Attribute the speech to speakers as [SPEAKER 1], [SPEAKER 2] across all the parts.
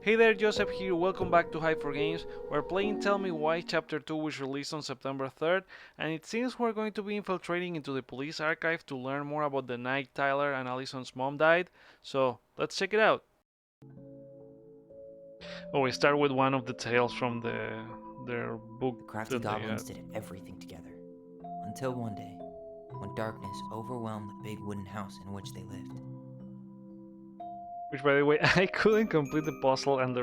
[SPEAKER 1] Hey there, Joseph here, welcome back to Hype for Games. We're playing Tell Me Why Chapter 2, which released on September 3rd, and it seems we're going to be infiltrating into the police archive to learn more about the night Tyler and Allison's mom died, so let's check it out. Oh, we start with one of the tales from their book
[SPEAKER 2] The crafty
[SPEAKER 1] that they
[SPEAKER 2] goblins
[SPEAKER 1] had.
[SPEAKER 2] did everything together, until one day, when darkness overwhelmed the big wooden house in which they lived.
[SPEAKER 1] Which, by the way, I couldn't complete the puzzle, and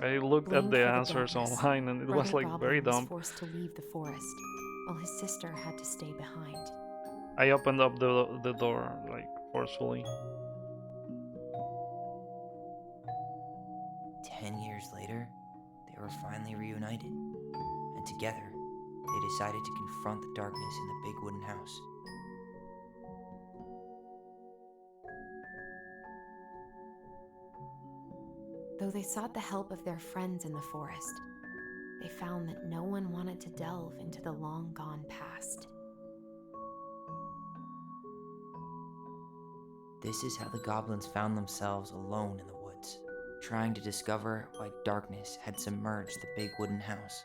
[SPEAKER 1] I looked at
[SPEAKER 3] Blamed
[SPEAKER 1] the
[SPEAKER 3] for the
[SPEAKER 1] answers
[SPEAKER 3] darkness,
[SPEAKER 1] online, and it was
[SPEAKER 3] Brother
[SPEAKER 1] like very
[SPEAKER 3] Goblin was
[SPEAKER 1] dumb.
[SPEAKER 3] forced to leave the forest, while his sister had to stay behind.
[SPEAKER 1] I opened up the door like forcefully.
[SPEAKER 2] 10 years later, they were finally reunited, and together, they decided to confront the darkness in the big wooden house.
[SPEAKER 3] Though they sought the help of their friends in the forest, they found that no one wanted to delve into the long-gone past.
[SPEAKER 2] This is how the goblins found themselves alone in the woods, trying to discover why darkness had submerged the big wooden house.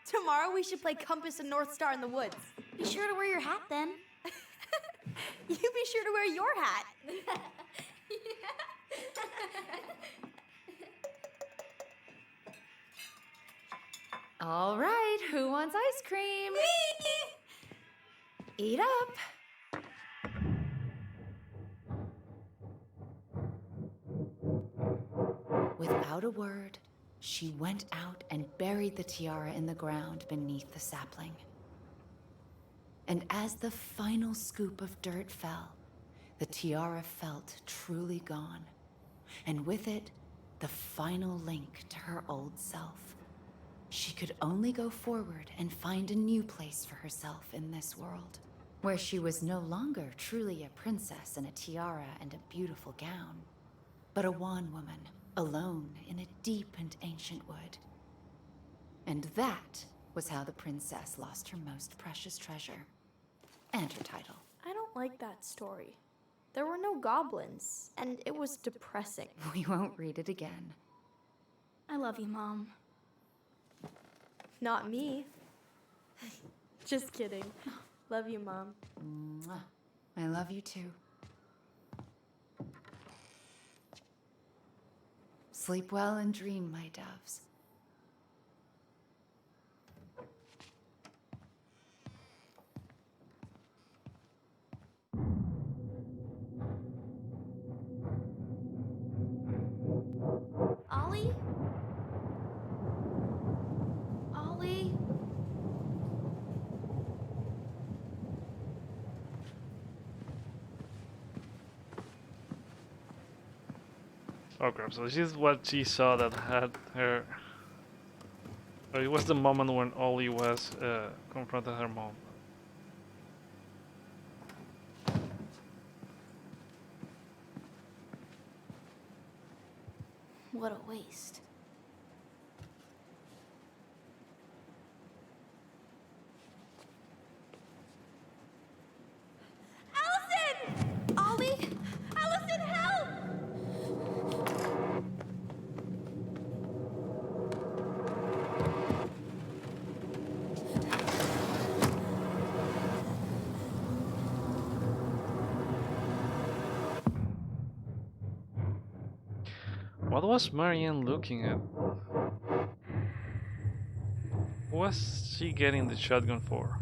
[SPEAKER 4] Tomorrow we should play Compass and North Star in the woods.
[SPEAKER 5] Be sure to wear your hat then.
[SPEAKER 4] You be sure to wear your hat.
[SPEAKER 5] All right, who wants ice cream? Eat up. Without a word, she went out and buried the tiara in the ground beneath the sapling. And as the final scoop of dirt fell, the tiara felt truly gone, and with it, the final link to her old self. She could only go forward and find a new place for herself in this world, where she was no longer truly a princess in a tiara and a beautiful gown, but a wan woman, alone in a deep and ancient wood. And that was how the princess lost her most precious treasure, and her title.
[SPEAKER 4] I don't like that story. There were no goblins, and it was depressing.
[SPEAKER 5] We won't read it again.
[SPEAKER 4] I love you, Mom. Not me. Just kidding. Love you, Mom.
[SPEAKER 5] Mwah. I love you too. Sleep well and dream, my doves.
[SPEAKER 4] Ollie? Ollie?
[SPEAKER 1] Oh crap, so this is what she saw that had her... Oh, it was the moment when Ollie was confronted her mom.
[SPEAKER 4] What a waste. Allison! Ollie! Allison, help!
[SPEAKER 1] What was Marianne looking at? What was she getting the shotgun for?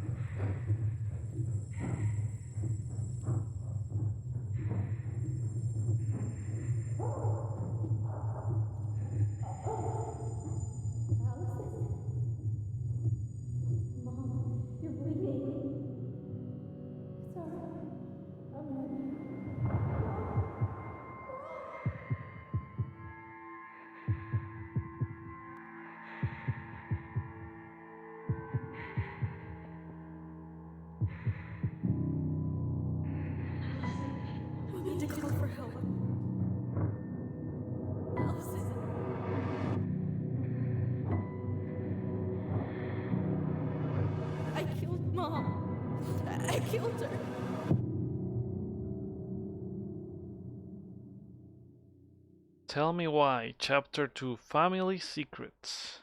[SPEAKER 3] help. Allison. I killed Mom. I killed her.
[SPEAKER 1] Tell me why. Chapter 2, Family Secrets.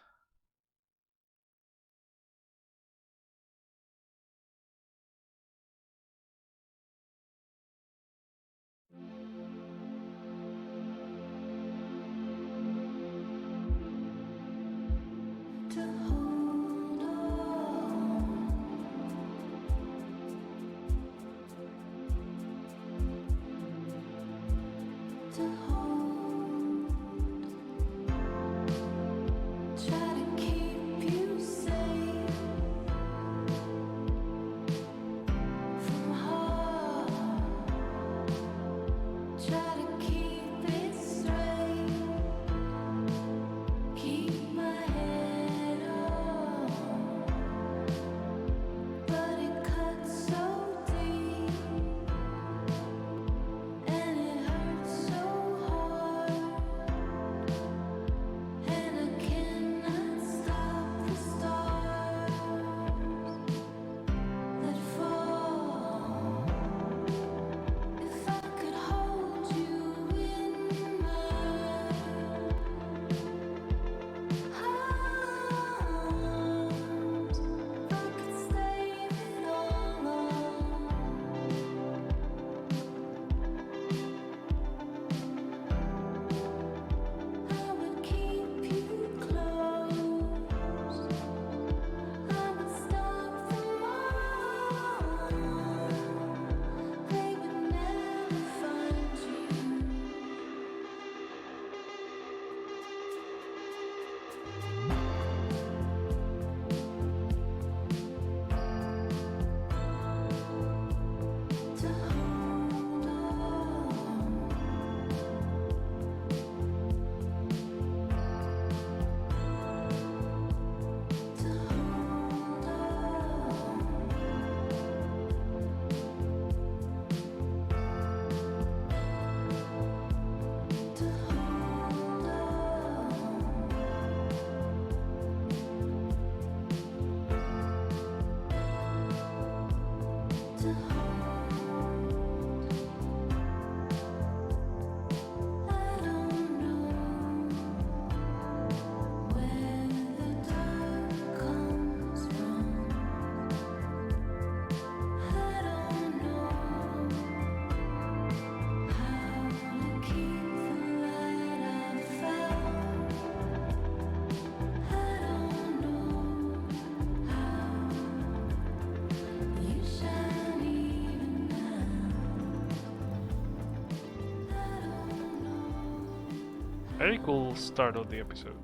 [SPEAKER 1] Very cool start of the episode.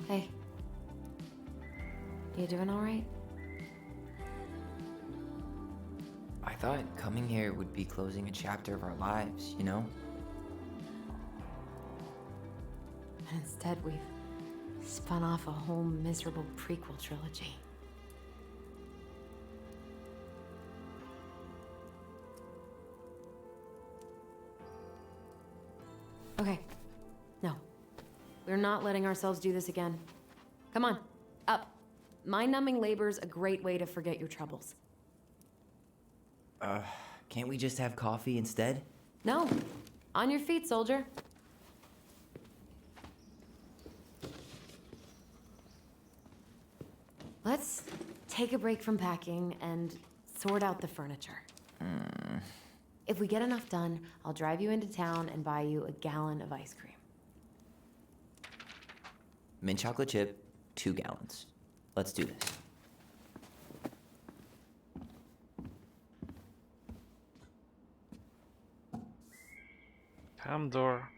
[SPEAKER 3] Hey. You doing alright?
[SPEAKER 2] I thought coming here would be closing a chapter of our lives, you know?
[SPEAKER 3] And instead, we've spun off a whole miserable prequel trilogy. Okay. No. We're not letting ourselves do this again. Come on, up. Mind-numbing labor's a great way to forget your troubles.
[SPEAKER 2] Can't we just have coffee instead?
[SPEAKER 3] No. On your feet, soldier. Let's take a break from packing and sort out the furniture. If we get enough done, I'll drive you into town and buy you a gallon of ice cream.
[SPEAKER 2] Mint chocolate chip, 2 gallons. Let's do this.
[SPEAKER 1] Cam door.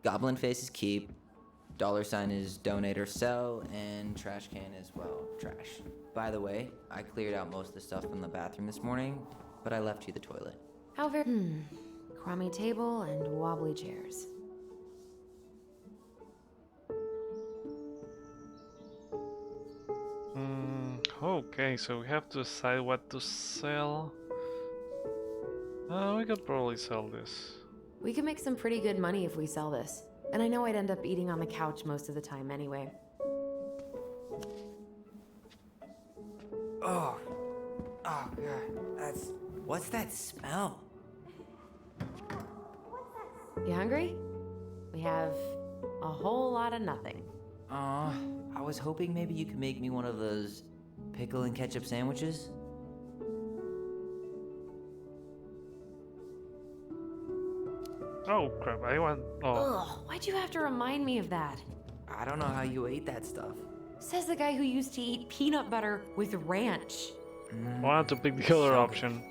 [SPEAKER 2] Goblin face is keep. $sign is donate or sell, and trash can is, well, trash. By the way, I cleared out most of the stuff from the bathroom this morning, but I left you the toilet.
[SPEAKER 3] How very... Crummy table and wobbly chairs.
[SPEAKER 1] Okay, so we have to decide what to sell. We could probably sell this.
[SPEAKER 3] We could make some pretty good money if we sell this. And I know I'd end up eating on the couch most of the time anyway.
[SPEAKER 2] Oh, oh god, what's that smell?
[SPEAKER 3] You hungry? We have a whole lot of nothing.
[SPEAKER 2] I was hoping maybe you could make me one of those pickle and ketchup sandwiches.
[SPEAKER 1] Oh crap, I want... Oh.
[SPEAKER 3] Ugh, why'd you have to remind me of that?
[SPEAKER 2] I don't know how you ate that stuff.
[SPEAKER 3] Says the guy who used to eat peanut butter with ranch.
[SPEAKER 1] I wanted to pick the other option.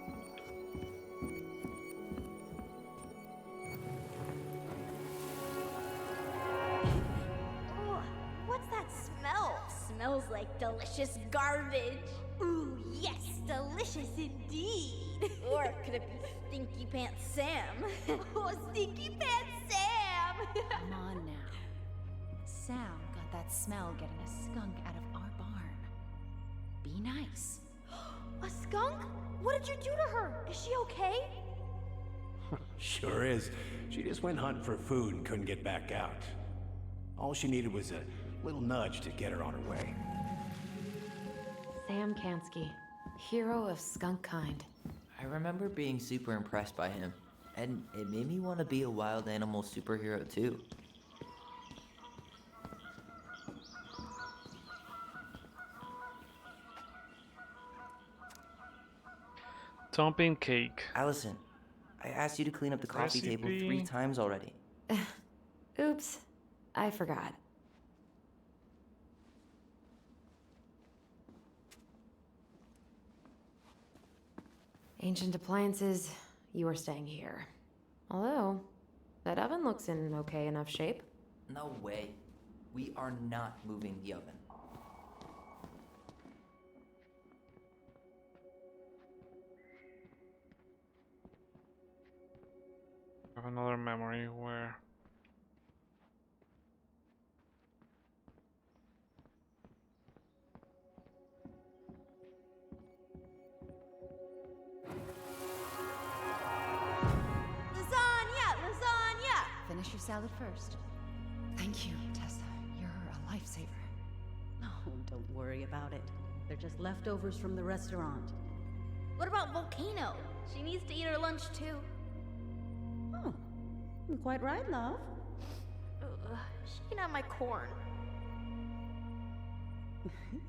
[SPEAKER 4] Ugh, what's that smell? Smells like delicious garbage. Ooh, yes, delicious indeed. Or could it be Stinky Pants Sam? Oh, Stinky Pants Sam!
[SPEAKER 5] Come on now. Sam got that smell getting a skunk out of our barn. Be nice.
[SPEAKER 4] A skunk? What did you do to her? Is she okay?
[SPEAKER 6] Sure is. She just went hunting for food and couldn't get back out. All she needed was a little nudge to get her on her way.
[SPEAKER 3] Sam Kansky, hero of skunk kind.
[SPEAKER 2] I remember being super impressed by him, and it made me want to be a wild animal superhero too.
[SPEAKER 1] Topping cake.
[SPEAKER 2] Allison, I asked you to clean up the coffee table 3 times already.
[SPEAKER 3] Oops, I forgot. Ancient appliances, you are staying here. Although, that oven looks in okay enough shape.
[SPEAKER 2] No way. We are not moving the oven.
[SPEAKER 1] I have another memory where...
[SPEAKER 4] Lasagna!
[SPEAKER 5] Finish your salad first. Thank you, Tessa. You're a lifesaver.
[SPEAKER 7] Oh, don't worry about it. They're just leftovers from the restaurant.
[SPEAKER 4] What about Volcano? She needs to eat her lunch too.
[SPEAKER 7] Oh, quite right, love.
[SPEAKER 4] She can have my corn.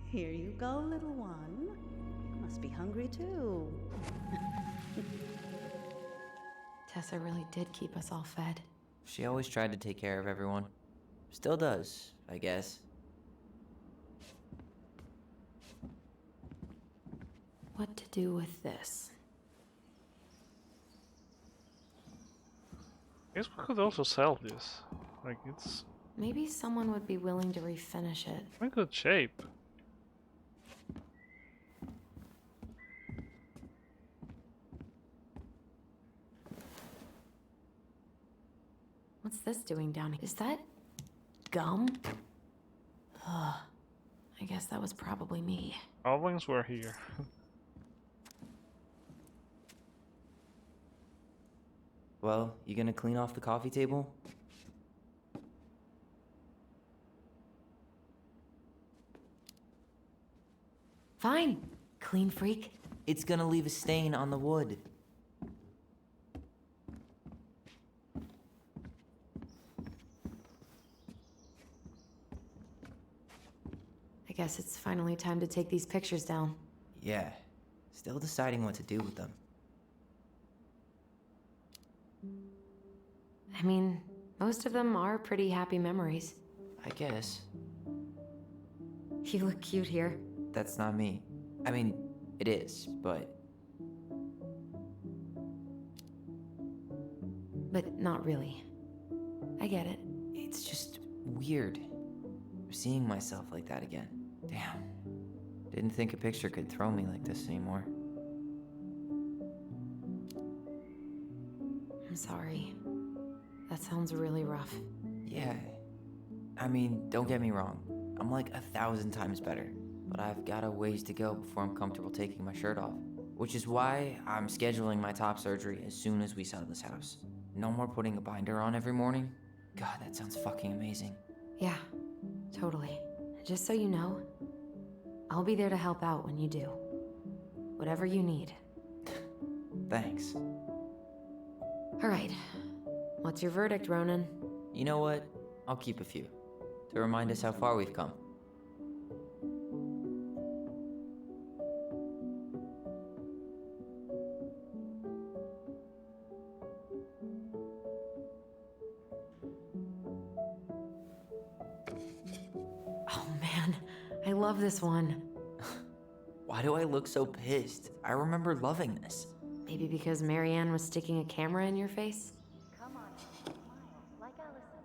[SPEAKER 7] Here you go, little one. You must be hungry too.
[SPEAKER 3] Tessa really did keep us all fed.
[SPEAKER 2] She always tried to take care of everyone. Still does, I guess.
[SPEAKER 3] What to do with this?
[SPEAKER 1] I guess we could also sell this. Like, it's
[SPEAKER 3] Maybe someone would be willing to refinish it.
[SPEAKER 1] in good shape.
[SPEAKER 3] What's this doing down here? Is that gum? Ugh. I guess that was probably me.
[SPEAKER 1] Ovens were here.
[SPEAKER 2] Well, you gonna clean off the coffee table?
[SPEAKER 3] Fine. Clean freak.
[SPEAKER 2] It's gonna leave a stain on the wood.
[SPEAKER 3] I guess it's finally time to take these pictures down.
[SPEAKER 2] Yeah. Still deciding what to do with them.
[SPEAKER 3] I mean, most of them are pretty happy memories.
[SPEAKER 2] I guess.
[SPEAKER 3] You look cute here.
[SPEAKER 2] That's not me. I mean, it is, but...
[SPEAKER 3] But not really. I get it.
[SPEAKER 2] It's just weird. Seeing myself like that again. Damn. Didn't think a picture could throw me like this anymore.
[SPEAKER 3] I'm sorry. That sounds really rough.
[SPEAKER 2] Yeah. I mean, don't get me wrong. I'm like 1,000 times better. but I've got a ways to go before I'm comfortable taking my shirt off. Which is why I'm scheduling my top surgery as soon as we sell this house. No more putting a binder on every morning. God, that sounds fucking amazing.
[SPEAKER 3] Yeah, totally. Just so you know, I'll be there to help out when you do. Whatever you need.
[SPEAKER 2] Thanks.
[SPEAKER 3] All right. What's your verdict, Ronan?
[SPEAKER 2] You know what? I'll keep a few. To remind us how far we've come.
[SPEAKER 3] Oh man, I love this one.
[SPEAKER 2] Why do I look so pissed? I remember loving this.
[SPEAKER 3] Maybe because Marianne was sticking a camera in your face?
[SPEAKER 4] Come on, smile, like Allison.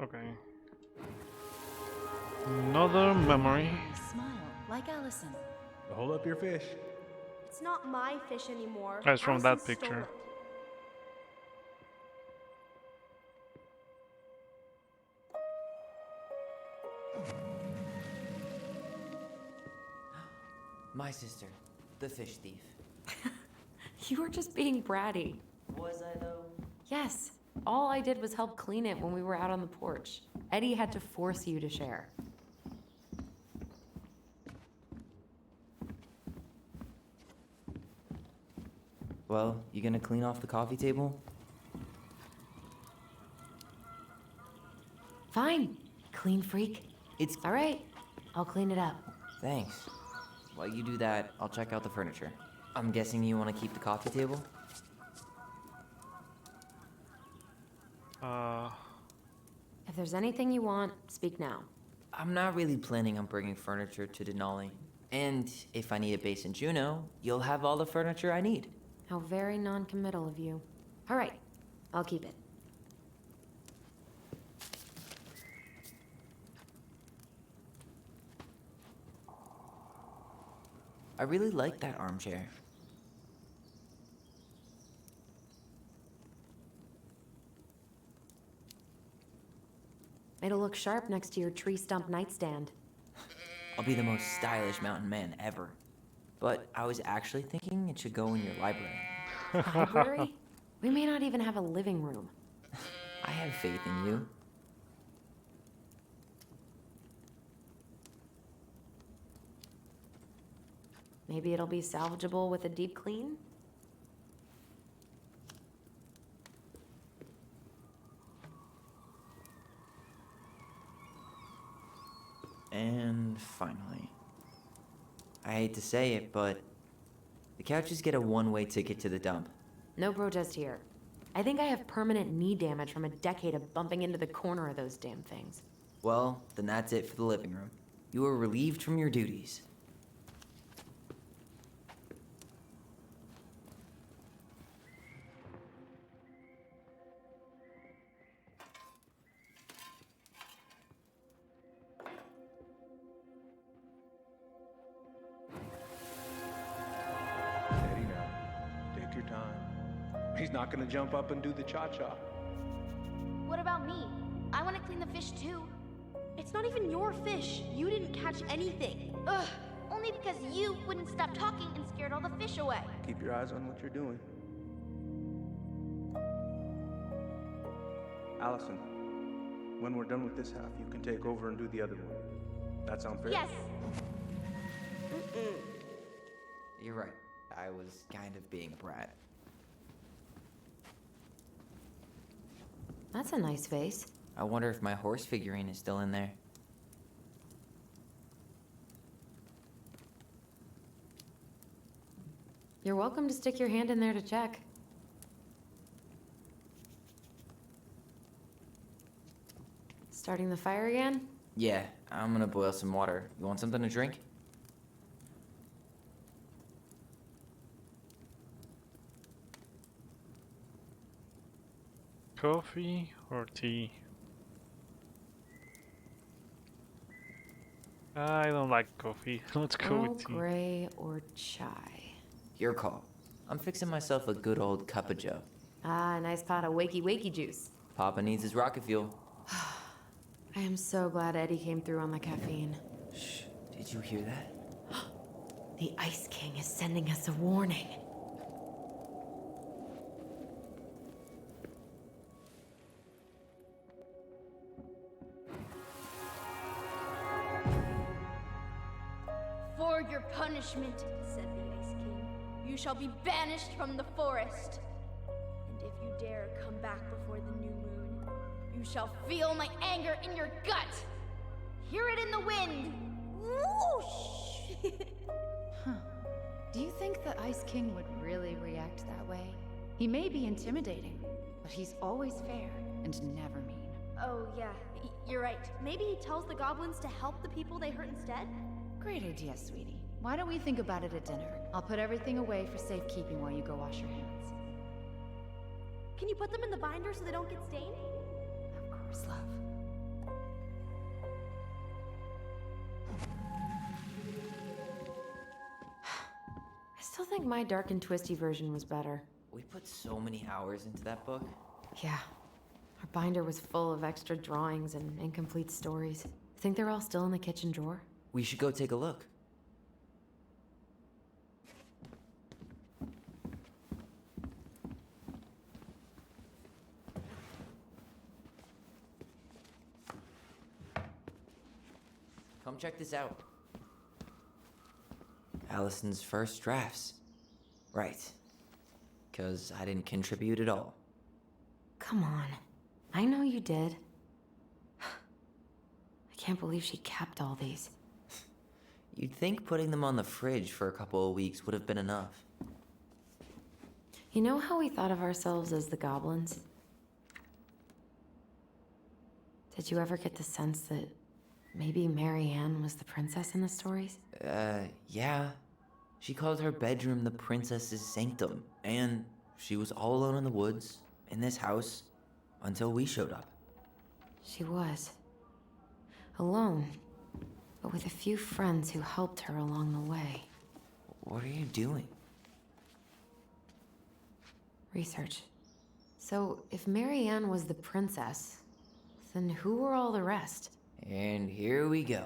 [SPEAKER 1] Okay. Another memory.
[SPEAKER 5] Smile, like Allison.
[SPEAKER 6] Hold up your fish.
[SPEAKER 8] It's not my fish anymore.
[SPEAKER 1] That's from that
[SPEAKER 8] Allison stole
[SPEAKER 1] picture.
[SPEAKER 8] it.
[SPEAKER 2] My sister, the fish thief.
[SPEAKER 3] You were just being bratty.
[SPEAKER 2] Was I though?
[SPEAKER 3] Yes. All I did was help clean it when we were out on the porch. Eddie had to force you to share.
[SPEAKER 2] Well, you gonna clean off the coffee table?
[SPEAKER 3] Fine. Clean freak.
[SPEAKER 2] It's...
[SPEAKER 3] All right. I'll clean it up.
[SPEAKER 2] Thanks. While you do that, I'll check out the furniture. I'm guessing you want to keep the coffee table?
[SPEAKER 3] If there's anything you want, speak now.
[SPEAKER 2] I'm not really planning on bringing furniture to Denali. And if I need a base in Juneau, you'll have all the furniture I need.
[SPEAKER 3] How very non-committal of you. All right. I'll keep it.
[SPEAKER 2] I really like that armchair.
[SPEAKER 3] It'll look sharp next to your tree stump nightstand.
[SPEAKER 2] I'll be the most stylish mountain man ever. But I was actually thinking it should go in your library.
[SPEAKER 3] Library? We may not even have a living room.
[SPEAKER 2] I have faith in you.
[SPEAKER 3] Maybe it'll be salvageable with a deep clean?
[SPEAKER 2] And finally, I hate to say it, but the couches get a one-way ticket to the dump.
[SPEAKER 3] No protest here. I think I have permanent knee damage from a decade of bumping into the corner of those damn things.
[SPEAKER 2] Well, then that's it for the living room. You are relieved from your duties.
[SPEAKER 9] Steady now. Take your time. He's not gonna jump up and do the cha-cha.
[SPEAKER 4] What about me? I want to clean the fish too.
[SPEAKER 8] It's not even your fish. You didn't catch anything.
[SPEAKER 4] Ugh, only because you wouldn't stop talking and scared all the fish away.
[SPEAKER 9] Keep your eyes on what you're doing. Allison, when we're done with this half, you can take over and do the other one. That sound fair?
[SPEAKER 4] Yes.
[SPEAKER 2] You're right. I was kind of being a brat.
[SPEAKER 3] That's a nice face.
[SPEAKER 2] I wonder if my horse figurine is still in there.
[SPEAKER 3] You're welcome to stick your hand in there to check. Starting the fire again?
[SPEAKER 2] Yeah, I'm gonna boil some water. You want something to drink?
[SPEAKER 1] Coffee or tea? I don't like coffee. Let's go
[SPEAKER 3] Earl
[SPEAKER 1] with tea.
[SPEAKER 3] Grey or chai?
[SPEAKER 2] Your call. I'm fixing myself a good old cup of joe.
[SPEAKER 3] Ah, a nice pot of wakey juice.
[SPEAKER 2] Papa needs his rocket fuel.
[SPEAKER 3] I am so glad Eddie came through on the caffeine.
[SPEAKER 2] Shh, did you hear that?
[SPEAKER 3] The Ice King is sending us a warning.
[SPEAKER 4] For your punishment, said the Ice King, you shall be banished from the forest. And if you dare come back before the new moon, you shall feel my anger in your gut. Hear it in the wind. Whoosh!
[SPEAKER 5] Do you think the Ice King would really react that way? He may be intimidating, but he's always fair and never mean.
[SPEAKER 8] Oh, yeah, you're right. Maybe he tells the goblins to help the people they hurt instead?
[SPEAKER 5] Great idea, sweetie. Why don't we think about it at dinner? I'll put everything away for safekeeping while you go wash your hands.
[SPEAKER 8] Can you put them in the binder so they don't get stained?
[SPEAKER 5] Of course, love.
[SPEAKER 3] I still think my dark and twisty version was better.
[SPEAKER 2] We put so many hours into that book.
[SPEAKER 3] Yeah. Our binder was full of extra drawings and incomplete stories. Think they're all still in the kitchen drawer?
[SPEAKER 2] We should go take a look. Come check this out. Allison's first drafts. Right. 'Cause I didn't contribute at all.
[SPEAKER 3] Come on. I know you did. I can't believe she kept all these.
[SPEAKER 2] You'd think putting them on the fridge for a couple of weeks would have been enough.
[SPEAKER 3] You know how we thought of ourselves as the goblins? Did you ever get the sense that maybe Mary Ann was the princess in the stories?
[SPEAKER 2] Yeah. She called her bedroom the princess's sanctum, and she was all alone in the woods, in this house, until we showed up.
[SPEAKER 3] She was. Alone, but with a few friends who helped her along the way.
[SPEAKER 2] What are you doing?
[SPEAKER 3] Research. So, if Mary Ann was the princess, then who were all the rest?
[SPEAKER 2] And here we go.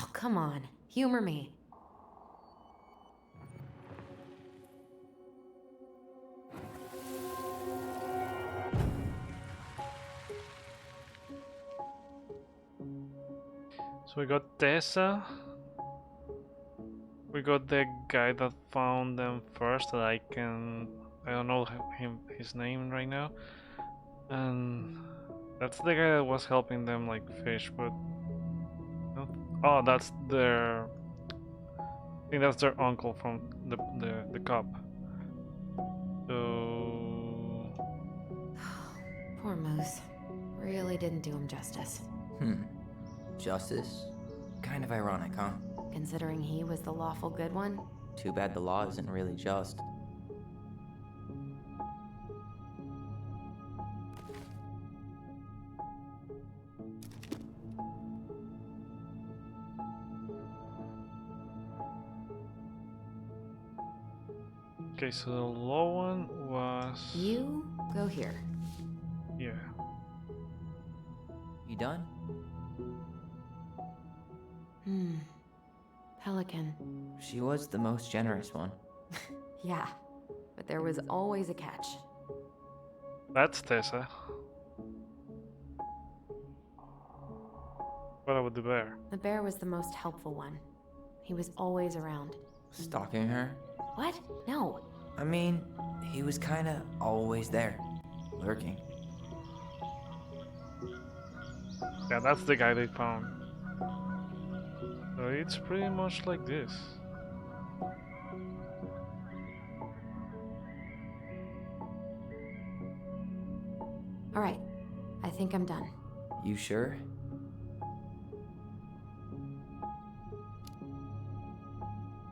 [SPEAKER 3] Oh, come on. Humor me.
[SPEAKER 1] So we got Tessa. We got the guy that found them first that I don't know his name right now. And that's the guy that was helping them like fish, but oh, that's their, I think that's their uncle from the cop. So
[SPEAKER 3] Poor Moose. Really didn't do him justice.
[SPEAKER 2] Justice? Kind of ironic, huh?
[SPEAKER 3] Considering he was the lawful good one.
[SPEAKER 2] Too bad the law isn't really just.
[SPEAKER 1] okay, so the low one was
[SPEAKER 3] You go here.
[SPEAKER 1] yeah.
[SPEAKER 2] You done?
[SPEAKER 3] Pelican.
[SPEAKER 2] She was the most generous one.
[SPEAKER 3] Yeah, but there was always a catch.
[SPEAKER 1] That's Tessa. What about the bear?
[SPEAKER 3] The bear was the most helpful one. He was always around.
[SPEAKER 2] Stalking her?
[SPEAKER 3] What? No.
[SPEAKER 2] I mean, he was kinda always there. Lurking.
[SPEAKER 1] Yeah, that's the guy they found. So it's pretty much like this.
[SPEAKER 3] All right. I think I'm done.
[SPEAKER 2] You sure?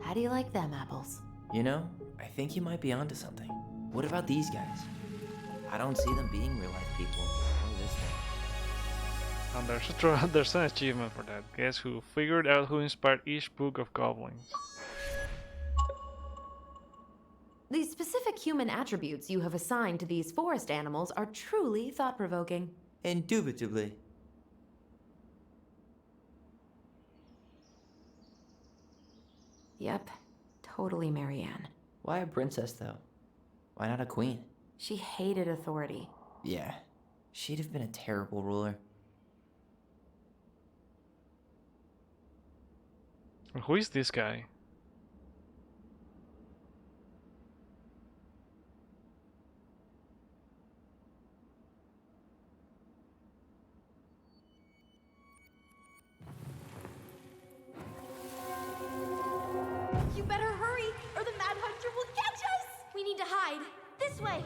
[SPEAKER 3] How do you like them apples?
[SPEAKER 2] You know, I think you might be onto something. What about these guys? I don't see them being real-life people. Or this thing.
[SPEAKER 1] And there's an achievement for that. Guess who? Figured out who inspired each book of goblins.
[SPEAKER 3] The specific human attributes you have assigned to these forest animals are truly thought-provoking.
[SPEAKER 2] Indubitably.
[SPEAKER 3] Yep, totally Marianne.
[SPEAKER 2] Why a princess, though? Why not a queen?
[SPEAKER 3] She hated authority.
[SPEAKER 2] Yeah, she'd have been a terrible ruler.
[SPEAKER 1] Who is this guy?
[SPEAKER 8] You better hurry, or the Mad Hunter will catch us! We need to hide. This way!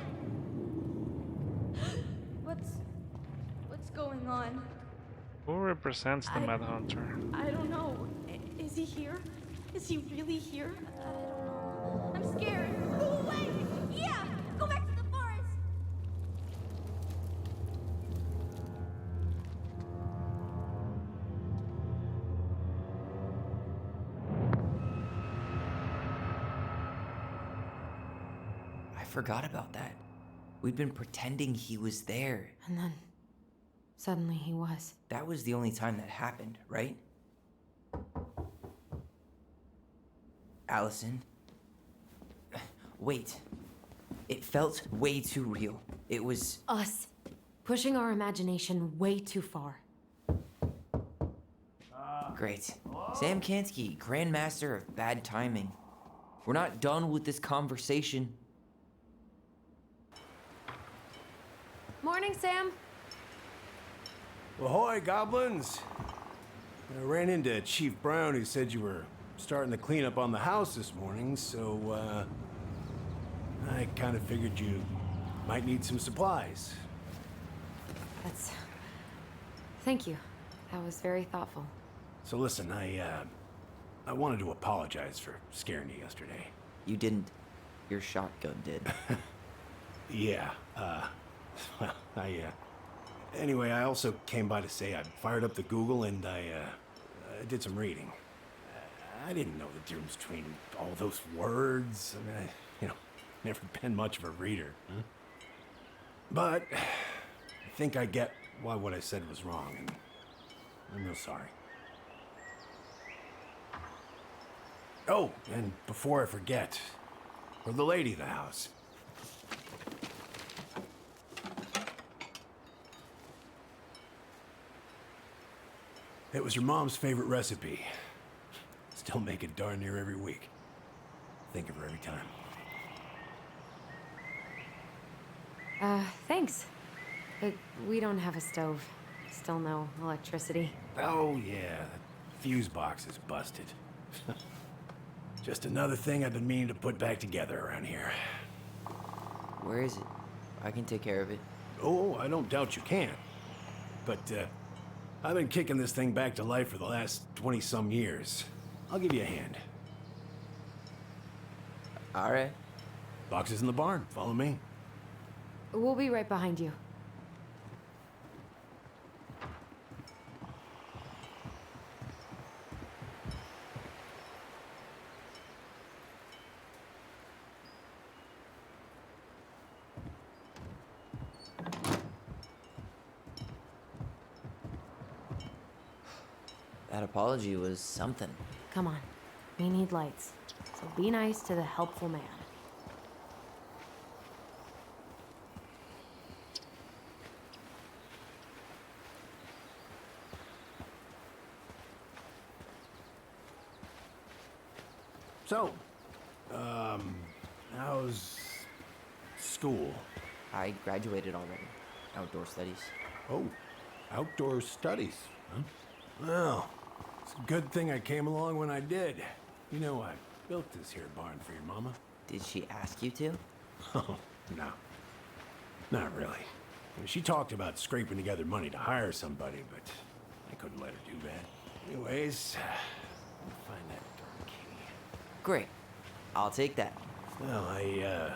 [SPEAKER 8] What's going on?
[SPEAKER 1] Who represents the Mad Hunter?
[SPEAKER 8] I don't know. Is he here? Is he really here? I don't know. I'm scared. Go away! Yeah! Go back to the forest!
[SPEAKER 2] I forgot about that. We'd been pretending he was there.
[SPEAKER 3] And then, suddenly he was.
[SPEAKER 2] That was the only time that happened, right? Allison? Wait. It felt way too real. It was...
[SPEAKER 3] Us. Pushing our imagination way too far.
[SPEAKER 2] Great. Sam Kansky, Grandmaster of Bad Timing. We're not done with this conversation.
[SPEAKER 3] Morning, Sam.
[SPEAKER 6] Ahoy, goblins! I ran into Chief Brown, who said you were starting the cleanup on the house this morning, so, I kind of figured you might need some supplies.
[SPEAKER 3] Thank you. That was very thoughtful.
[SPEAKER 6] So listen, I wanted to apologize for scaring you yesterday.
[SPEAKER 2] You didn't. Your shotgun did.
[SPEAKER 6] Yeah, well, anyway, I also came by to say I fired up the Google and I did some reading. I didn't know the difference between all those words. I mean, never been much of a reader. Huh? But I think I get why what I said was wrong, and I'm real sorry. Oh, and before I forget, we're the lady of the house. It was your mom's favorite recipe. Still make it darn near every week. Think of her every time.
[SPEAKER 3] Thanks. But we don't have a stove. Still no electricity.
[SPEAKER 6] Oh, yeah. The fuse box is busted. Just another thing I've been meaning to put back together around here.
[SPEAKER 2] Where is it? I can take care of it.
[SPEAKER 6] Oh, I don't doubt you can. But, I've been kicking this thing back to life for the last 20-some years. I'll give you a hand.
[SPEAKER 2] All right.
[SPEAKER 6] Box is in the barn. Follow me.
[SPEAKER 3] We'll be right behind you.
[SPEAKER 2] That apology was something.
[SPEAKER 3] Come on. We need lights. So be nice to the helpful man.
[SPEAKER 6] So, how's school?
[SPEAKER 2] I graduated already. Outdoor studies.
[SPEAKER 6] Oh, outdoor studies, huh? Well, it's a good thing I came along when I did. You know, I built this here barn for your mama.
[SPEAKER 2] Did she ask you to?
[SPEAKER 6] Oh, no. Not really. I mean, she talked about scraping together money to hire somebody, but I couldn't let her do that. Anyways, let me find that darn key.
[SPEAKER 2] Great. I'll take that.
[SPEAKER 6] Well, I,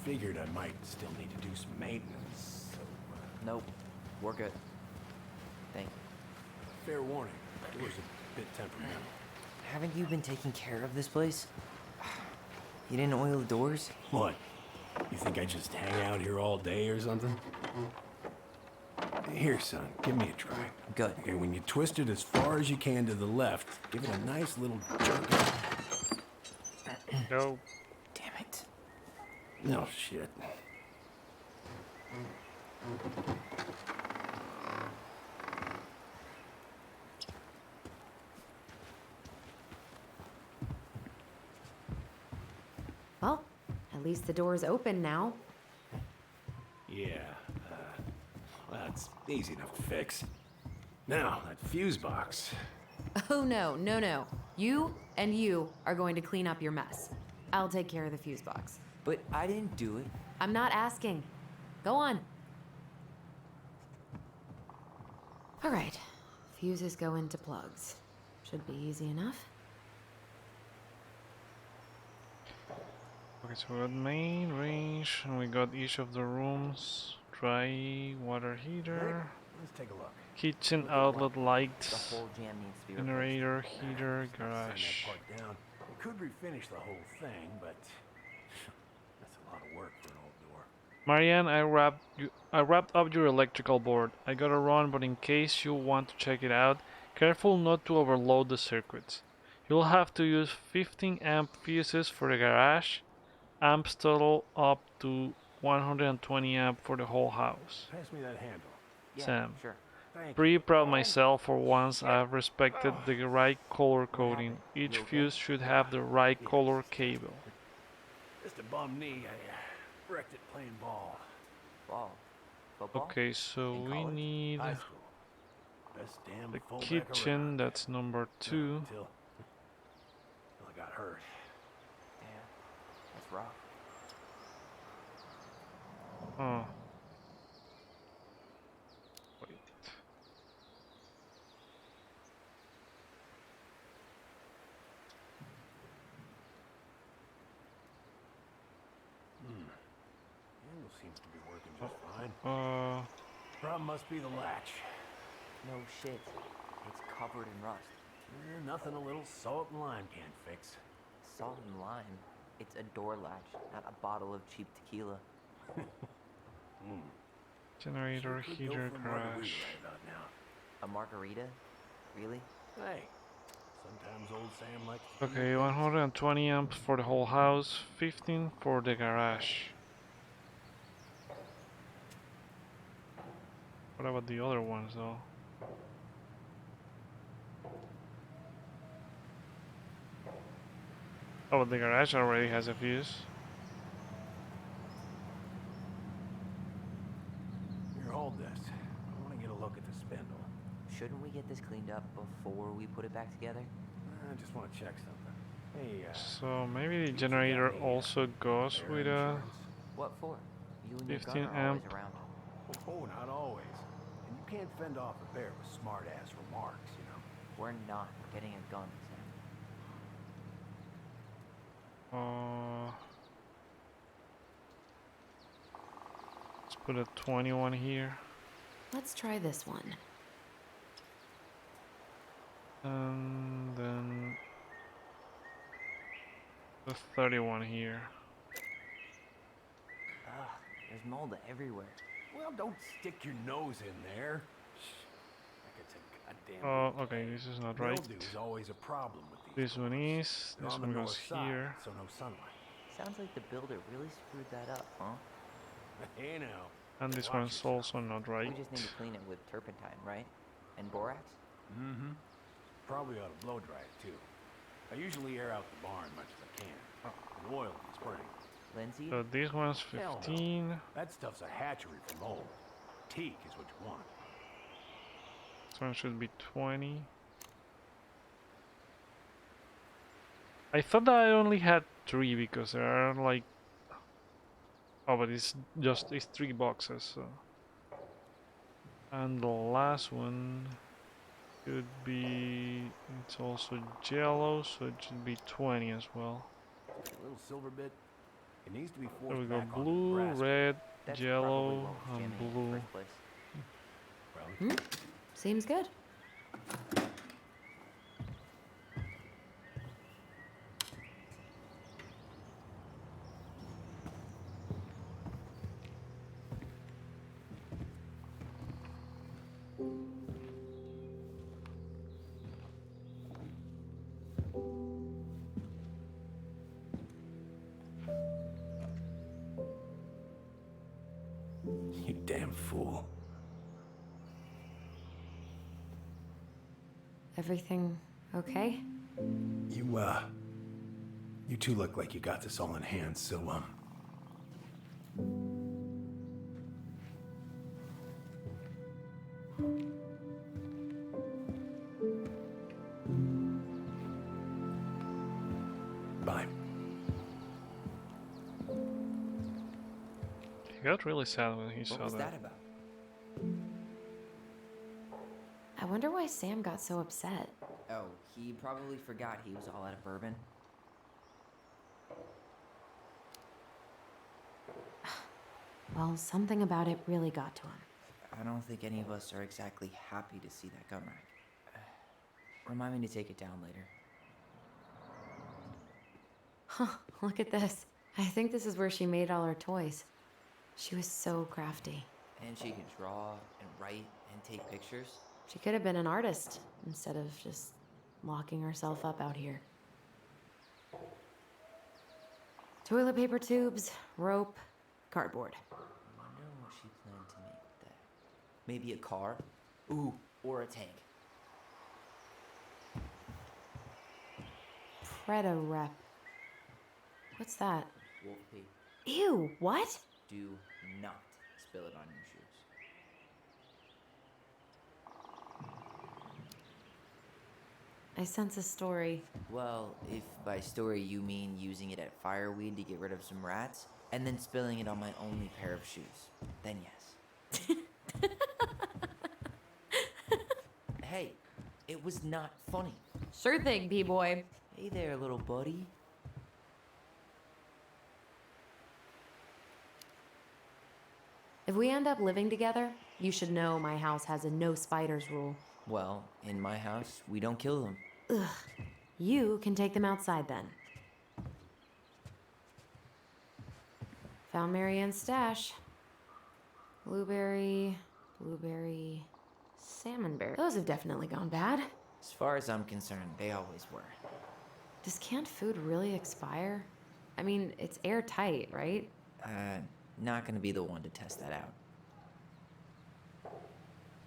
[SPEAKER 6] figured I might still need to do some maintenance, so,
[SPEAKER 2] Nope. We're good. Thank you.
[SPEAKER 6] Fair warning, it was a bit temperamental.
[SPEAKER 2] Haven't you been taking care of this place? You didn't oil the doors?
[SPEAKER 6] What? You think I just hang out here all day or something? Here, son, give me a try.
[SPEAKER 2] Good.
[SPEAKER 6] Okay, when you twist it as far as you can to the left, give it a nice little jerk.
[SPEAKER 1] Go.
[SPEAKER 2] Damn it.
[SPEAKER 6] No shit.
[SPEAKER 3] Well, at least the door's open now.
[SPEAKER 6] Yeah, that's easy enough to fix. Now, that fuse box.
[SPEAKER 3] Oh no, no, no. You and you are going to clean up your mess. I'll take care of the fuse box.
[SPEAKER 2] But I didn't do it.
[SPEAKER 3] I'm not asking. Go on. All right. Fuses go into plugs. Should be easy enough.
[SPEAKER 1] Okay, so we got main range, and we got each of the rooms. Dry water heater,
[SPEAKER 6] Let's take a look.
[SPEAKER 1] kitchen outlet
[SPEAKER 2] The
[SPEAKER 1] lights,
[SPEAKER 2] whole jam needs to be
[SPEAKER 1] generator, heater,
[SPEAKER 6] Send
[SPEAKER 1] garage.
[SPEAKER 6] that part down. We could refinish the whole thing, but that's a lot of work for an old door.
[SPEAKER 1] Marianne, I wrapped up your electrical board. I gotta run, but in case you want to check it out, careful not to overload the circuits. You'll have to use 15 amp fuses for the garage, amps total up to 120 amp for the whole house.
[SPEAKER 6] Pass me that handle.
[SPEAKER 2] Yeah,
[SPEAKER 1] Sam.
[SPEAKER 2] sure.
[SPEAKER 6] Thank you.
[SPEAKER 1] Pretty proud myself for once I've respected the right color coding. Each
[SPEAKER 2] You okay?
[SPEAKER 1] fuse should have the right color cable.
[SPEAKER 6] Just a bum knee. I wrecked it playing ball.
[SPEAKER 2] Ball. Football?
[SPEAKER 1] Okay, so
[SPEAKER 2] In
[SPEAKER 1] we
[SPEAKER 2] college?
[SPEAKER 1] need
[SPEAKER 6] High school. Best damn
[SPEAKER 1] the
[SPEAKER 6] fullback
[SPEAKER 1] kitchen,
[SPEAKER 6] around.
[SPEAKER 1] that's number 2.
[SPEAKER 6] Until I got hurt.
[SPEAKER 2] Damn. That's rough.
[SPEAKER 1] Oh. Wait.
[SPEAKER 6] Handle seems to be working just fine. Problem must be the latch.
[SPEAKER 2] No shit. It's covered in rust.
[SPEAKER 6] Nothing a little salt and lime can't fix.
[SPEAKER 2] Salt and lime. It's a door latch, not a bottle of cheap tequila.
[SPEAKER 1] Generator,
[SPEAKER 6] Could go
[SPEAKER 1] heater,
[SPEAKER 6] for a margarita
[SPEAKER 1] garage.
[SPEAKER 6] right about now.
[SPEAKER 2] A margarita? Really?
[SPEAKER 6] Hey, sometimes old Sam likes to keep
[SPEAKER 1] Okay,
[SPEAKER 6] things
[SPEAKER 1] 120 amps for the whole house, 15 for the garage. What about the other ones though? Oh, the garage already has a fuse.
[SPEAKER 6] Here, hold this. I want to get a look at the spindle.
[SPEAKER 2] Shouldn't we get this cleaned up before we put it back together?
[SPEAKER 6] I just want to check something. Hey,
[SPEAKER 1] So maybe the generator also goes
[SPEAKER 6] fire
[SPEAKER 1] with a
[SPEAKER 6] insurance?
[SPEAKER 2] What for? You and your
[SPEAKER 1] 15
[SPEAKER 2] gun are always
[SPEAKER 1] amp.
[SPEAKER 2] around.
[SPEAKER 6] Oh, not always. And you can't fend off a bear with smart-ass remarks, you know.
[SPEAKER 2] We're not getting a gun, Sam.
[SPEAKER 1] let's put a 21 here.
[SPEAKER 3] Let's try this one.
[SPEAKER 1] And then the 31 here.
[SPEAKER 2] Ugh, there's mold everywhere.
[SPEAKER 6] Well, don't stick your nose in there. Like it's a goddamn...
[SPEAKER 1] Oh, okay, this is not right.
[SPEAKER 6] Mildew is always a problem with these.
[SPEAKER 1] This one is,
[SPEAKER 6] They're
[SPEAKER 1] this
[SPEAKER 6] on the
[SPEAKER 1] one
[SPEAKER 6] north
[SPEAKER 1] goes
[SPEAKER 6] side,
[SPEAKER 1] here.
[SPEAKER 6] so no sunlight.
[SPEAKER 2] Sounds like the builder really screwed that up, huh?
[SPEAKER 6] Hey now.
[SPEAKER 1] And this
[SPEAKER 6] Watch
[SPEAKER 1] one's
[SPEAKER 6] yourself.
[SPEAKER 1] also not
[SPEAKER 2] We
[SPEAKER 1] right.
[SPEAKER 2] just need to clean it with turpentine, right? And borax?
[SPEAKER 6] Mm-hmm. Probably ought to blow dry it too. I usually air out the barn much as I can. And oil in the spring.
[SPEAKER 2] Lindsay?
[SPEAKER 1] So this one's
[SPEAKER 6] Hell no.
[SPEAKER 1] 15.
[SPEAKER 6] That stuff's a hatchery for mold. Teak is what you want.
[SPEAKER 1] This one should be 20. I thought that I only had 3 because there are like... Oh, but it's 3 boxes, so... And the last one could be... It's also yellow, so it should be 20 as well.
[SPEAKER 6] A little silver bit. It needs to be
[SPEAKER 1] There
[SPEAKER 6] forced
[SPEAKER 1] we go,
[SPEAKER 6] back onto the
[SPEAKER 1] blue,
[SPEAKER 6] brass.
[SPEAKER 1] red,
[SPEAKER 2] That's probably
[SPEAKER 1] yellow,
[SPEAKER 2] what was
[SPEAKER 1] and
[SPEAKER 2] jamming in the
[SPEAKER 1] blue.
[SPEAKER 2] first place.
[SPEAKER 6] Probably.
[SPEAKER 3] Seems good.
[SPEAKER 6] You damn fool.
[SPEAKER 3] Everything okay?
[SPEAKER 6] You two look like you got this all in hand, so, bye.
[SPEAKER 1] He got really sad when he
[SPEAKER 2] What
[SPEAKER 1] saw
[SPEAKER 2] was
[SPEAKER 1] that.
[SPEAKER 2] that about?
[SPEAKER 3] I wonder why Sam got so upset.
[SPEAKER 2] Oh, he probably forgot he was all out of bourbon.
[SPEAKER 3] Well, something about it really got to him.
[SPEAKER 2] I don't think any of us are exactly happy to see that gun rack. Remind me to take it down later.
[SPEAKER 3] Huh, look at this. I think this is where she made all her toys. She was so crafty.
[SPEAKER 2] And she could draw and write and take pictures.
[SPEAKER 3] She could have been an artist instead of just locking herself up out here. Toilet paper tubes, rope, cardboard.
[SPEAKER 2] I wonder what she planned to make with that. Maybe a car? Ooh, or a tank.
[SPEAKER 3] Preda-Rep. What's that?
[SPEAKER 2] Wolf pee.
[SPEAKER 3] Ew, what?
[SPEAKER 2] Do not spill it on your shoes.
[SPEAKER 3] I sense a story.
[SPEAKER 2] Well, if by story you mean using it at fireweed to get rid of some rats, and then spilling it on my only pair of shoes, then yes. Hey, it was not funny.
[SPEAKER 3] Sure thing, B-boy.
[SPEAKER 2] Hey there, little buddy.
[SPEAKER 3] If we end up living together, you should know my house has a no spiders rule.
[SPEAKER 2] Well, in my house, we don't kill them.
[SPEAKER 3] Ugh. You can take them outside then. Found Marianne's stash. Blueberry, salmonberry. Those have definitely gone bad.
[SPEAKER 2] As far as I'm concerned, they always were.
[SPEAKER 3] Does canned food really expire? I mean, it's airtight, right?
[SPEAKER 2] Not gonna be the one to test that out.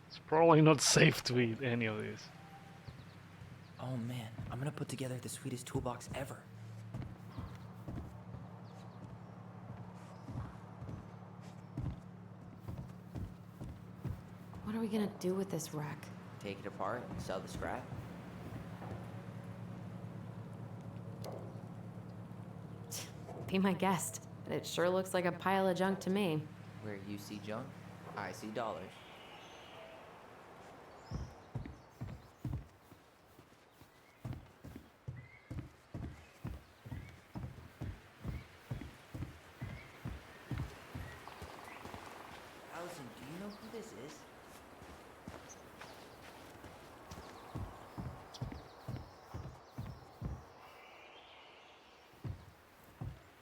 [SPEAKER 1] It's probably not safe to eat any of these.
[SPEAKER 2] Oh man, I'm gonna put together the sweetest toolbox ever.
[SPEAKER 3] What are we gonna do with this wreck?
[SPEAKER 2] Take it apart and sell the scrap.
[SPEAKER 3] Be my guest. It sure looks like a pile of junk to me.
[SPEAKER 2] Where you see junk, I see dollars. Allison, do you know who this is?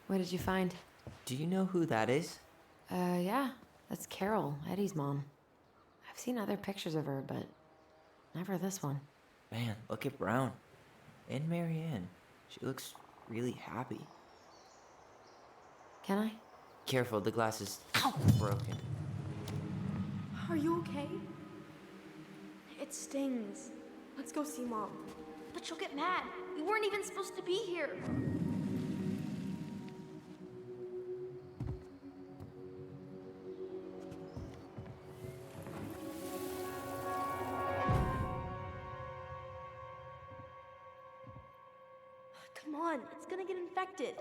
[SPEAKER 3] What did you find?
[SPEAKER 2] Do you know who that is?
[SPEAKER 3] Yeah. That's Carol, Eddie's mom. I've seen other pictures of her, but never this one.
[SPEAKER 2] Man, look at Brown. And Marianne. She looks really happy.
[SPEAKER 3] Can I?
[SPEAKER 2] Careful, the glass is broken.
[SPEAKER 8] Are you okay? It stings. Let's go see Mom.
[SPEAKER 4] But she'll get mad. We weren't even supposed to be here. Come on, it's gonna get infected.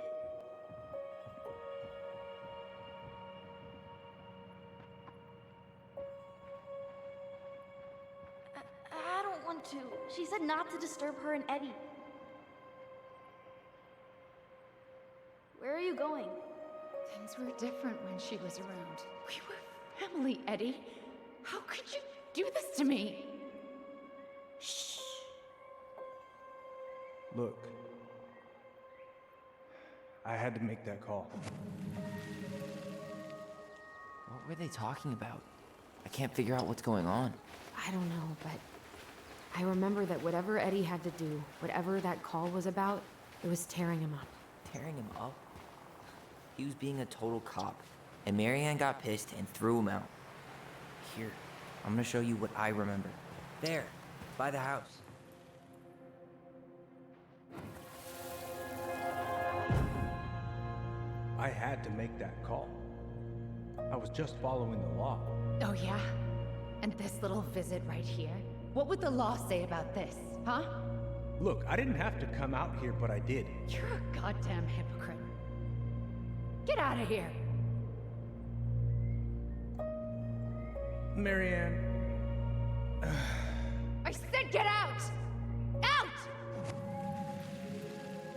[SPEAKER 4] I don't want to. She said not to disturb her and Eddie. Where are you going?
[SPEAKER 5] Things were different when she was around. We were family, Eddie. How could you do this to me?
[SPEAKER 3] Shh.
[SPEAKER 9] Look, I had to make that call.
[SPEAKER 2] What were they talking about? I can't figure out what's going on.
[SPEAKER 3] I don't know, but I remember that whatever Eddie had to do, whatever that call was about, it was tearing him up.
[SPEAKER 2] Tearing him up? He was being a total cop, and Marianne got pissed and threw him out. Here, I'm gonna show you what I remember. There, by the house.
[SPEAKER 9] I had to make that call. I was just following the law.
[SPEAKER 5] Oh, yeah? And this little visit right here? What would the law say about this, huh?
[SPEAKER 9] Look, I didn't have to come out here, but I did.
[SPEAKER 5] You're a goddamn hypocrite. Get out of here!
[SPEAKER 9] Marianne.
[SPEAKER 5] I said get out! Out!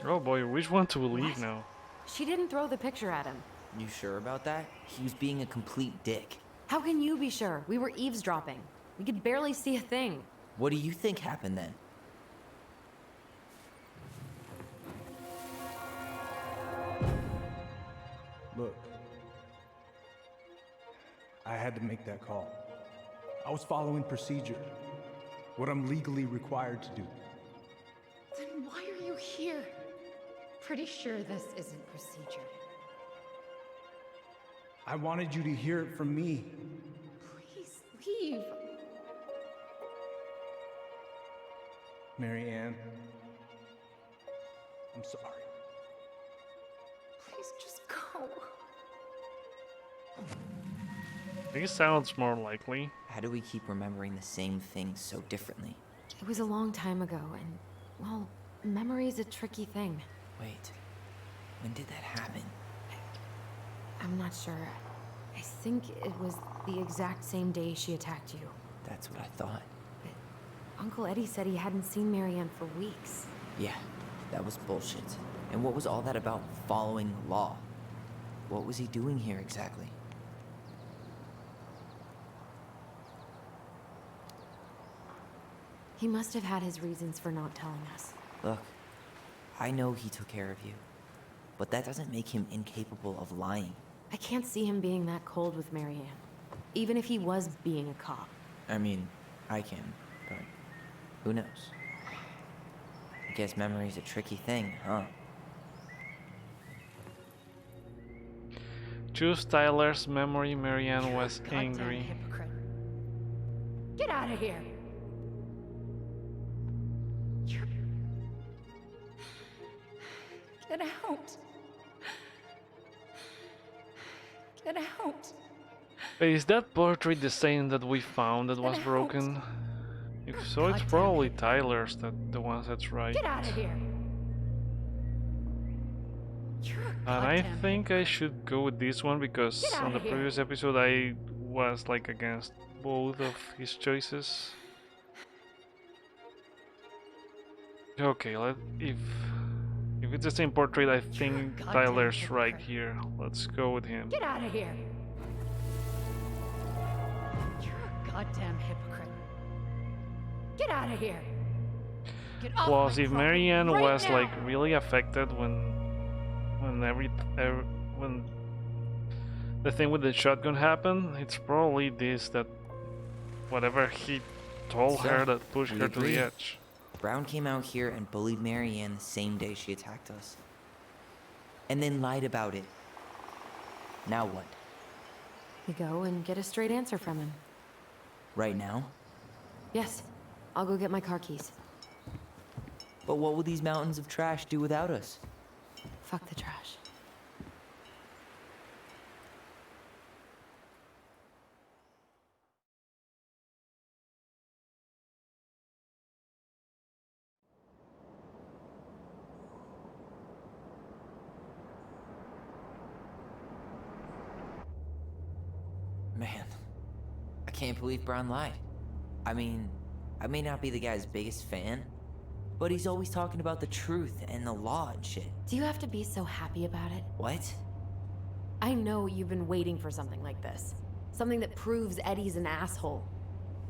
[SPEAKER 1] Oh boy, which one to believe now?
[SPEAKER 3] She didn't throw the picture at him.
[SPEAKER 2] You sure about that? He was being a complete dick.
[SPEAKER 3] How can you be sure? We were eavesdropping. We could barely see a thing.
[SPEAKER 2] What do you think happened then?
[SPEAKER 9] Look, I had to make that call. I was following procedure, what I'm legally required to do.
[SPEAKER 5] Then why are you here? Pretty sure this isn't procedure.
[SPEAKER 9] I wanted you to hear it from me.
[SPEAKER 5] Please leave.
[SPEAKER 9] Marianne, I'm sorry.
[SPEAKER 5] Please just go.
[SPEAKER 1] This sounds more likely.
[SPEAKER 2] How do we keep remembering the same things so differently?
[SPEAKER 3] It was a long time ago, and, well, memory's a tricky thing.
[SPEAKER 2] Wait, when did that happen?
[SPEAKER 3] I'm not sure. I think it was the exact same day she attacked you.
[SPEAKER 2] That's what I thought.
[SPEAKER 3] Uncle Eddie said he hadn't seen Marianne for weeks.
[SPEAKER 2] Yeah, that was bullshit. And what was all that about following law? What was he doing here exactly?
[SPEAKER 3] He must have had his reasons for not telling us.
[SPEAKER 2] Look, I know he took care of you, but that doesn't make him incapable of lying.
[SPEAKER 3] I can't see him being that cold with Marianne, even if he was being a cop.
[SPEAKER 2] I mean, I can, but who knows? I guess memory's a tricky thing, huh?
[SPEAKER 1] Choose Tyler's memory. Marianne was
[SPEAKER 5] Goddamn
[SPEAKER 1] angry.
[SPEAKER 5] hypocrite. Get out of here. You're... Get out. Get out.
[SPEAKER 1] Is that portrait the same that we found that was
[SPEAKER 5] Get out.
[SPEAKER 1] broken? If so, it's
[SPEAKER 5] Goddamn
[SPEAKER 1] probably
[SPEAKER 5] hypocrite.
[SPEAKER 1] Tyler's, the ones that's right.
[SPEAKER 5] Get out of here. You're a
[SPEAKER 1] And I
[SPEAKER 5] goddamn
[SPEAKER 1] think I should go with this one because
[SPEAKER 5] Get
[SPEAKER 1] on
[SPEAKER 5] outta
[SPEAKER 1] the
[SPEAKER 5] here.
[SPEAKER 1] previous episode I was like against both of his choices. Okay, if it's the same portrait, I think
[SPEAKER 5] goddamn
[SPEAKER 1] Tyler's right
[SPEAKER 5] hypocrite.
[SPEAKER 1] here. Let's go with him.
[SPEAKER 5] Get out of here! You're a goddamn hypocrite. Get out of here! Get off
[SPEAKER 1] Plus,
[SPEAKER 5] my
[SPEAKER 1] if
[SPEAKER 5] property
[SPEAKER 1] Marianne
[SPEAKER 5] right
[SPEAKER 1] was
[SPEAKER 5] now.
[SPEAKER 1] like really affected when the thing with the shotgun happened, it's probably this that whatever he told
[SPEAKER 2] So,
[SPEAKER 1] her that pushed
[SPEAKER 2] we
[SPEAKER 1] her to
[SPEAKER 2] agree.
[SPEAKER 1] the edge.
[SPEAKER 2] Brown came out here and bullied Marianne the same day she attacked us. And then lied about it. Now what?
[SPEAKER 3] We go and get a straight answer from him.
[SPEAKER 2] Right now?
[SPEAKER 3] Yes, I'll go get my car keys.
[SPEAKER 2] But what will these mountains of trash do without us?
[SPEAKER 3] Fuck the trash.
[SPEAKER 2] Man, I can't believe Brown lied. I mean, I may not be the guy's biggest fan, but he's always talking about the truth and the law and shit.
[SPEAKER 3] Do you have to be so happy about it?
[SPEAKER 2] What?
[SPEAKER 3] I know you've been waiting for something like this. Something that proves Eddie's an asshole.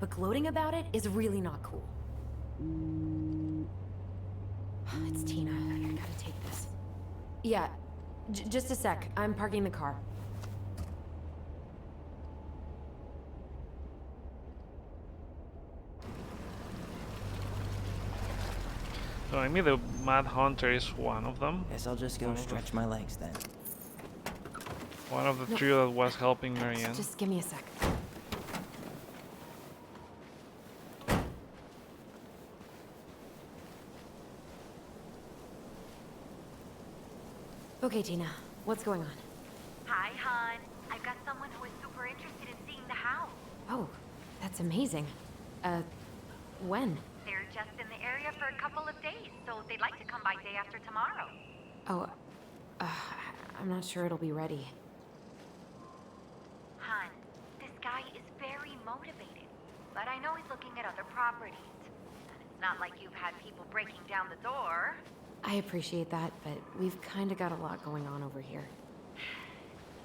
[SPEAKER 3] But gloating about it is really not cool. It's Tina. I gotta take this. Yeah, just a sec. I'm parking the car.
[SPEAKER 1] So I mean the Mad Hunter is one of them.
[SPEAKER 2] Guess I'll just go stretch my legs then.
[SPEAKER 1] One of the trio that was helping Marianne.
[SPEAKER 3] Just give me a sec. Okay, Tina, what's going on?
[SPEAKER 10] Hi, hon. I've got someone who is super interested in seeing the house.
[SPEAKER 3] Oh, that's amazing. When?
[SPEAKER 10] They're just in the area for a couple of days, so they'd like to come by day after tomorrow.
[SPEAKER 3] Oh, I'm not sure it'll be ready.
[SPEAKER 10] Hon, this guy is very motivated, but I know he's looking at other properties. And it's not like you've had people breaking down the door.
[SPEAKER 3] I appreciate that, but we've kind of got a lot going on over here.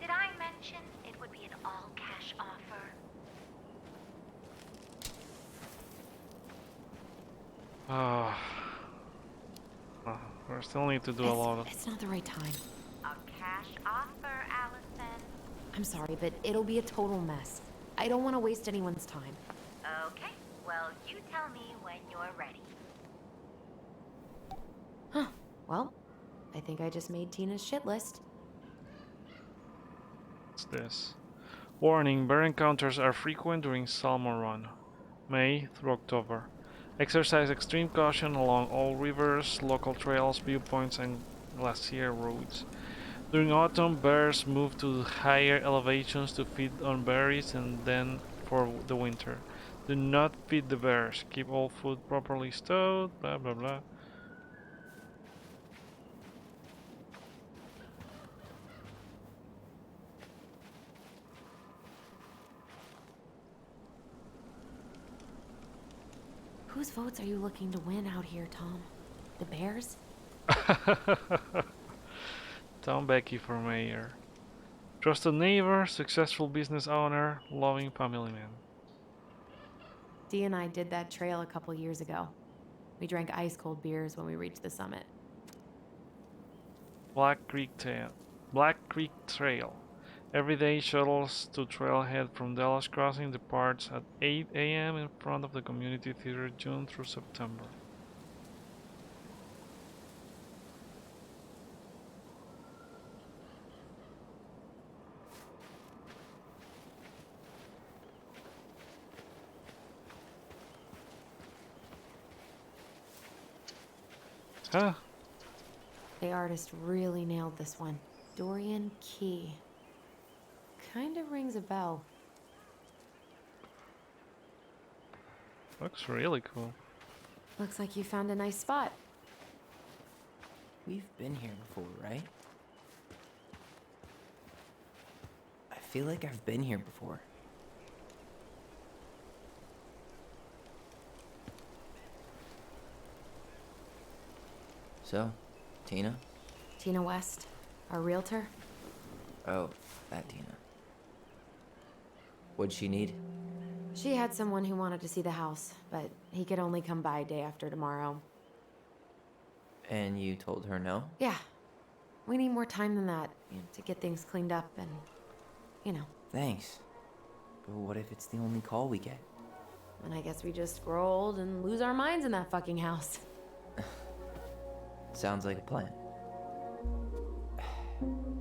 [SPEAKER 10] Did I mention it would be an all-cash offer?
[SPEAKER 1] We still need to do a lot of...
[SPEAKER 3] It's not the right time.
[SPEAKER 10] A cash offer, Allison.
[SPEAKER 3] I'm sorry, but it'll be a total mess. I don't want to waste anyone's time.
[SPEAKER 10] Okay, well, you tell me when you're ready.
[SPEAKER 3] Huh. Well, I think I just made Tina's shit list.
[SPEAKER 1] What's this? Warning, bear encounters are frequent during Salmon Run, May through October. Exercise extreme caution along all rivers, local trails, viewpoints, and glacier roads. During autumn, bears move to higher elevations to feed on berries and then for the winter. Do not feed the bears. Keep all food properly stowed, blah blah blah.
[SPEAKER 3] Whose votes are you looking to win out here, Tom? The Bears?
[SPEAKER 1] Tom Becky for mayor. Trusted neighbor, successful business owner, loving family man.
[SPEAKER 3] Dee and I did that trail a couple years ago. We drank ice-cold beers when we reached the summit.
[SPEAKER 1] Black Creek Trail. Everyday shuttles to Trailhead from Dallas Crossing departs at 8 a.m. in front of the community theater June through September. Huh?
[SPEAKER 3] The artist really nailed this one. Dorian Key. Kinda rings a bell.
[SPEAKER 1] Looks really cool.
[SPEAKER 3] Looks like you found a nice spot.
[SPEAKER 2] We've been here before, right? I feel like I've been here before. So, Tina?
[SPEAKER 3] Tina West, our realtor.
[SPEAKER 2] Oh, that Tina. What'd she need?
[SPEAKER 3] She had someone who wanted to see the house, but he could only come by day after tomorrow.
[SPEAKER 2] And you told her no?
[SPEAKER 3] Yeah. We need more time than that, to get things cleaned up and,
[SPEAKER 2] Thanks. But what if it's the only call we get?
[SPEAKER 3] And I guess we just grow old and lose our minds in that fucking house.
[SPEAKER 2] Sounds like a plan.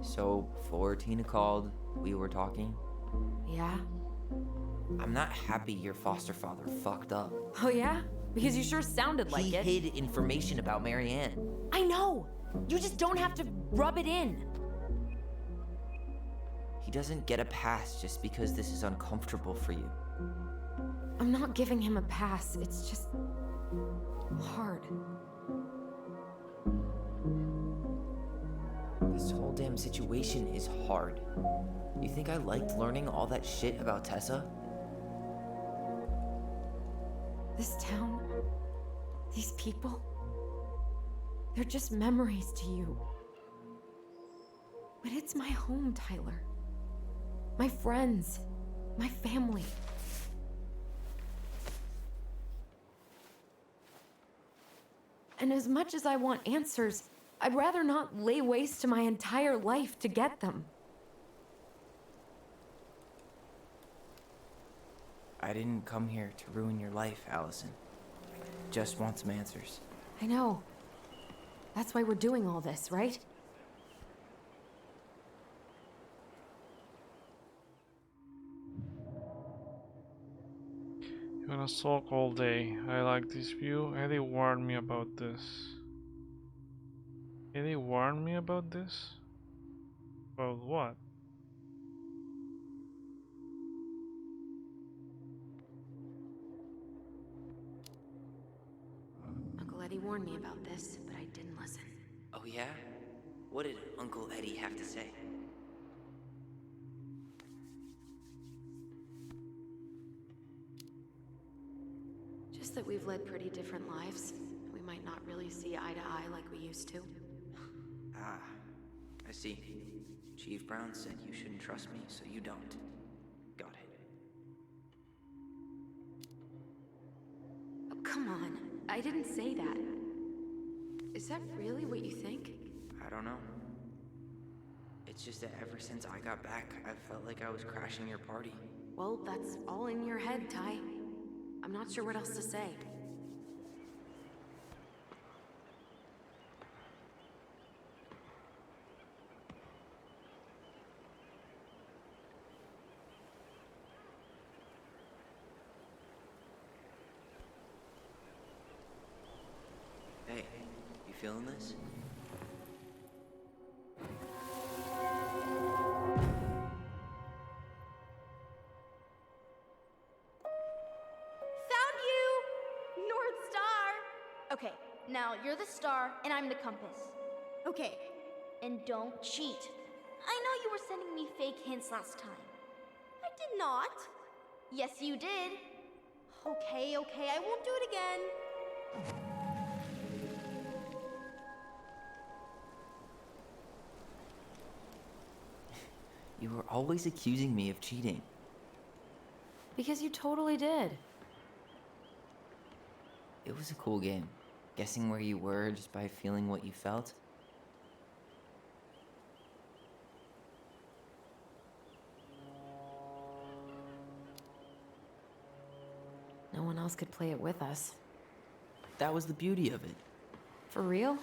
[SPEAKER 2] So, before Tina called, we were talking.
[SPEAKER 3] Yeah?
[SPEAKER 2] I'm not happy your foster father fucked up.
[SPEAKER 3] Oh yeah? Because you sure sounded like it.
[SPEAKER 2] He hid information about Marianne.
[SPEAKER 3] I know! You just don't have to rub it in.
[SPEAKER 2] He doesn't get a pass just because this is uncomfortable for you.
[SPEAKER 3] I'm not giving him a pass. It's just hard.
[SPEAKER 2] This whole damn situation is hard. You think I liked learning all that shit about Tessa?
[SPEAKER 3] This town, these people, they're just memories to you. But it's my home, Tyler. My friends, my family. And as much as I want answers, I'd rather not lay waste to my entire life to get them.
[SPEAKER 2] I didn't come here to ruin your life, Allison. I just want some answers.
[SPEAKER 3] I know. That's why we're doing all this, right?
[SPEAKER 1] You're gonna sulk all day. I like this view. Eddie warned me about this. Eddie warned me about this? About what?
[SPEAKER 3] Uncle Eddie warned me about this, but I didn't listen.
[SPEAKER 2] Oh yeah? What did Uncle Eddie have to say?
[SPEAKER 3] Just that we've led pretty different lives. We might not really see eye to eye like we used to.
[SPEAKER 2] Ah, I see. Chief Brown said you shouldn't trust me, so you don't. Got it.
[SPEAKER 3] Oh, come on. I didn't say that. Is that really what you think?
[SPEAKER 2] I don't know. It's just that ever since I got back, I felt like I was crashing your party.
[SPEAKER 3] Well, that's all in your head, Ty. I'm not sure what else to say.
[SPEAKER 2] Hey, you feeling this?
[SPEAKER 4] Found you! North Star! Okay, now you're the star and I'm the compass. Okay, and don't cheat. I know you were sending me fake hints last time. I did not. Yes, you did. Okay, I won't do it again.
[SPEAKER 2] You were always accusing me of cheating.
[SPEAKER 3] Because you totally did.
[SPEAKER 2] It was a cool game. Guessing where you were just by feeling what you felt.
[SPEAKER 3] No one else could play it with us.
[SPEAKER 2] That was the beauty of it.
[SPEAKER 3] For real?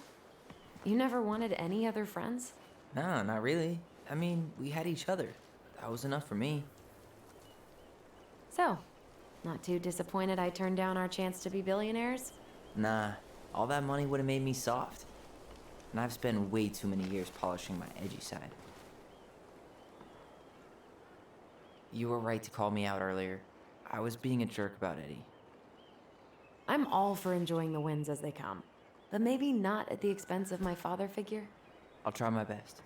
[SPEAKER 3] You never wanted any other friends?
[SPEAKER 2] No, not really. I mean, we had each other. That was enough for me.
[SPEAKER 3] So, not too disappointed I turned down our chance to be billionaires?
[SPEAKER 2] Nah, all that money would have made me soft. And I've spent way too many years polishing my edgy side. You were right to call me out earlier. I was being a jerk about Eddie.
[SPEAKER 3] I'm all for enjoying the wins as they come, but maybe not at the expense of my father figure.
[SPEAKER 2] I'll try my best.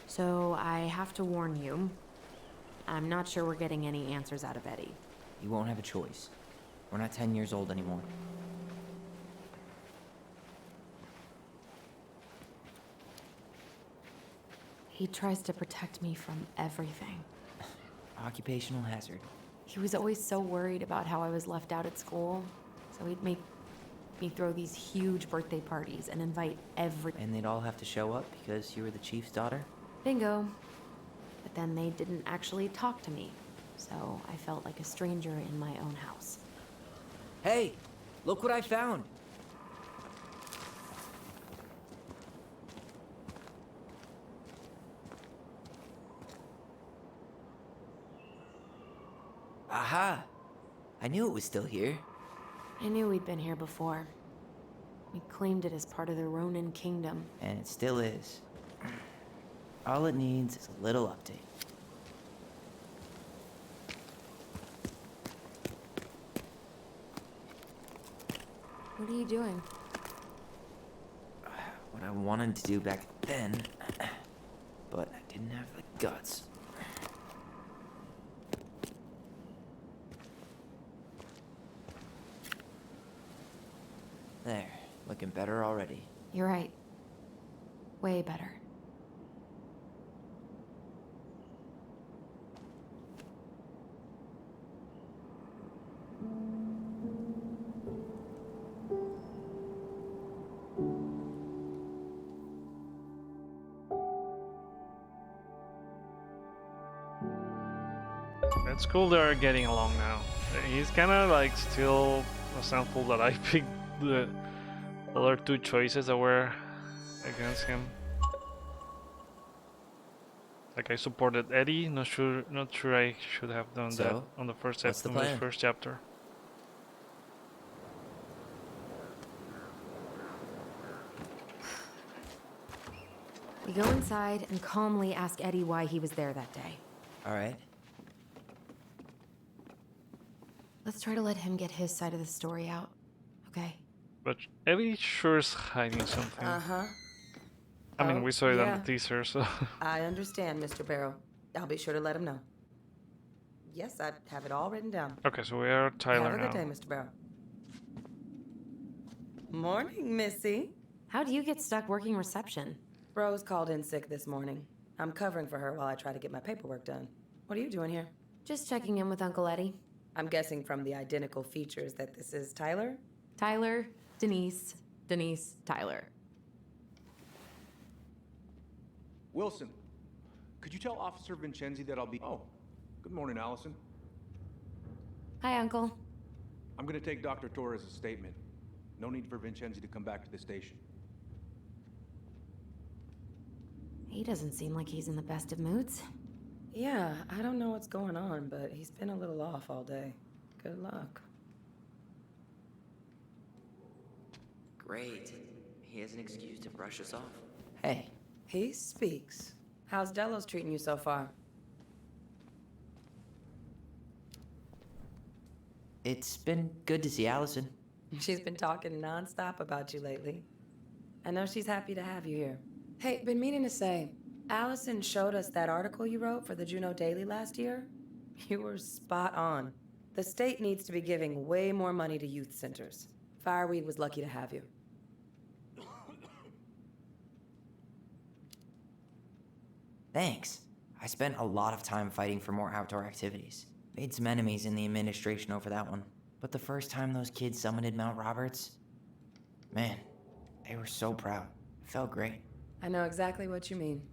[SPEAKER 3] So I have to warn you, I'm not sure we're getting any answers out of Eddie.
[SPEAKER 2] You won't have a choice. We're not 10 years old anymore.
[SPEAKER 3] He tries to protect me from everything.
[SPEAKER 2] Occupational hazard.
[SPEAKER 3] He was always so worried about how I was left out at school, so he'd make me throw these huge birthday parties and invite
[SPEAKER 2] And they'd all have to show up because you were the chief's daughter?
[SPEAKER 3] Bingo. But then they didn't actually talk to me, so I felt like a stranger in my own house.
[SPEAKER 2] Hey, look what I found! Aha! I knew it was still here.
[SPEAKER 3] I knew we'd been here before. We claimed it as part of the Ronin kingdom.
[SPEAKER 2] And it still is. All it needs is a little update.
[SPEAKER 3] What are you doing?
[SPEAKER 2] What I wanted to do back then, but I didn't have the guts. There, looking better already.
[SPEAKER 3] You're right. Way better.
[SPEAKER 1] It's cool they're getting along now. He's kind of like still resentful that I picked the other two choices that were against him. Like I supported Eddie. Not sure I should have done that on the first
[SPEAKER 2] what's the plan?
[SPEAKER 1] first chapter.
[SPEAKER 3] We go inside and calmly ask Eddie why he was there that day.
[SPEAKER 2] All right.
[SPEAKER 3] Let's try to let him get his side of the story out, okay?
[SPEAKER 1] But Eddie sure is hiding something.
[SPEAKER 11] Uh-huh.
[SPEAKER 1] I mean, we saw it on the teaser, so...
[SPEAKER 11] I understand, Mr. Barrow. I'll be sure to let him know. Yes, I have it all written down.
[SPEAKER 1] Okay, so we are Tyler
[SPEAKER 11] Have a
[SPEAKER 1] now.
[SPEAKER 11] good day, Mr. Barrow. Morning, Missy.
[SPEAKER 3] How do you get stuck working reception?
[SPEAKER 11] Rose called in sick this morning. I'm covering for her while I try to get my paperwork done. What are you doing here?
[SPEAKER 3] Just checking in with Uncle Eddie.
[SPEAKER 11] I'm guessing from the identical features that this is Tyler?
[SPEAKER 3] Tyler, Denise, Denise, Tyler.
[SPEAKER 9] Wilson, could you tell Officer Vincenzi that I'll be... Oh, good morning, Allison.
[SPEAKER 3] Hi, Uncle.
[SPEAKER 9] I'm gonna take Dr. Torres' statement. No need for Vincenzi to come back to the station.
[SPEAKER 3] He doesn't seem like he's in the best of moods.
[SPEAKER 11] Yeah, I don't know what's going on, but he's been a little off all day. Good luck.
[SPEAKER 2] Great. He has an excuse to brush us off. Hey.
[SPEAKER 11] He speaks. How's Delos treating you so far?
[SPEAKER 2] It's been good to see Allison.
[SPEAKER 11] She's been talking nonstop about you lately. I know she's happy to have you here. Hey, been meaning to say, Allison showed us that article you wrote for the Juneau Daily last year. You were spot on. The state needs to be giving way more money to youth centers. Fireweed was lucky to have you.
[SPEAKER 2] Thanks. I spent a lot of time fighting for more outdoor activities. Made some enemies in the administration over that one. But the first time those kids summited Mount Roberts, man, they were so proud. It felt great.
[SPEAKER 11] I know exactly what you mean.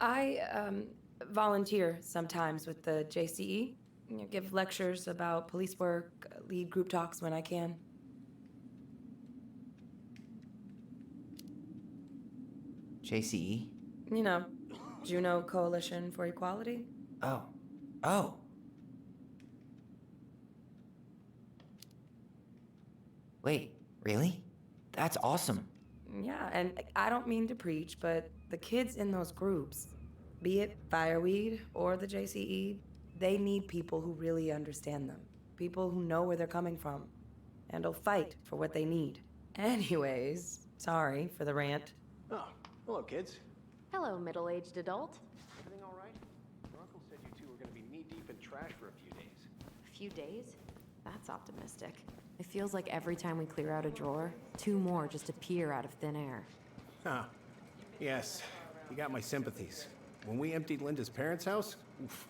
[SPEAKER 11] I volunteer sometimes with the JCE. Give lectures about police work, lead group talks when I can.
[SPEAKER 2] JCE?
[SPEAKER 11] You know, Juneau Coalition for Equality.
[SPEAKER 2] Oh. Wait, really? That's awesome.
[SPEAKER 11] Yeah, and I don't mean to preach, but the kids in those groups, be it Fireweed or the JCE, they need people who really understand them. People who know where they're coming from and will fight for what they need. Anyways, sorry for the rant.
[SPEAKER 6] Oh, hello, kids.
[SPEAKER 3] Hello, middle-aged adult.
[SPEAKER 6] Everything all right? Your uncle said you two were gonna be knee-deep in trash for a few days.
[SPEAKER 3] A few days? That's optimistic. It feels like every time we clear out a drawer, two more just appear out of thin air.
[SPEAKER 6] Huh. Yes, you got my sympathies. When we emptied Linda's parents' house, oof,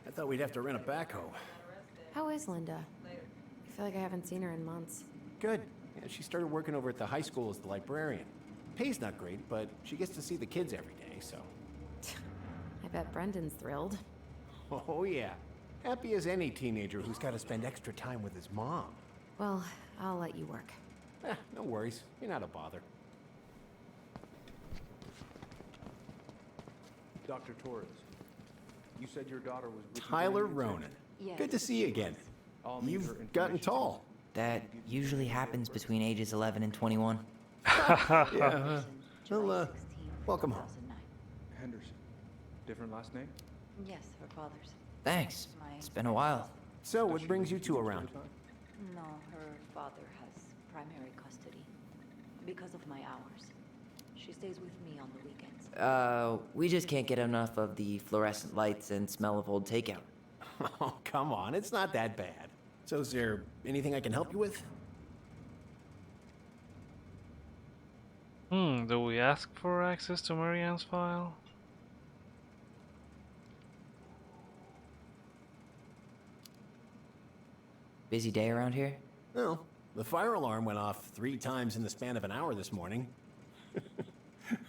[SPEAKER 6] I thought we'd have to rent a backhoe.
[SPEAKER 3] How is Linda? I feel like I haven't seen her in months.
[SPEAKER 6] Good. Yeah, she started working over at the high school as the librarian. Pay's not great, but she gets to see the kids every day, so...
[SPEAKER 3] I bet Brendan's thrilled.
[SPEAKER 6] Oh, yeah. Happy as any teenager who's got to spend extra time with his mom.
[SPEAKER 3] Well, I'll let you work.
[SPEAKER 6] No worries. You're not a bother.
[SPEAKER 9] Dr. Torres, you said your daughter was with you
[SPEAKER 6] Tyler
[SPEAKER 9] during the
[SPEAKER 6] Ronan.
[SPEAKER 9] detention?
[SPEAKER 6] Good to see you again.
[SPEAKER 9] I'll need her
[SPEAKER 6] You've gotten
[SPEAKER 9] information.
[SPEAKER 6] tall.
[SPEAKER 2] That usually happens between ages 11 and 21.
[SPEAKER 6] Yeah. Well, welcome home.
[SPEAKER 9] Henderson. Different last name?
[SPEAKER 10] Yes, her father's.
[SPEAKER 2] Thanks. It's been a while.
[SPEAKER 6] So, what brings you two around?
[SPEAKER 10] No, her father has primary custody. Because of my hours. She stays with me on the weekends.
[SPEAKER 2] We just can't get enough of the fluorescent lights and smell of old takeout.
[SPEAKER 6] Oh, come on. It's not that bad. So, is there anything I can help you with?
[SPEAKER 1] Do we ask for access to Marianne's file?
[SPEAKER 2] Busy day around here?
[SPEAKER 6] No. The fire alarm went off 3 times in the span of an hour this morning.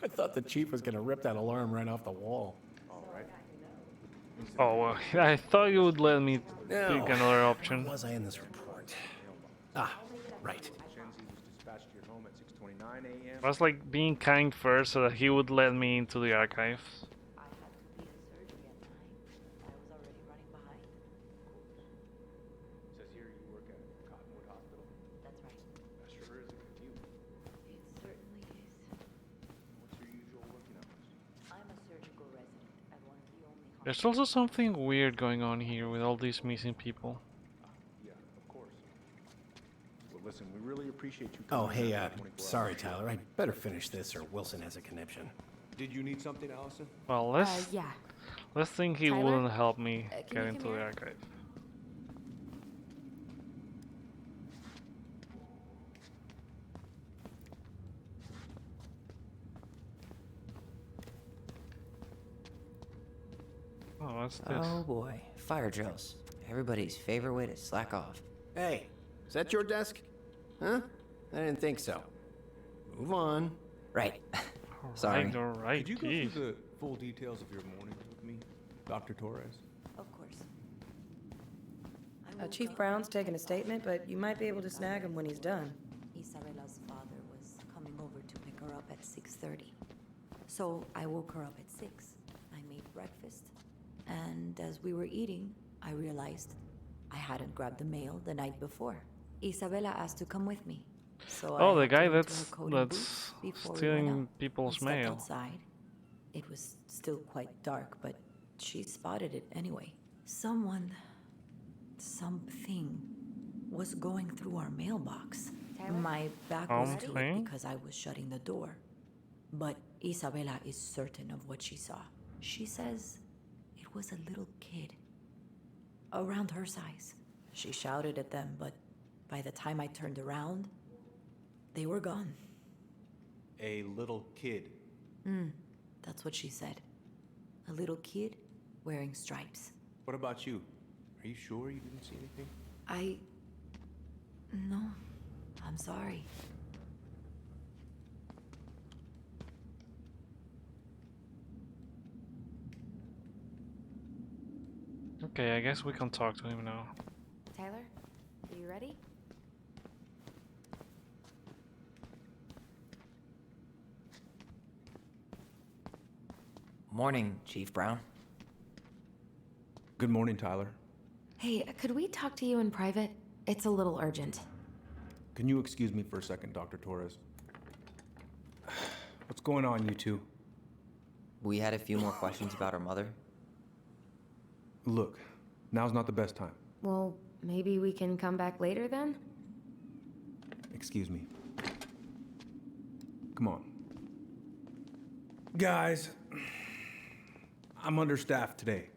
[SPEAKER 6] I thought the chief was going to rip that alarm right off the wall.
[SPEAKER 9] All right.
[SPEAKER 1] Oh, well, I thought you would let me
[SPEAKER 6] Now,
[SPEAKER 1] pick another
[SPEAKER 6] where
[SPEAKER 1] option.
[SPEAKER 6] was I in this report? Ah, right.
[SPEAKER 1] Was like being kind first so that he would let me into the archives.
[SPEAKER 5] I had completed surgery at 9. I was already running behind.
[SPEAKER 9] Says here you work at Cottonwood Hospital.
[SPEAKER 5] That's right.
[SPEAKER 9] That sure is a good view.
[SPEAKER 5] It certainly is.
[SPEAKER 9] What's your usual working hours?
[SPEAKER 5] I'm a surgical resident at one of the only
[SPEAKER 1] There's also something weird going on here with all these missing people.
[SPEAKER 9] Yeah, of course. Well, listen, we really appreciate you
[SPEAKER 6] Oh,
[SPEAKER 9] coming.
[SPEAKER 6] hey,
[SPEAKER 9] out 24 hours.
[SPEAKER 6] sorry, Tyler. I better finish this or Wilson has a conniption.
[SPEAKER 9] Did you need something, Allison?
[SPEAKER 1] Well,
[SPEAKER 3] Yeah.
[SPEAKER 1] let's think he
[SPEAKER 3] Tyler?
[SPEAKER 1] wouldn't help me
[SPEAKER 3] Can
[SPEAKER 1] get
[SPEAKER 3] you
[SPEAKER 1] into
[SPEAKER 3] come
[SPEAKER 1] the
[SPEAKER 3] here?
[SPEAKER 1] archive. Oh, what's this?
[SPEAKER 2] Oh boy, fire drills. Everybody's favorite way to slack off.
[SPEAKER 6] Hey, is that your desk? Huh? I didn't think so. Move on.
[SPEAKER 2] Right. Sorry.
[SPEAKER 1] Alright,
[SPEAKER 9] Could you go
[SPEAKER 1] geez.
[SPEAKER 9] through the full details of your morning with me, Dr. Torres?
[SPEAKER 5] Of course.
[SPEAKER 11] Chief Brown's taking a statement, but you might be able to snag him when he's done.
[SPEAKER 5] Isabella's father was coming over to pick her up at 6:30. So I woke her up at 6. I made breakfast. And as we were eating, I realized I hadn't grabbed the mail the night before. Isabella asked to come with me. So
[SPEAKER 1] Oh, the
[SPEAKER 5] I
[SPEAKER 1] guy
[SPEAKER 5] had to enter
[SPEAKER 1] that's
[SPEAKER 5] her coat and boots before we went
[SPEAKER 1] stealing
[SPEAKER 5] out.
[SPEAKER 1] people's
[SPEAKER 5] We stepped
[SPEAKER 1] mail.
[SPEAKER 5] outside. It was still quite dark, but she spotted it anyway. Something was going through our mailbox.
[SPEAKER 3] Tyler?
[SPEAKER 5] My back was to it
[SPEAKER 1] Something?
[SPEAKER 5] because I was shutting the door. But Isabella is certain of what she saw. She says it was a little kid, around her size. She shouted at them, but by the time I turned around, they were gone.
[SPEAKER 9] A little kid.
[SPEAKER 5] That's what she said. A little kid wearing stripes.
[SPEAKER 9] What about you? Are you sure you didn't see anything?
[SPEAKER 5] No, I'm sorry.
[SPEAKER 1] Okay, I guess we can talk to him now.
[SPEAKER 3] Tyler, are you ready?
[SPEAKER 2] Morning, Chief Brown.
[SPEAKER 9] Good morning, Tyler.
[SPEAKER 3] Hey, could we talk to you in private? It's a little urgent.
[SPEAKER 9] Can you excuse me for a second, Dr. Torres? What's going on, you two?
[SPEAKER 2] We had a few more questions about our mother.
[SPEAKER 9] Look, now's not the best time.
[SPEAKER 3] Well, maybe we can come back later then?
[SPEAKER 9] Excuse me. Come on. Guys, I'm understaffed today.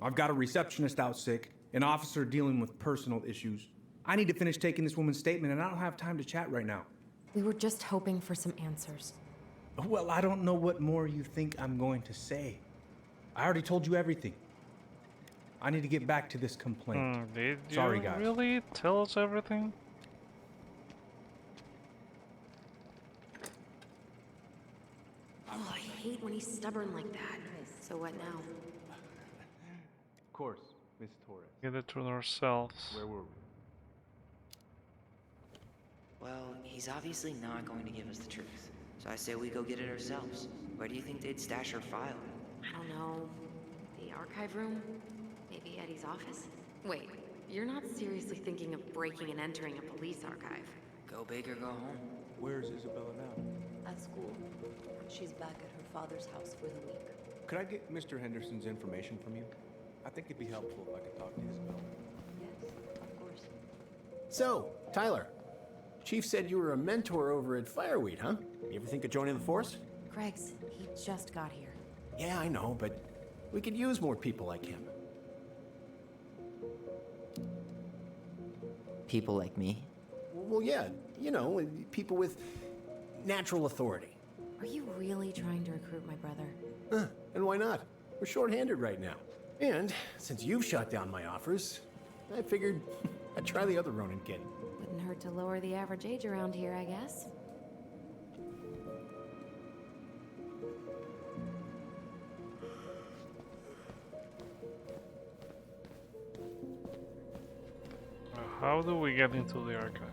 [SPEAKER 9] I've got a receptionist out sick, an officer dealing with personal issues. I need to finish taking this woman's statement, and I don't have time to chat right now.
[SPEAKER 3] We were just hoping for some answers.
[SPEAKER 9] Well, I don't know what more you think I'm going to say. I already told you everything. I need to get back to this complaint.
[SPEAKER 1] Did you
[SPEAKER 9] Sorry, guys.
[SPEAKER 1] really tell us everything?
[SPEAKER 3] Oh, I hate when he's stubborn like that. So what now?
[SPEAKER 9] Of course, Miss Torres.
[SPEAKER 1] Get it to ourselves.
[SPEAKER 9] Where were we?
[SPEAKER 2] Well, he's obviously not going to give us the truth. So I say we go get it ourselves. Where do you think they'd stash her file?
[SPEAKER 3] I don't know. The archive room? Maybe Eddie's office? Wait, you're not seriously thinking of breaking and entering a police archive?
[SPEAKER 2] Go big or go home.
[SPEAKER 9] Where's Isabella now?
[SPEAKER 5] At school. She's back at her father's house for the week.
[SPEAKER 9] Could I get Mr. Henderson's information from you? I think it'd be helpful if I could talk to Isabella.
[SPEAKER 5] Yes, of course.
[SPEAKER 6] So, Tyler, Chief said you were a mentor over at Fireweed, huh? You ever think of joining the force?
[SPEAKER 3] Greg's, he just got here.
[SPEAKER 6] Yeah, I know, but we could use more people like him.
[SPEAKER 2] People like me.
[SPEAKER 6] Well, yeah, you know, people with natural authority.
[SPEAKER 3] Are you really trying to recruit my brother?
[SPEAKER 6] And why not? We're short-handed right now. And since you've shot down my offers, I figured I'd try the other Ronin kid.
[SPEAKER 3] Wouldn't hurt to lower the average age around here, I guess.
[SPEAKER 1] How do we get into the archive?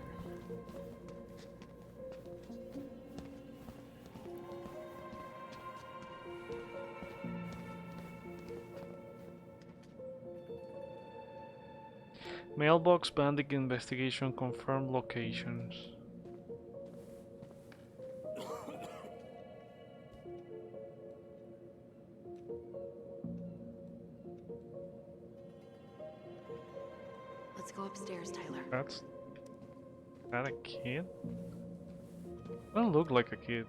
[SPEAKER 1] Mailbox bandit investigation confirmed locations.
[SPEAKER 3] Let's go upstairs, Tyler.
[SPEAKER 1] That's that a kid? Doesn't look like a kid.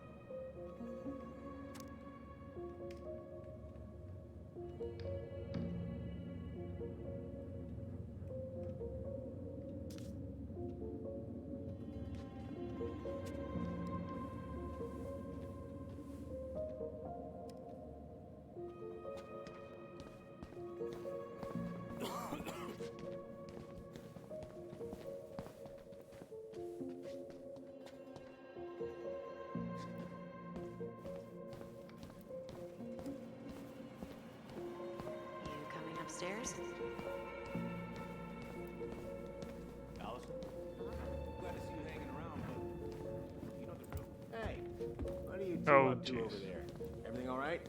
[SPEAKER 3] You coming upstairs?
[SPEAKER 6] Allison? Glad to see you hanging around, but you know the drill. Hey, what are you two
[SPEAKER 1] Oh,
[SPEAKER 6] up to over
[SPEAKER 1] jeez.
[SPEAKER 6] there? Everything all right?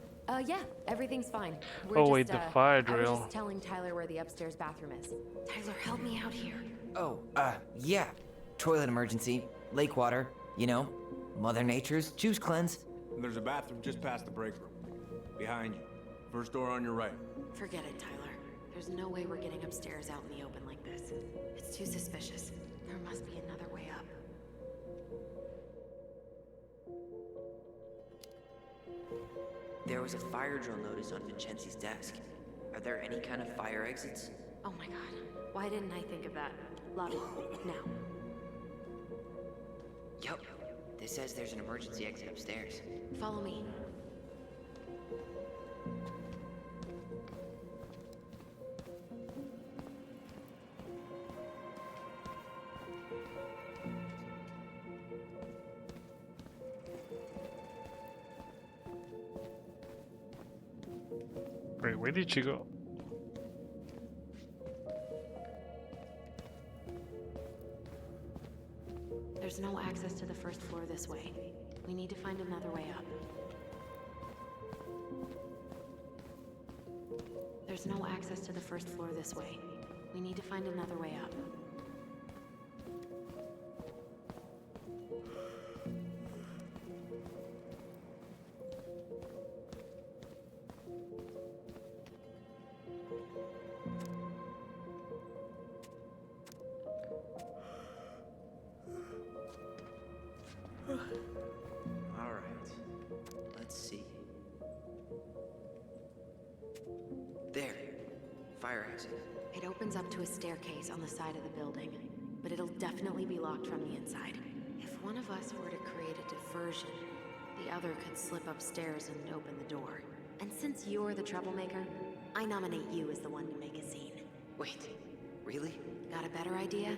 [SPEAKER 3] Yeah, everything's fine.
[SPEAKER 1] Oh, wait, the fire
[SPEAKER 3] I was
[SPEAKER 1] drill.
[SPEAKER 3] just telling Tyler where the upstairs bathroom is. Tyler, help me out here.
[SPEAKER 2] Oh, yeah. Toilet emergency, lake water, you know, Mother Nature's juice cleanse.
[SPEAKER 12] And there's a bathroom just past the break room. Behind you. First door on your right.
[SPEAKER 3] Forget it, Tyler. There's no way we're getting upstairs out in the open like this. It's too suspicious. There must be another way up.
[SPEAKER 2] There was a fire drill notice on Vincenzi's desk. Are there any kind of fire exits?
[SPEAKER 3] Oh my god. Why didn't I think of that? Lobby, now.
[SPEAKER 2] Yup. This says there's an emergency exit upstairs.
[SPEAKER 3] Follow me.
[SPEAKER 1] Wait, where did she go?
[SPEAKER 3] There's no access to the first floor this way. We need to find another way up. There's no access to the first floor this way. We need to find another way up.
[SPEAKER 2] All right. Let's see. There. Fire exit.
[SPEAKER 3] It opens up to a staircase on the side of the building, but it'll definitely be locked from the inside. If one of us were to create a diversion, the other could slip upstairs and open the door. And since you're the troublemaker, I nominate you as the one to make a scene.
[SPEAKER 2] Wait. Really?
[SPEAKER 3] Got a better idea?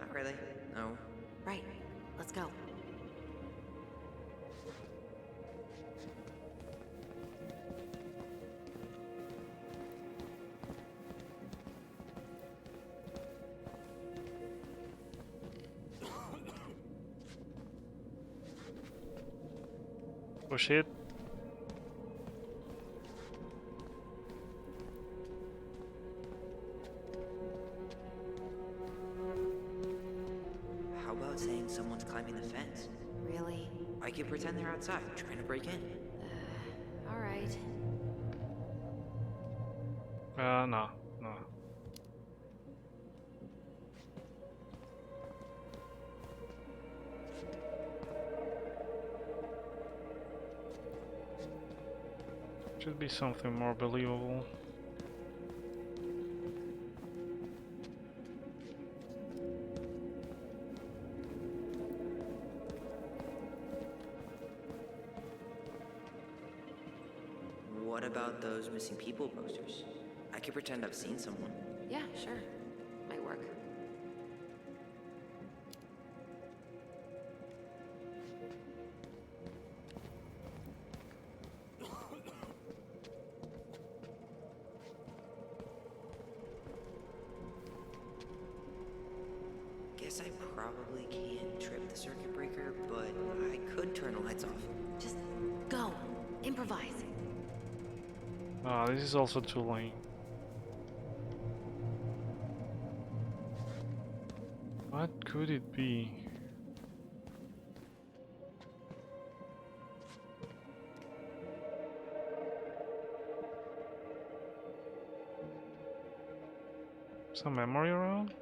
[SPEAKER 2] Not really. No.
[SPEAKER 3] Right. Let's go.
[SPEAKER 1] Oh shit.
[SPEAKER 2] How about saying someone's climbing the fence?
[SPEAKER 3] Really?
[SPEAKER 2] I could pretend they're outside, trying to break in.
[SPEAKER 3] All right.
[SPEAKER 1] No, no. Should be something more believable.
[SPEAKER 2] What about those missing people posters? I could pretend I've seen someone.
[SPEAKER 3] Yeah, sure. Might work.
[SPEAKER 2] probably can't trip the circuit breaker, but I could turn the lights off.
[SPEAKER 3] Just go. Improvise.
[SPEAKER 1] Oh, this is also too lame. What could it be? Some memory around?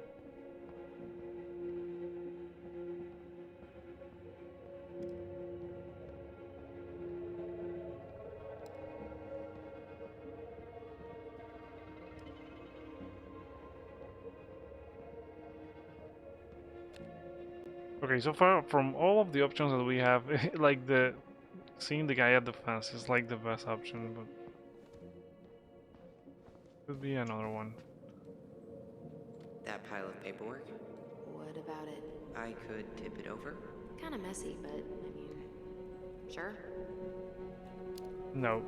[SPEAKER 1] Okay, so far from all of the options that we have, like the seeing the guy at the fence is like the best option, but could be another one.
[SPEAKER 2] That pile of paperwork?
[SPEAKER 3] What about it?
[SPEAKER 2] I could tip it over.
[SPEAKER 3] Kinda messy, but I mean, sure.
[SPEAKER 1] No.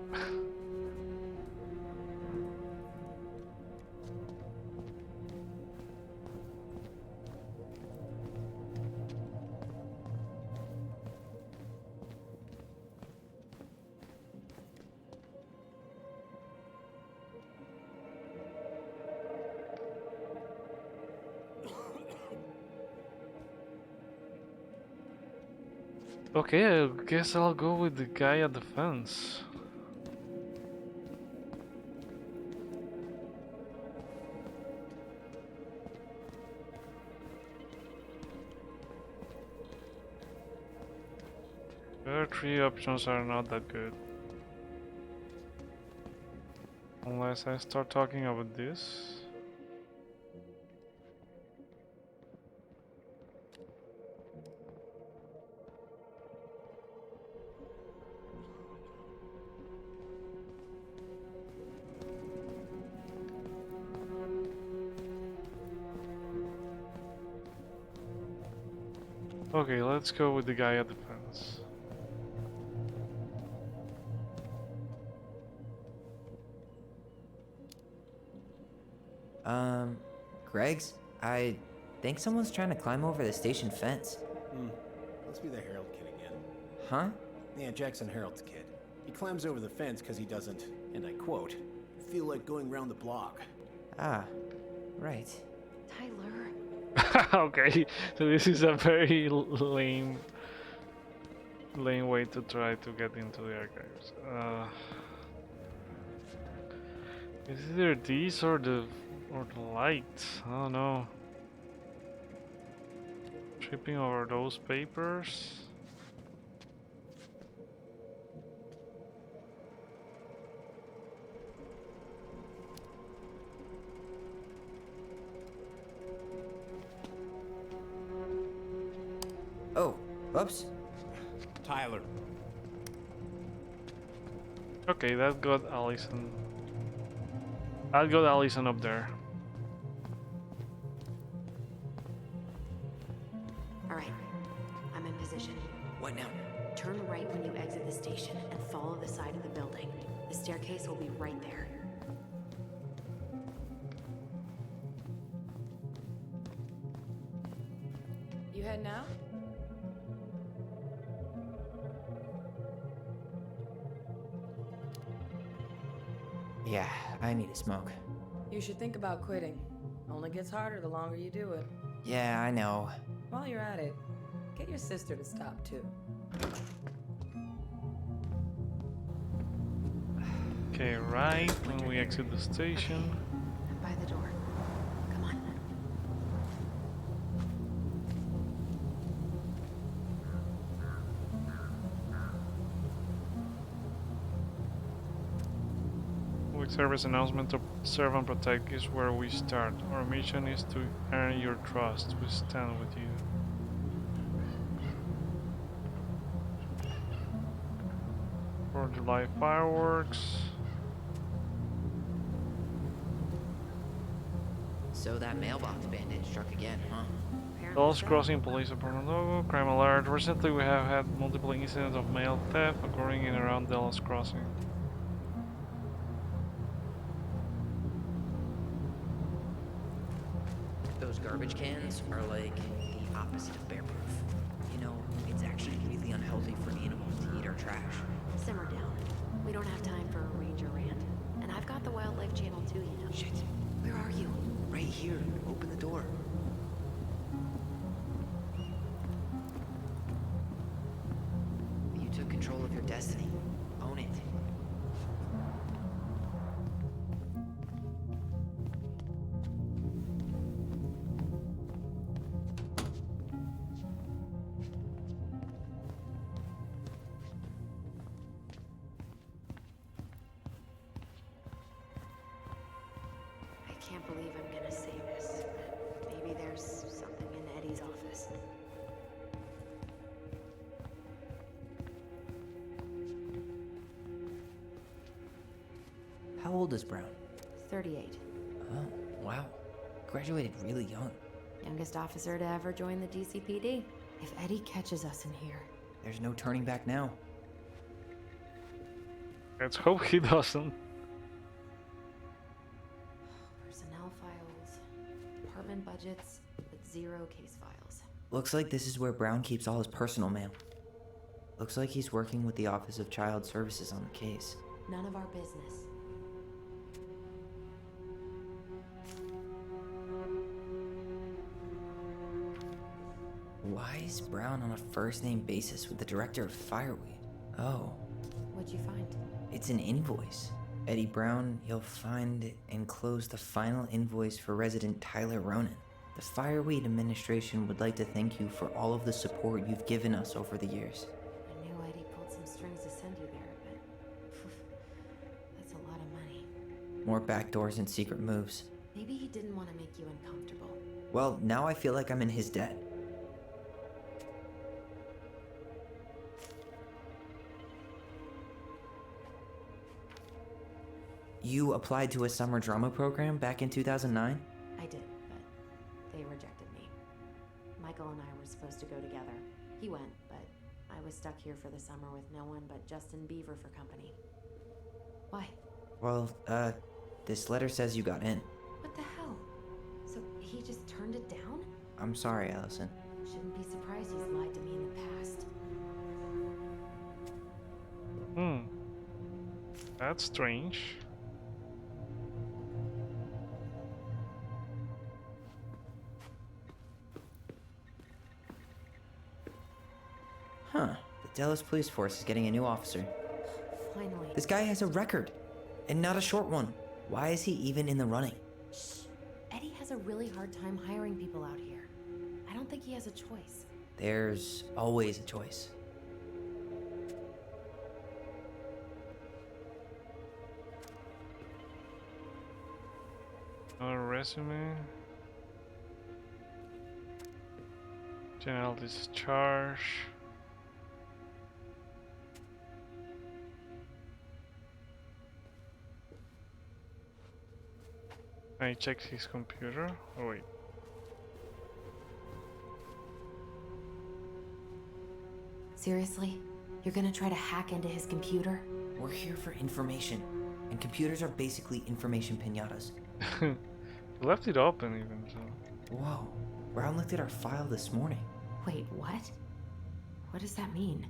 [SPEAKER 1] Okay, I guess I'll go with the guy at the fence. The other three options are not that good. Unless I start talking about this. Okay, let's go with the guy at the fence.
[SPEAKER 2] Greg's? I think someone's trying to climb over the station fence.
[SPEAKER 6] Must be the Harold kid again.
[SPEAKER 2] Huh?
[SPEAKER 6] Yeah, Jackson Harold's kid. He climbs over the fence because he doesn't, and I quote, feel like going round the block.
[SPEAKER 2] Ah, right.
[SPEAKER 3] Tyler.
[SPEAKER 1] Okay, so this is a very lame way to try to get into the archives. It's either these or the light. I don't know. Tripping over those papers.
[SPEAKER 2] Oh, oops.
[SPEAKER 12] Tyler.
[SPEAKER 1] Okay, that got Allison. That got Allison up there.
[SPEAKER 3] Alright. I'm in position.
[SPEAKER 2] What now?
[SPEAKER 3] Turn right when you exit the station and follow the side of the building. The staircase will be right there.
[SPEAKER 11] You heading out?
[SPEAKER 2] Yeah, I need a smoke.
[SPEAKER 11] You should think about quitting. Only gets harder the longer you do it.
[SPEAKER 2] Yeah, I know.
[SPEAKER 11] While you're at it, get your sister to stop too.
[SPEAKER 1] Okay, right when we exit the station.
[SPEAKER 3] I'm by the door. Come on.
[SPEAKER 1] Public service announcement to serve and protect is where we start. Our mission is to earn your trust. We stand with you. For July fireworks.
[SPEAKER 2] So that mailbox bandit struck again, huh?
[SPEAKER 1] Dallas Crossing Police Department logo, crime alert. Recently we have had multiple incidents of mail theft occurring in and around Dallas Crossing.
[SPEAKER 2] Those garbage cans are like the opposite of bear-proof. You know, it's actually really unhealthy for animals to eat our trash.
[SPEAKER 3] Simmer down. We don't have time for a ranger rant. And I've got the wildlife channel too, you know.
[SPEAKER 2] Shit.
[SPEAKER 3] Where are you?
[SPEAKER 2] Right here. Open the door. You took control of your destiny. Own it.
[SPEAKER 3] I can't believe I'm gonna say this, but maybe there's something in Eddie's office.
[SPEAKER 2] How old is Brown?
[SPEAKER 3] 38.
[SPEAKER 2] Oh, wow. Graduated really young.
[SPEAKER 3] Youngest officer to ever join the DCPD. If Eddie catches us in here...
[SPEAKER 2] There's no turning back now.
[SPEAKER 1] Let's hope he doesn't.
[SPEAKER 3] Personnel files, department budgets, but 0 case files.
[SPEAKER 2] Looks like this is where Brown keeps all his personal mail. Looks like he's working with the Office of Child Services on the case.
[SPEAKER 3] None of our business.
[SPEAKER 2] Why is Brown on a first-name basis with the director of Fireweed? Oh,
[SPEAKER 3] What'd you find?
[SPEAKER 2] it's an invoice. Eddie Brown, you'll find enclosed the final invoice for resident Tyler Ronan. The Fireweed administration would like to thank you for all of the support you've given us over the years.
[SPEAKER 3] I knew Eddie pulled some strings to send you there, but... that's a lot of money.
[SPEAKER 2] More backdoors and secret moves.
[SPEAKER 3] Maybe he didn't want to make you uncomfortable.
[SPEAKER 2] Well, now I feel like I'm in his debt. You applied to a summer drama program back in 2009?
[SPEAKER 3] I did, but they rejected me. Michael and I were supposed to go together. He went, but I was stuck here for the summer with no one but Justin Beaver for company. Why?
[SPEAKER 2] Well, this letter says you got in.
[SPEAKER 3] What the hell? So he just turned it down?
[SPEAKER 2] I'm sorry, Allison.
[SPEAKER 3] Shouldn't be surprised he's lied to me in the past.
[SPEAKER 1] That's strange.
[SPEAKER 2] Huh. The Dallas Police Force is getting a new officer.
[SPEAKER 3] Finally.
[SPEAKER 2] This guy has a record, and not a short one. Why is he even in the running?
[SPEAKER 3] Shh. Eddie has a really hard time hiring people out here. I don't think he has a choice.
[SPEAKER 2] There's always a choice.
[SPEAKER 1] A resume. General discharge. I checked his computer. Oh wait.
[SPEAKER 3] Seriously? You're gonna try to hack into his computer?
[SPEAKER 2] We're here for information, and computers are basically information pinatas.
[SPEAKER 1] Left it open even so.
[SPEAKER 2] Whoa. Brown looked at our file this morning.
[SPEAKER 3] Wait, what? What does that mean?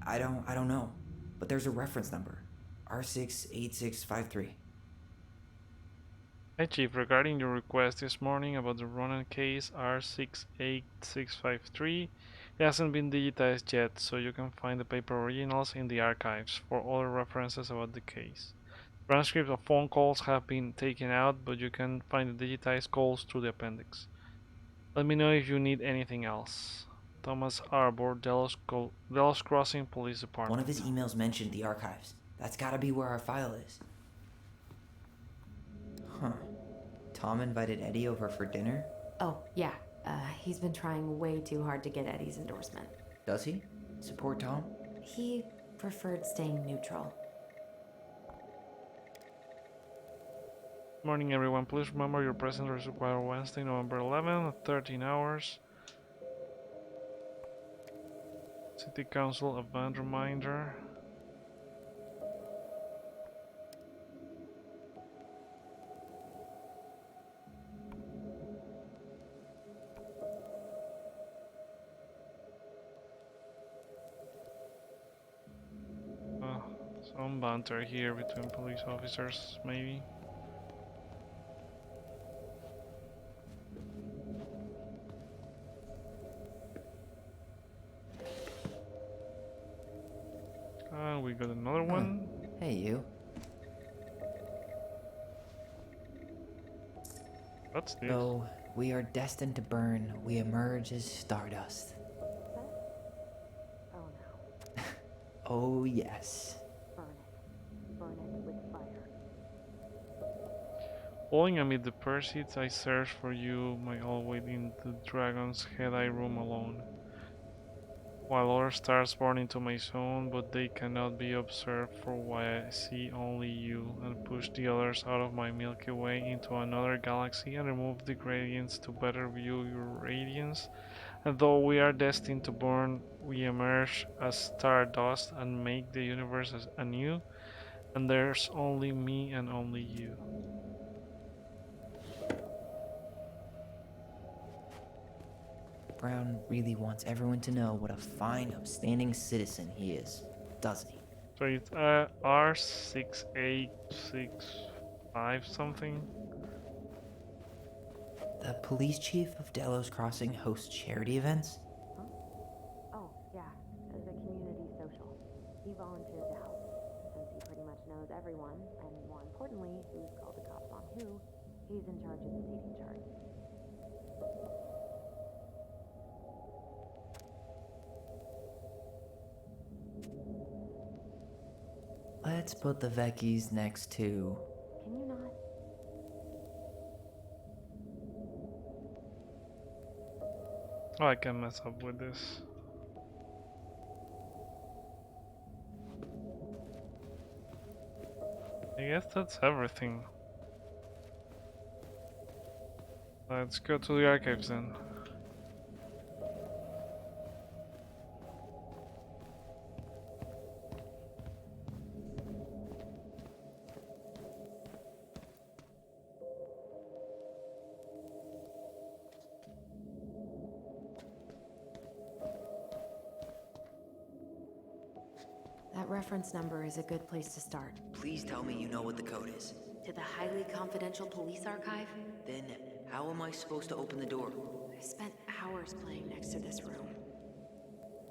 [SPEAKER 2] I don't know. But there's a reference number. R68653.
[SPEAKER 1] Hi Chief, regarding your request this morning about the Ronan case R68653, it hasn't been digitized yet, so you can find the paper originals in the archives for other references about the case. Transcripts of phone calls have been taken out, but you can find the digitized calls through the appendix. Let me know if you need anything else. Thomas Arbor, Delos Crossing Police Department.
[SPEAKER 2] One of his emails mentioned the archives. That's gotta be where our file is. Huh. Tom invited Eddie over for dinner?
[SPEAKER 3] Oh, yeah. He's been trying way too hard to get Eddie's endorsement.
[SPEAKER 2] Does he? Support Tom?
[SPEAKER 3] He preferred staying neutral.
[SPEAKER 1] Morning everyone, please remember your presence is required Wednesday, November 11th at 13 hours. City Council event reminder. some banter here between police officers, maybe. We got another one.
[SPEAKER 2] Hey, you.
[SPEAKER 1] What's this?
[SPEAKER 2] Though we are destined to burn, we emerge as stardust.
[SPEAKER 3] Oh no.
[SPEAKER 2] Oh, yes.
[SPEAKER 3] Burn it. Burn it with fire.
[SPEAKER 1] Falling amid the pursuits, I search for you, my all waiting the dragon's head I roam alone. While other stars burn into my zone, but they cannot be observed, for why I see only you, and push the others out of my Milky Way into another galaxy and remove the gradients to better view your radiance. And though we are destined to burn, we emerge as stardust and make the universe anew, and there's only me and only you.
[SPEAKER 2] Brown really wants everyone to know what a fine, upstanding citizen he is, doesn't he?
[SPEAKER 1] So it's R6865 something.
[SPEAKER 2] The police chief of Delos Crossing hosts charity events?
[SPEAKER 3] Oh, yeah. As a community social. He volunteered to help, since he pretty much knows everyone, and more importantly, who's called the cops on who, he's in charge of the seating chart.
[SPEAKER 2] Let's put the Vecchies next to...
[SPEAKER 3] Can you not?
[SPEAKER 1] Oh, I can mess up with this. I guess that's everything. Let's go to the archives then.
[SPEAKER 3] That reference number is a good place to start.
[SPEAKER 2] Please tell me you know what the code is.
[SPEAKER 3] To the highly confidential police archive?
[SPEAKER 2] Then, how am I supposed to open the door?
[SPEAKER 3] I spent hours playing next to this room.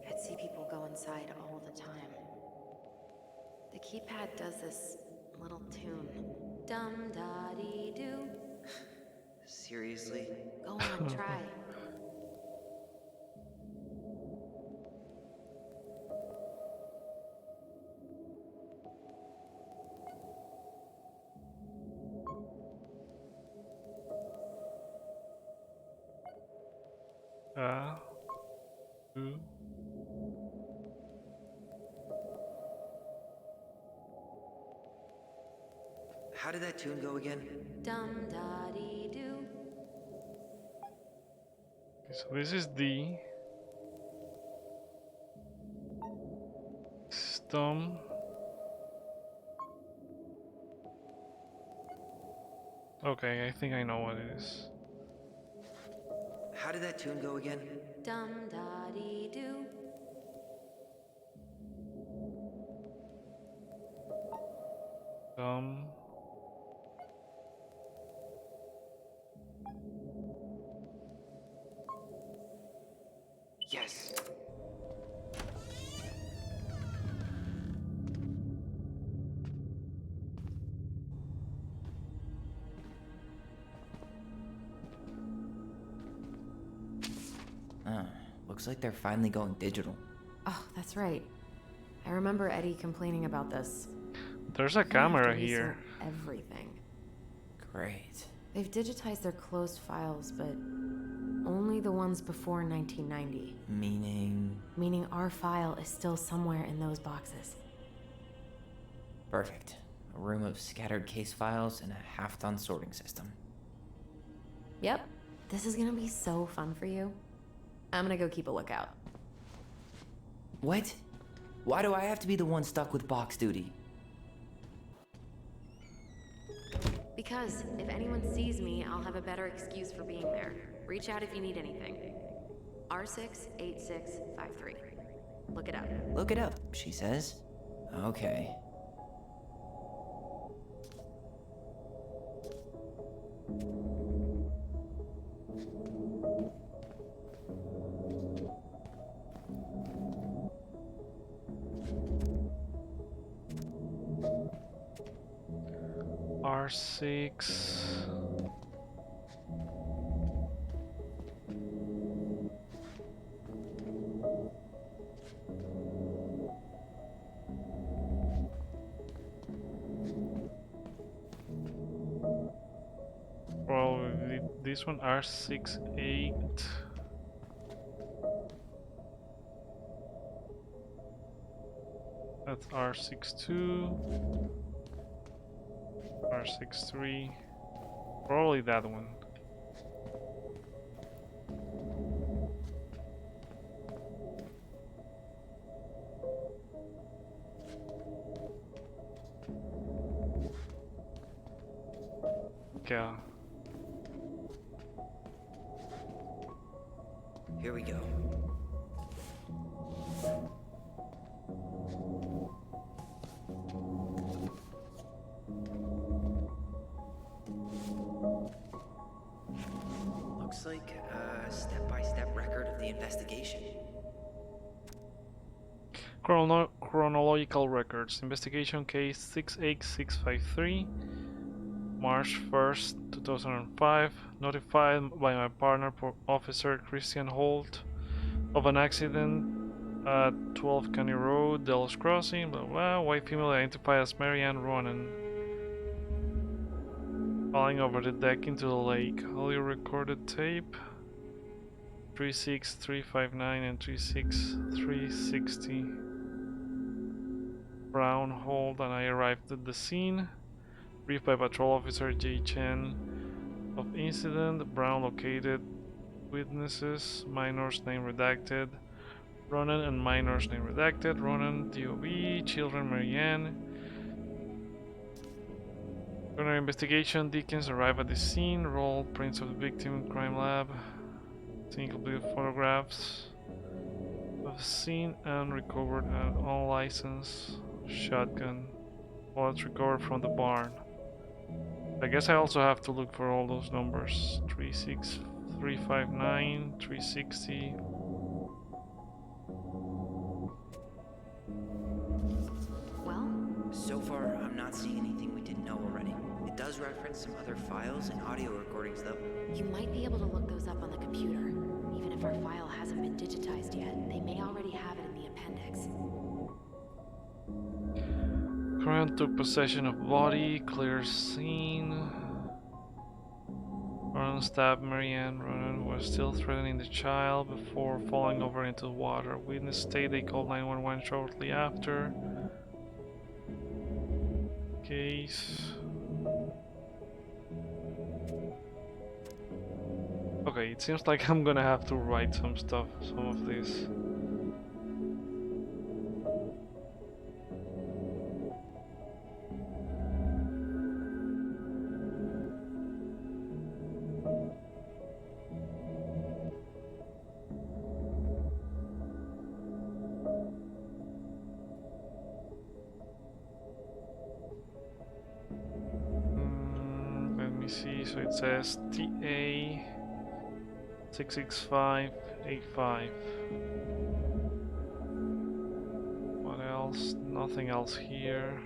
[SPEAKER 3] I'd see people go inside all the time. The keypad does this little tune. Dum-da-dee-doo.
[SPEAKER 2] Seriously?
[SPEAKER 3] Go on, try.
[SPEAKER 2] How did that tune go again?
[SPEAKER 3] Dum-da-dee-doo.
[SPEAKER 1] So this is D. Stum. Okay, I think I know what it is.
[SPEAKER 2] How did that tune go again?
[SPEAKER 3] Dum-da-dee-doo.
[SPEAKER 2] Yes. Looks like they're finally going digital.
[SPEAKER 3] Oh, that's right. I remember Eddie complaining about this.
[SPEAKER 1] There's a camera here.
[SPEAKER 3] Everything.
[SPEAKER 2] Great.
[SPEAKER 3] They've digitized their closed files, but only the ones before 1990.
[SPEAKER 2] Meaning?
[SPEAKER 3] Meaning our file is still somewhere in those boxes.
[SPEAKER 2] Perfect. A room of scattered case files and a half-done sorting system.
[SPEAKER 3] Yep. This is gonna be so fun for you. I'm gonna go keep a lookout.
[SPEAKER 2] What? Why do I have to be the one stuck with box duty?
[SPEAKER 3] Because if anyone sees me, I'll have a better excuse for being there. Reach out if you need anything. R68653. Look it up.
[SPEAKER 2] Look it up, she says. Okay.
[SPEAKER 1] R6. Probably this one R68. That's R62. R63. Probably that one. Okay.
[SPEAKER 2] Here we go. Looks like a step-by-step record of the investigation.
[SPEAKER 1] Chronological records. Investigation case 68653. March 1st, 2005. Notified by my partner, Officer Christian Holt, of an accident at 12 County Road, Dallas Crossing, blah blah. White female identified as Marianne Ronan. Falling over the deck into the lake. Audio recorded tape 36359 and 36360. Brown, Holt, and I arrived at the scene. Briefed by Patrol Officer J. Chen of incident. Brown located witnesses. Minor's name redacted. Ronan and minor's name redacted. Ronan, DOB. Children, Marianne. During investigation, Dickens arrived at the scene. Roll prints of the victim. Crime lab. Incomplete photographs of the scene and recovered an unlicensed shotgun. Bullets recovered from the barn. I guess I also have to look for all those numbers. 36359, 360.
[SPEAKER 3] Well?
[SPEAKER 2] So far, I'm not seeing anything we didn't know already. It does reference some other files and audio recordings, though.
[SPEAKER 3] You might be able to look those up on the computer. Even if our file hasn't been digitized yet, they may already have it in the appendix.
[SPEAKER 1] Crime took possession of body, clear scene. Ronan stabbed Marianne. Ronan was still threatening the child before falling over into the water. Witness state they called 911 shortly after. Case. Okay, it seems like I'm gonna have to write some stuff, some of this. Let me see, so it says TA 66585. What else? Nothing else here.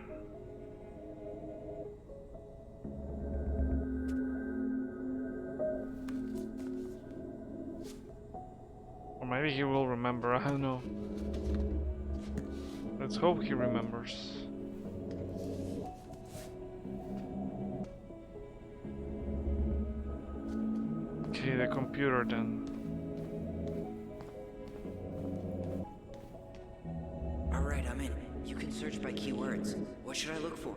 [SPEAKER 1] Or maybe he will remember, I don't know. Let's hope he remembers. Okay, the computer then.
[SPEAKER 2] Alright, I'm in. You can search by keywords. What should I look for?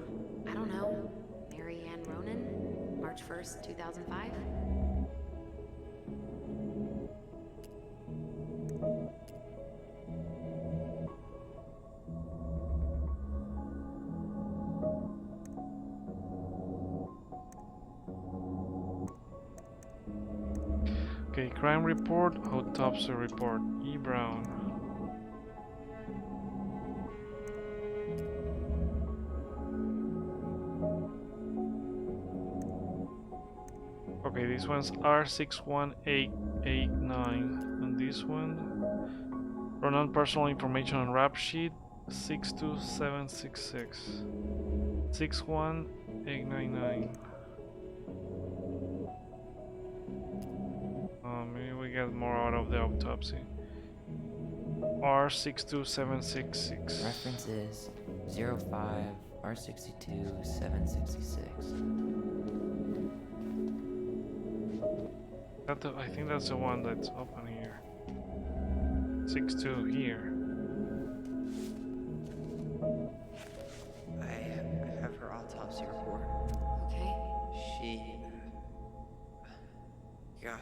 [SPEAKER 3] I don't know. Marianne Ronan? March 1st, 2005?
[SPEAKER 1] Okay, crime report, autopsy report, E. Brown. Okay, this one's R61889, and this one, Ronan personal information on rap sheet 62766. 61899. Maybe we get more out of the autopsy. R62766.
[SPEAKER 2] Reference is 05 R62 766.
[SPEAKER 1] I think that's the one that's open here. 62 here.
[SPEAKER 2] I have her autopsy report.
[SPEAKER 3] Okay.
[SPEAKER 2] She... God,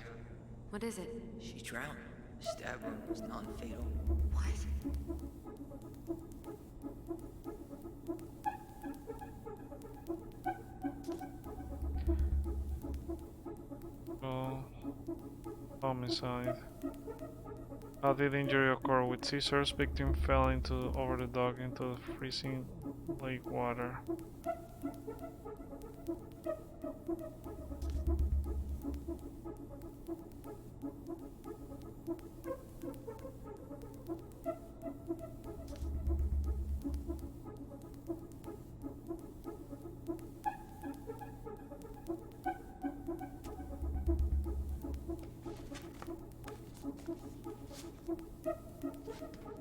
[SPEAKER 3] What is it?
[SPEAKER 2] she drowned. Stab wound was non-fatal.
[SPEAKER 3] What?
[SPEAKER 1] Oh, homicide. How did the injury occur? With scissors, victim fell over the dock into the freezing lake water.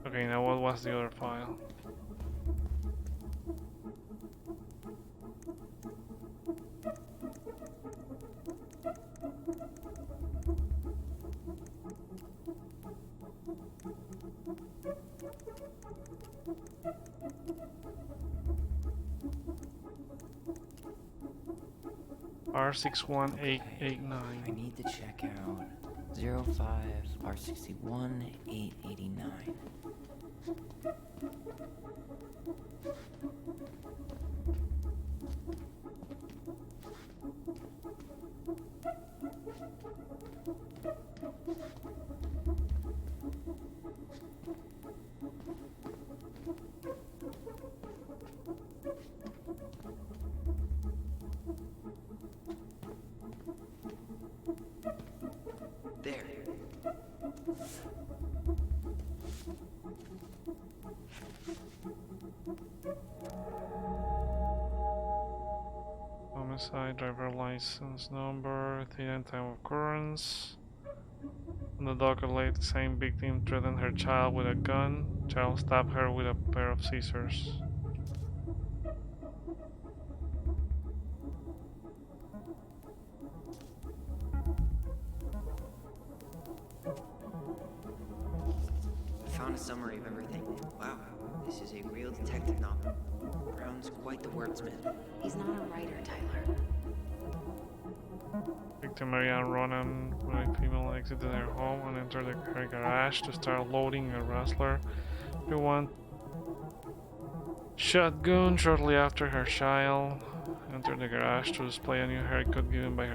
[SPEAKER 1] Okay, now what was the other file? R61889.
[SPEAKER 2] I need to check out 05 R61 889. There.
[SPEAKER 1] Homicide, driver license number, date and time of occurrence. On the docket late, the same victim threatened her child with a gun. Child stabbed her with a pair of scissors.
[SPEAKER 2] Found a summary of everything. Wow, this is a real detective novel. Brown's quite the wordsmith.
[SPEAKER 3] He's not a writer, Tyler.
[SPEAKER 1] Victim Marianne Ronan, with a female, exited her home and entered her garage to start loading a Rustler. Everyone shotgun shortly after her child entered the garage to display a new haircut given by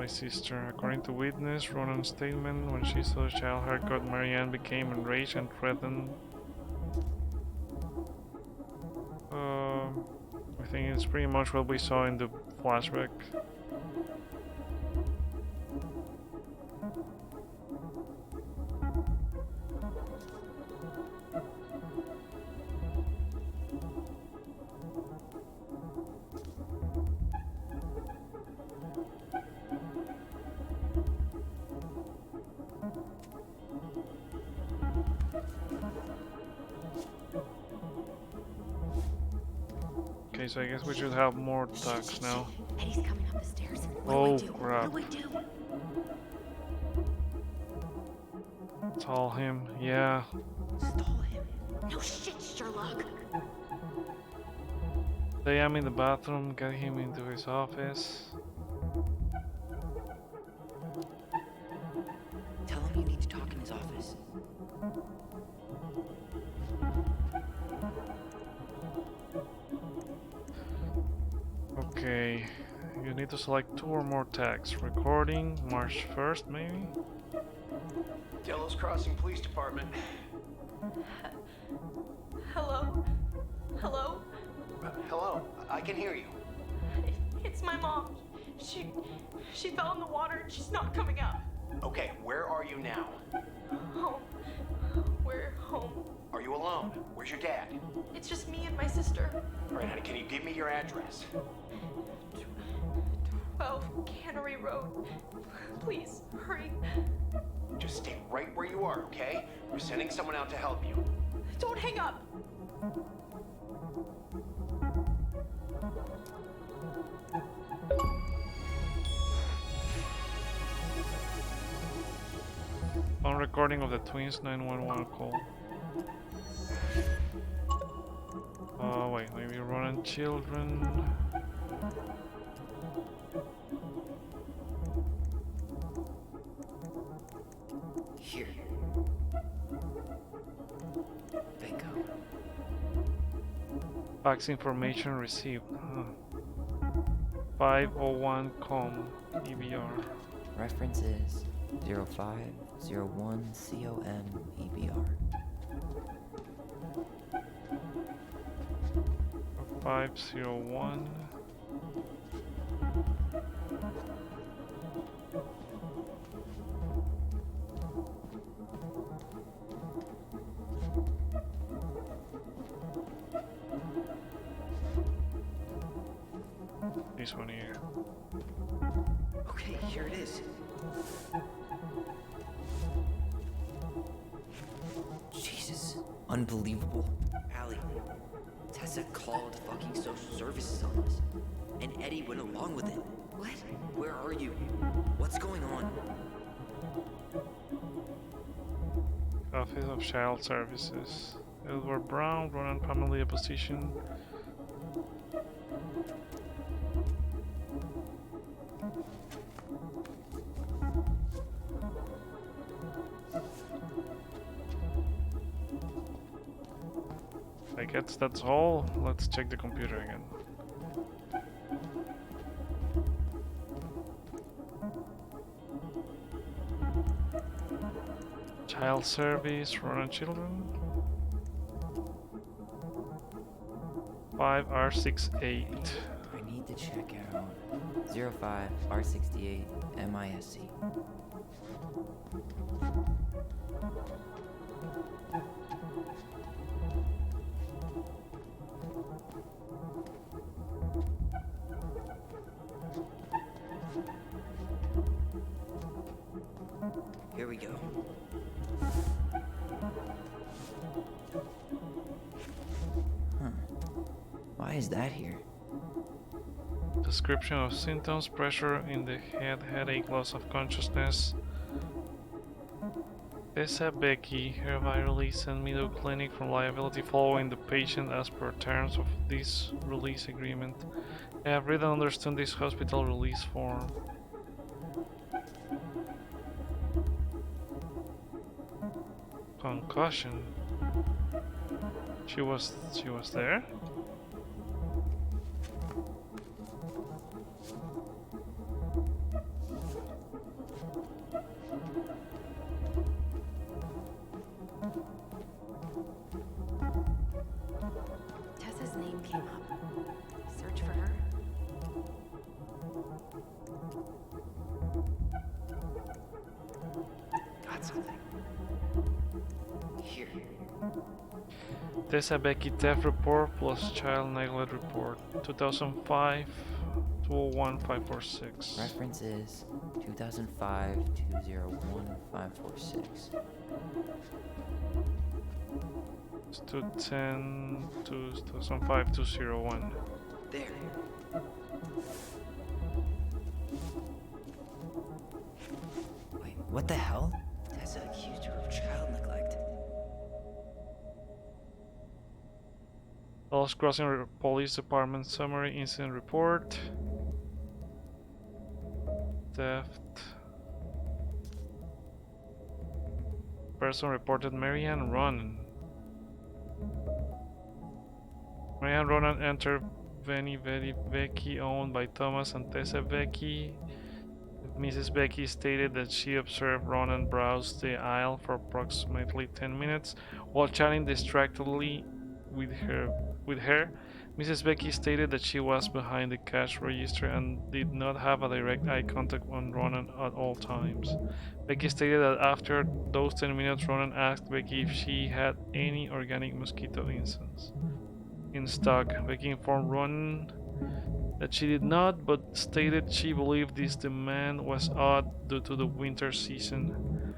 [SPEAKER 1] sister. According to witness Ronan's statement, when she saw the child haircut, Marianne became enraged and threatened. I think it's pretty much what we saw in the flashback. Okay, so I guess we should have more ducks now.
[SPEAKER 3] Eddie's coming up the stairs.
[SPEAKER 1] Oh crap.
[SPEAKER 3] What do we do?
[SPEAKER 1] Stall him, yeah.
[SPEAKER 3] Stall him. No shit, Sherlock.
[SPEAKER 1] Stay him in the bathroom, get him into his office.
[SPEAKER 2] Tell him you need to talk in his office.
[SPEAKER 1] Okay, you need to select 2 or more tags. Recording, March 1st maybe?
[SPEAKER 6] Delos Crossing Police Department.
[SPEAKER 8] Hello? Hello?
[SPEAKER 6] Hello, I can hear you.
[SPEAKER 8] It's my mom. She fell in the water and she's not coming up.
[SPEAKER 6] Okay, where are you now?
[SPEAKER 8] Home. We're home.
[SPEAKER 6] Are you alone? Where's your dad?
[SPEAKER 8] It's just me and my sister.
[SPEAKER 6] All right, honey, can you give me your address?
[SPEAKER 8] 12 Cannery Road. Please, hurry.
[SPEAKER 6] Just stay right where you are, okay? We're sending someone out to help you.
[SPEAKER 8] Don't hang up.
[SPEAKER 1] On recording of the twins 911 call. Oh wait, maybe Ronan children.
[SPEAKER 2] Here. Bingo.
[SPEAKER 1] Fax information received. 501 com EBR.
[SPEAKER 2] Reference is 0501 COM EBR.
[SPEAKER 1] 501. This one here.
[SPEAKER 2] Okay, here it is. Jesus. Unbelievable. Allie, Tessa called fucking social services on us. And Eddie went along with it. What? Where are you? What's going on?
[SPEAKER 1] Office of Child Services. Edward Brown, Ronan family opposition. I guess that's all. Let's check the computer again. Child service, Ronan children. 5R68.
[SPEAKER 2] I need to check out 05 R68 MISC. Here we go. Huh. Why is that here?
[SPEAKER 1] Description of symptoms: pressure in the head, headache, loss of consciousness. Tessa Becky, hereby released and Meadow Clinic from liability following the patient as per terms of this release agreement. I have read and understood this hospital release form. Concussion. She was there?
[SPEAKER 3] Tessa's name came up. Search for her.
[SPEAKER 2] Got something. Here.
[SPEAKER 1] Tessa Becky theft report plus child neglect report. 2005 201 546.
[SPEAKER 2] Reference is 2005 201 546.
[SPEAKER 1] It's 210 2005 201.
[SPEAKER 2] There. Wait, what the hell? Tessa accused her of child neglect.
[SPEAKER 1] Dallas Crossing Police Department summary incident report. Theft. Person reported Marianne Ronan. Marianne Ronan entered Veni Becky, owned by Thomas and Tessa Becky. Mrs. Becky stated that she observed Ronan browse the aisle for approximately 10 minutes while chatting distractedly with her. Mrs. Becky stated that she was behind the cash register and did not have a direct eye contact on Ronan at all times. Becky stated that after those 10 minutes, Ronan asked Becky if she had any organic mosquito incense in stock. Becky informed Ronan that she did not, but stated she believed this demand was odd due to the winter season.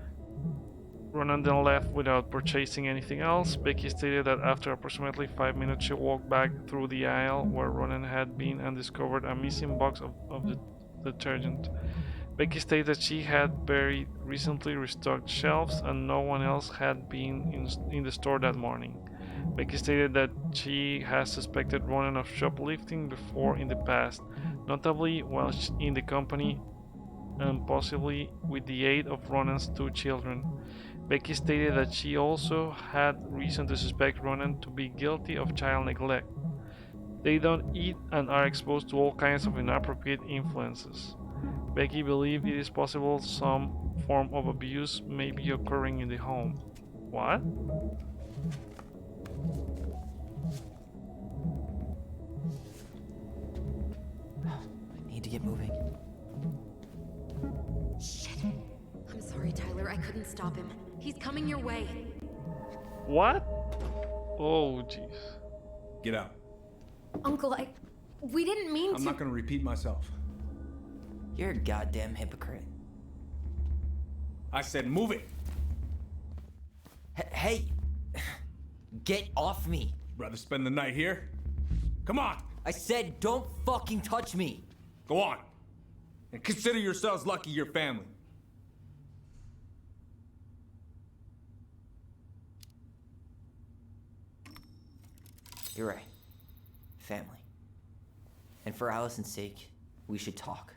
[SPEAKER 1] Ronan then left without purchasing anything else. Becky stated that after approximately 5 minutes she walked back through the aisle where Ronan had been and discovered a missing box of the detergent. Becky stated that she had very recently restocked shelves and no one else had been in the store that morning. Becky stated that she has suspected Ronan of shoplifting before in the past, notably while in the company and possibly with the aid of Ronan's 2 children. Becky stated that she also had reason to suspect Ronan to be guilty of child neglect. They don't eat and are exposed to all kinds of inappropriate influences. Becky believed it is possible some form of abuse may be occurring in the home. What?
[SPEAKER 2] I need to get moving.
[SPEAKER 3] Shit. I'm sorry, Tyler. I couldn't stop him. He's coming your way.
[SPEAKER 1] What? Oh, jeez.
[SPEAKER 9] Get out.
[SPEAKER 3] Uncle, we didn't mean to.
[SPEAKER 9] I'm not gonna repeat myself.
[SPEAKER 2] You're a goddamn hypocrite.
[SPEAKER 9] I said move it.
[SPEAKER 2] Hey! Get off me!
[SPEAKER 9] Rather spend the night here? Come on!
[SPEAKER 2] I said don't fucking touch me!
[SPEAKER 9] Go on. And consider yourselves lucky you're family.
[SPEAKER 2] You're right. Family. And for Allison's sake, we should talk.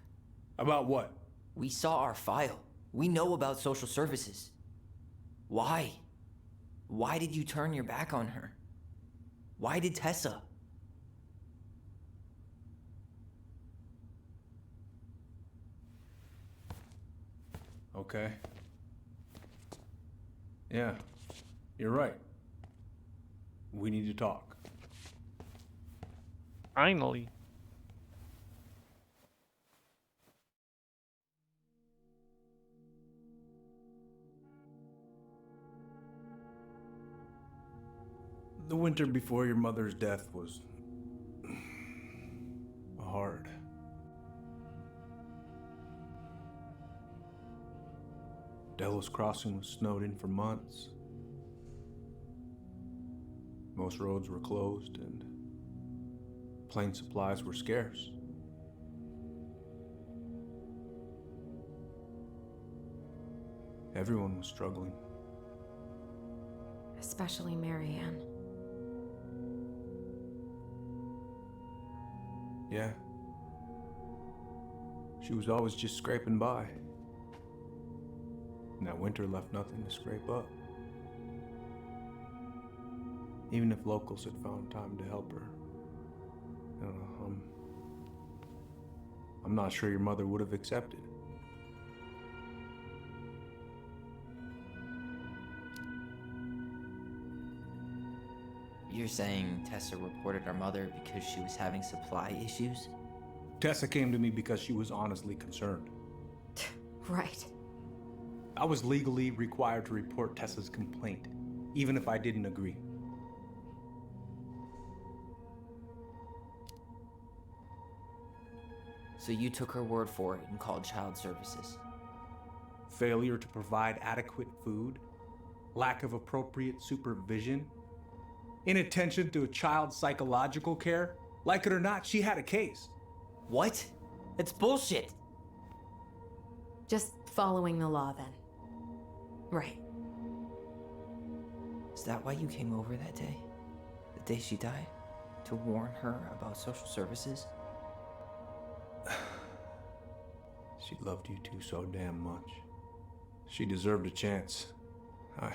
[SPEAKER 9] About what?
[SPEAKER 2] We saw our file. We know about social services. Why? Why did you turn your back on her? Why did Tessa?
[SPEAKER 9] Okay. Yeah, you're right. We need to talk.
[SPEAKER 1] Finally.
[SPEAKER 9] The winter before your mother's death was hard. Delos Crossing was snowed in for months. Most roads were closed and plane supplies were scarce. Everyone was struggling.
[SPEAKER 3] Especially Marianne.
[SPEAKER 9] Yeah. She was always just scraping by. And that winter left nothing to scrape up. Even if locals had found time to help her. I don't know, I'm not sure your mother would have accepted.
[SPEAKER 2] You're saying Tessa reported our mother because she was having supply issues?
[SPEAKER 9] Tessa came to me because she was honestly concerned.
[SPEAKER 3] Right.
[SPEAKER 9] I was legally required to report Tessa's complaint, even if I didn't agree.
[SPEAKER 2] So you took her word for it and called child services?
[SPEAKER 9] Failure to provide adequate food, lack of appropriate supervision, inattention to a child's psychological care. Like it or not, she had a case.
[SPEAKER 2] What? It's bullshit!
[SPEAKER 3] Just following the law then. Right.
[SPEAKER 2] Is that why you came over that day? The day she died? To warn her about social services?
[SPEAKER 9] She loved you two so damn much. She deserved a chance. I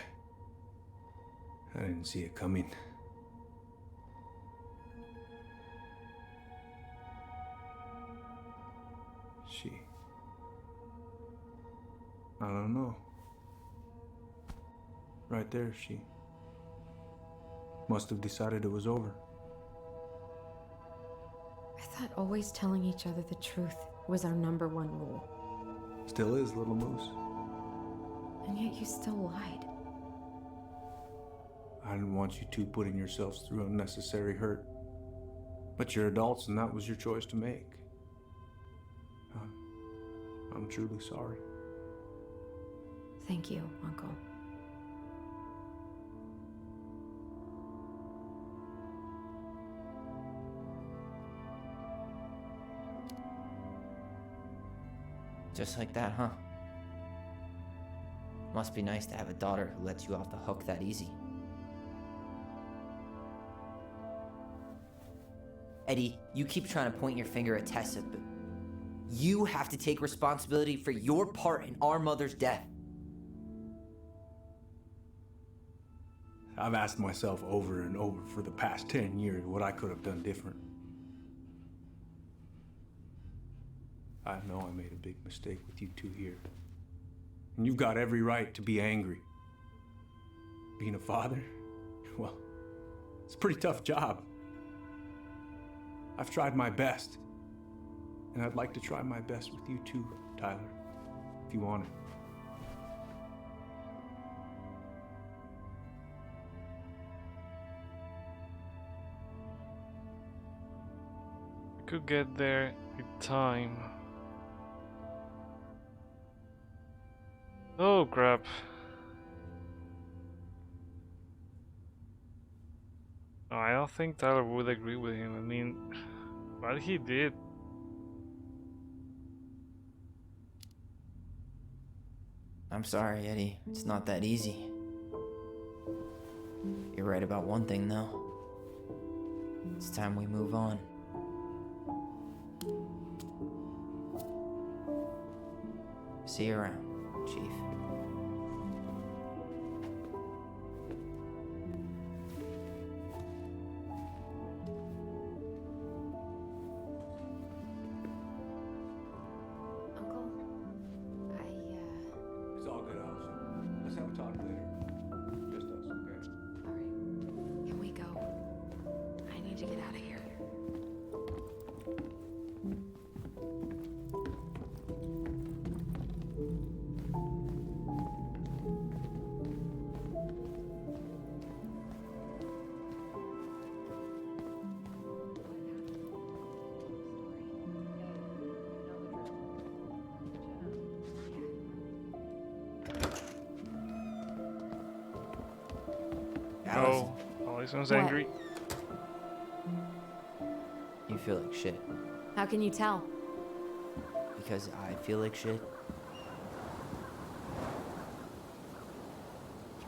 [SPEAKER 9] didn't see it coming. I don't know. Right there, she must have decided it was over.
[SPEAKER 3] thought always telling each other the truth was our #1 rule.
[SPEAKER 9] Still is, little moose.
[SPEAKER 3] And yet you still lied.
[SPEAKER 9] I didn't want you two putting yourselves through unnecessary hurt. But you're adults and that was your choice to make. I'm truly sorry.
[SPEAKER 3] Thank you, Uncle.
[SPEAKER 2] Just like that, huh? Must be nice to have a daughter who lets you off the hook that easy. Eddie, you keep trying to point your finger at Tessa, but you have to take responsibility for your part in our mother's death.
[SPEAKER 9] I've asked myself over and over for the past 10 years what I could have done different. I know I made a big mistake with you two here. And you've got every right to be angry. Being a father, well, it's a pretty tough job. I've tried my best. And I'd like to try my best with you too, Tyler, if you want it.
[SPEAKER 1] Could get there with time. Oh crap. No, I don't think Tyler would agree with him. I mean, what he did.
[SPEAKER 2] I'm sorry, Eddie. It's not that easy. You're right about one thing, though. It's time we move on. See you around, Chief.
[SPEAKER 3] Uncle,
[SPEAKER 9] It's all good, Allison. Let's have a talk later. Just us, okay?
[SPEAKER 3] Alright. Can we go? I need to get out of here.
[SPEAKER 1] Oh, Allison's
[SPEAKER 3] What?
[SPEAKER 1] angry.
[SPEAKER 2] You feel like shit.
[SPEAKER 3] How can you tell?
[SPEAKER 2] Because I feel like shit.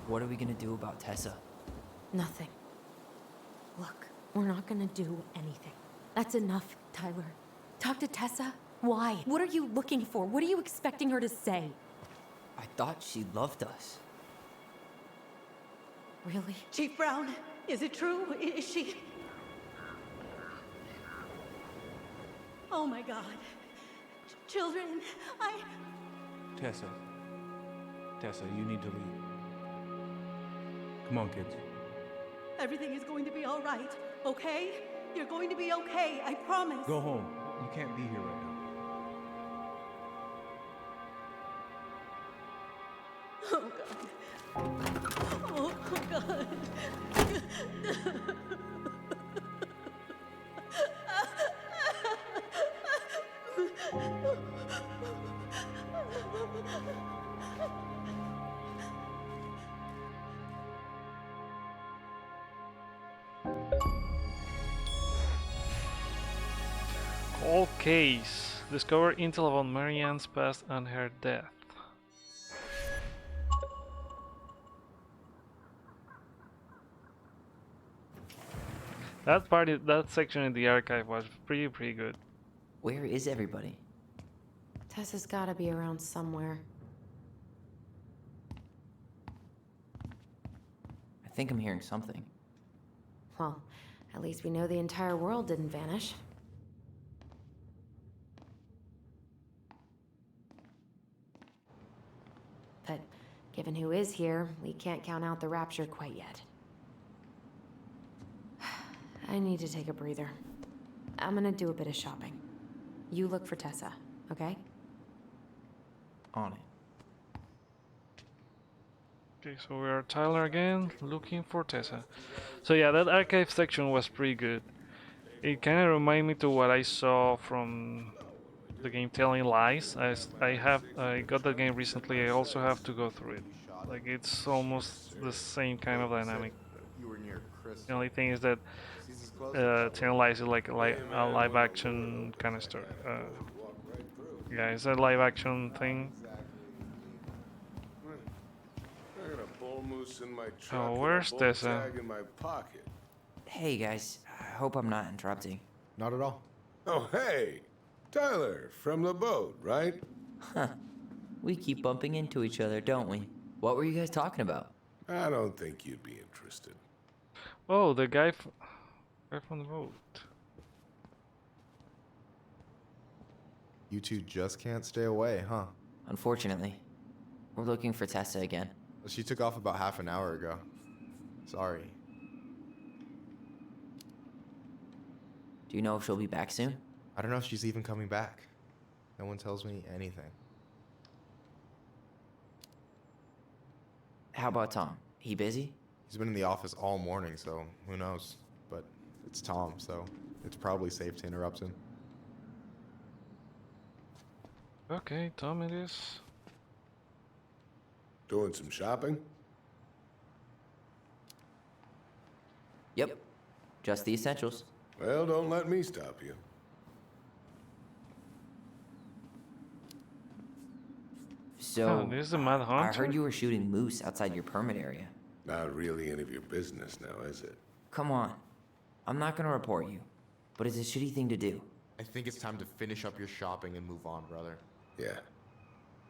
[SPEAKER 2] What are we gonna do about Tessa?
[SPEAKER 3] Nothing. Look, we're not gonna do anything. That's enough, Tyler. Talk to Tessa? Why? What are you looking for? What are you expecting her to say?
[SPEAKER 2] I thought she loved us.
[SPEAKER 3] Really?
[SPEAKER 7] Chief Brown, is it true? Is she... Oh my God. Children,
[SPEAKER 9] Tessa, you need to leave. Come on, kids.
[SPEAKER 7] everything is going to be all right, okay? You're going to be okay, I promise.
[SPEAKER 9] Go home. You can't be here right now.
[SPEAKER 7] Oh God. Oh God.
[SPEAKER 1] Cold case. Discover intel about Marianne's past and her death. That section in the archive was pretty good.
[SPEAKER 2] Where is everybody?
[SPEAKER 3] Tessa's gotta be around somewhere.
[SPEAKER 2] I think I'm hearing something.
[SPEAKER 3] Well, at least we know the entire world didn't vanish. But given who is here, we can't count out the rapture quite yet. I need to take a breather. I'm gonna do a bit of shopping. You look for Tessa, okay?
[SPEAKER 2] On it.
[SPEAKER 1] Okay, so we are Tyler again, looking for Tessa. So yeah, that archive section was pretty good. It kind of reminded me to what I saw from the game Telling Lies. I got that game recently. I also have to go through it. Like it's almost the same kind of dynamic. The only thing is that Telling Lies is like a live action kind of story. Yeah, it's a live action thing.
[SPEAKER 13] I got a bull moose in my truck
[SPEAKER 1] Oh,
[SPEAKER 13] and
[SPEAKER 1] where's
[SPEAKER 13] a bull
[SPEAKER 1] Tessa?
[SPEAKER 13] tag in my pocket.
[SPEAKER 2] Hey guys, I hope I'm not interrupting.
[SPEAKER 13] Not at all. Oh, hey! Tyler, from the boat, right?
[SPEAKER 2] Huh. We keep bumping into each other, don't we? What were you guys talking about?
[SPEAKER 13] I don't think you'd be interested.
[SPEAKER 1] Oh, the guy from the boat.
[SPEAKER 14] You two just can't stay away, huh?
[SPEAKER 2] Unfortunately. We're looking for Tessa again.
[SPEAKER 14] She took off about half an hour ago. Sorry.
[SPEAKER 2] Do you know if she'll be back soon?
[SPEAKER 14] I don't know if she's even coming back. No one tells me anything.
[SPEAKER 2] How about Tom? He busy?
[SPEAKER 14] He's been in the office all morning, so who knows? But it's Tom, so it's probably safe to interrupt him.
[SPEAKER 1] Okay, Tom it is.
[SPEAKER 13] Doing some shopping?
[SPEAKER 2] Yep. Just the essentials.
[SPEAKER 13] Well, don't let me stop you.
[SPEAKER 2] So,
[SPEAKER 1] this is the Mad
[SPEAKER 2] I
[SPEAKER 1] Hunter?
[SPEAKER 2] heard you were shooting moose outside your permit area.
[SPEAKER 13] Not really any of your business now, is it?
[SPEAKER 2] Come on. I'm not gonna report you, but it's a shitty thing to do.
[SPEAKER 14] I think it's time to finish up your shopping and move on, brother.
[SPEAKER 13] Yeah,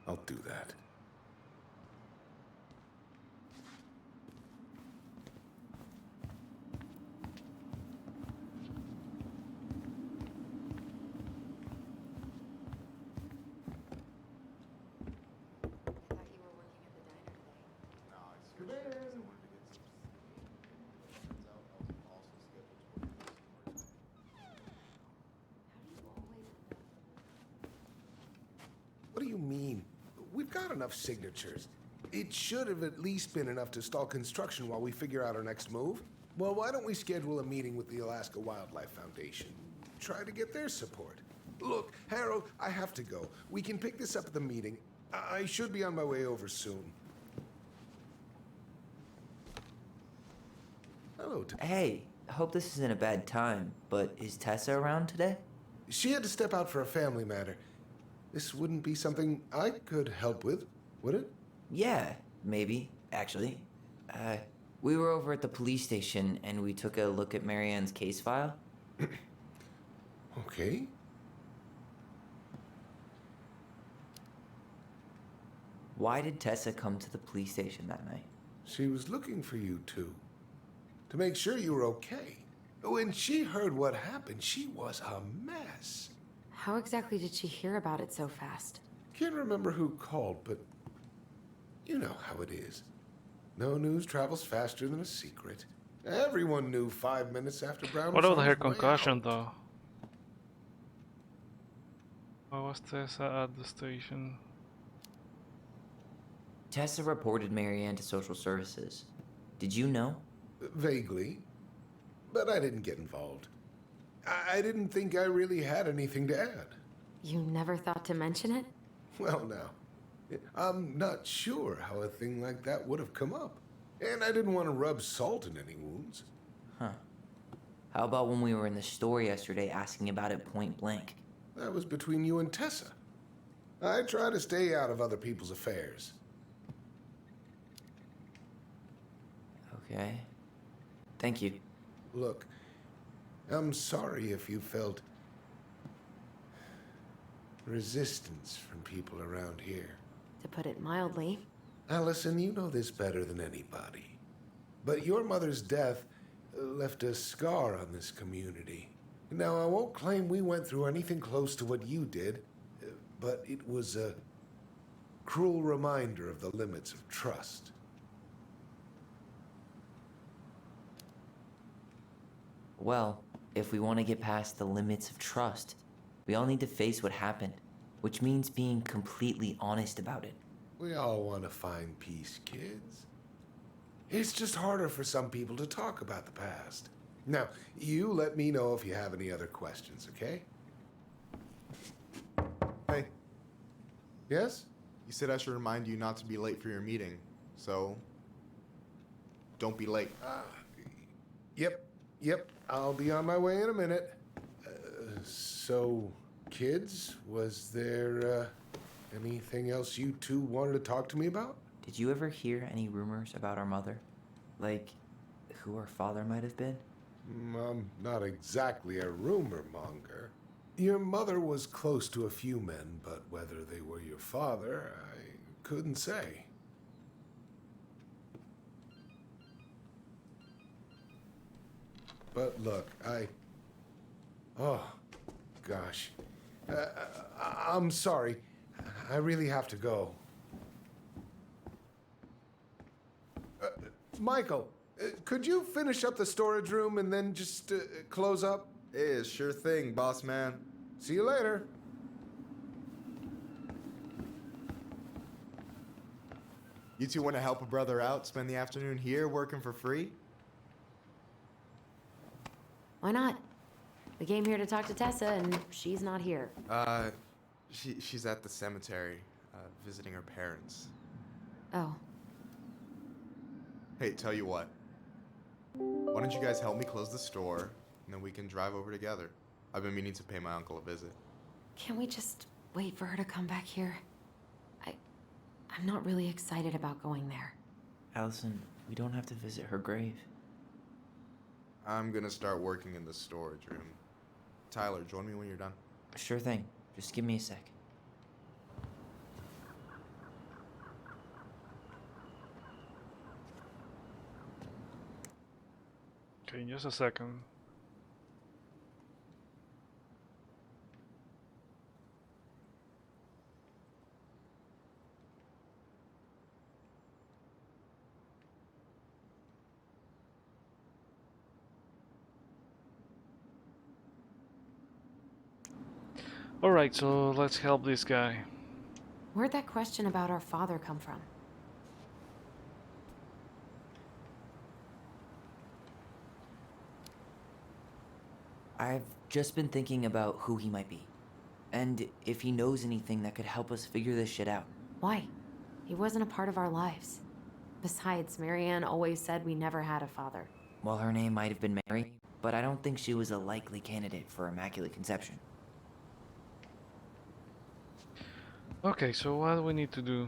[SPEAKER 13] I'll do that. What do you mean? We've got enough signatures. It should have at least been enough to stall construction while we figure out our next move. Well, why don't we schedule a meeting with the Alaska Wildlife Foundation? Try to get their support. Look, Harold, I have to go. We can pick this up at the meeting. I should be on my way over soon. Hello,
[SPEAKER 2] Hey, I hope this isn't a bad time, but is Tessa around today?
[SPEAKER 13] She had to step out for a family matter. This wouldn't be something I could help with, would it?
[SPEAKER 2] Yeah, maybe, actually. We were over at the police station and we took a look at Marianne's case file.
[SPEAKER 13] Okay.
[SPEAKER 2] Why did Tessa come to the police station that night?
[SPEAKER 13] She was looking for you two. To make sure you were okay. When she heard what happened, she was a mess.
[SPEAKER 3] How exactly did she hear about it so fast?
[SPEAKER 13] Can't remember who called, but you know how it is. No news travels faster than a secret. Everyone knew 5 minutes after Brown
[SPEAKER 1] What
[SPEAKER 13] was
[SPEAKER 1] about
[SPEAKER 13] on
[SPEAKER 1] her
[SPEAKER 13] his way
[SPEAKER 1] concussion
[SPEAKER 13] out.
[SPEAKER 1] though? Why was Tessa at the station?
[SPEAKER 2] Tessa reported Marianne to social services. Did you know?
[SPEAKER 13] Vaguely, but I didn't get involved. I didn't think I really had anything to add.
[SPEAKER 3] You never thought to mention it?
[SPEAKER 13] Well, now, I'm not sure how a thing like that would have come up. And I didn't want to rub salt in any wounds.
[SPEAKER 2] Huh. How about when we were in the store yesterday asking about it point blank?
[SPEAKER 13] That was between you and Tessa. I try to stay out of other people's affairs.
[SPEAKER 2] Okay. Thank you.
[SPEAKER 13] Look, I'm sorry if you felt resistance from people around here.
[SPEAKER 3] To put it mildly.
[SPEAKER 13] Allison, you know this better than anybody. But your mother's death left a scar on this community. Now, I won't claim we went through anything close to what you did, but it was a cruel reminder of the limits of trust.
[SPEAKER 2] Well, If we want to get past the limits of trust, we all need to face what happened, which means being completely honest about it.
[SPEAKER 13] We all want to find peace, kids. It's just harder for some people to talk about the past. Now, you let me know if you have any other questions, okay?
[SPEAKER 14] Hey,
[SPEAKER 13] Yes?
[SPEAKER 14] you said I should remind you not to be late for your meeting, so don't be late.
[SPEAKER 13] Yep. I'll be on my way in a minute. So, kids, was there anything else you two wanted to talk to me about?
[SPEAKER 2] Did you ever hear any rumors about our mother? Like, who our father might have been?
[SPEAKER 13] I'm not exactly a rumor monger. Your mother was close to a few men, but whether they were your father, I couldn't say. But look, oh, gosh. I'm sorry. I really have to go. Michael, could you finish up the storage room and then just close up?
[SPEAKER 14] Yeah, sure thing, boss man.
[SPEAKER 13] See you later.
[SPEAKER 14] You two want to help a brother out, spend the afternoon here working for free?
[SPEAKER 3] Why not? We came here to talk to Tessa, and she's not here.
[SPEAKER 14] She's at the cemetery, visiting her parents.
[SPEAKER 3] Oh.
[SPEAKER 14] Hey, tell you what. Why don't you guys help me close the store, and then we can drive over together? I've been meaning to pay my uncle a visit.
[SPEAKER 3] Can we just wait for her to come back here? I'm not really excited about going there.
[SPEAKER 2] Allison, we don't have to visit her grave.
[SPEAKER 14] I'm gonna start working in the storage room. Tyler, join me when you're done.
[SPEAKER 2] Sure thing. Just give me a sec.
[SPEAKER 1] Okay, just a second. Alright, so let's help this guy.
[SPEAKER 3] Where'd that question about our father come from?
[SPEAKER 2] I've just been thinking about who he might be. And if he knows anything that could help us figure this shit out.
[SPEAKER 3] Why? He wasn't a part of our lives. Besides, Marianne always said we never had a father.
[SPEAKER 2] Well, her name might have been Mary, but I don't think she was a likely candidate for Immaculate Conception.
[SPEAKER 1] Okay, so what do we need to do?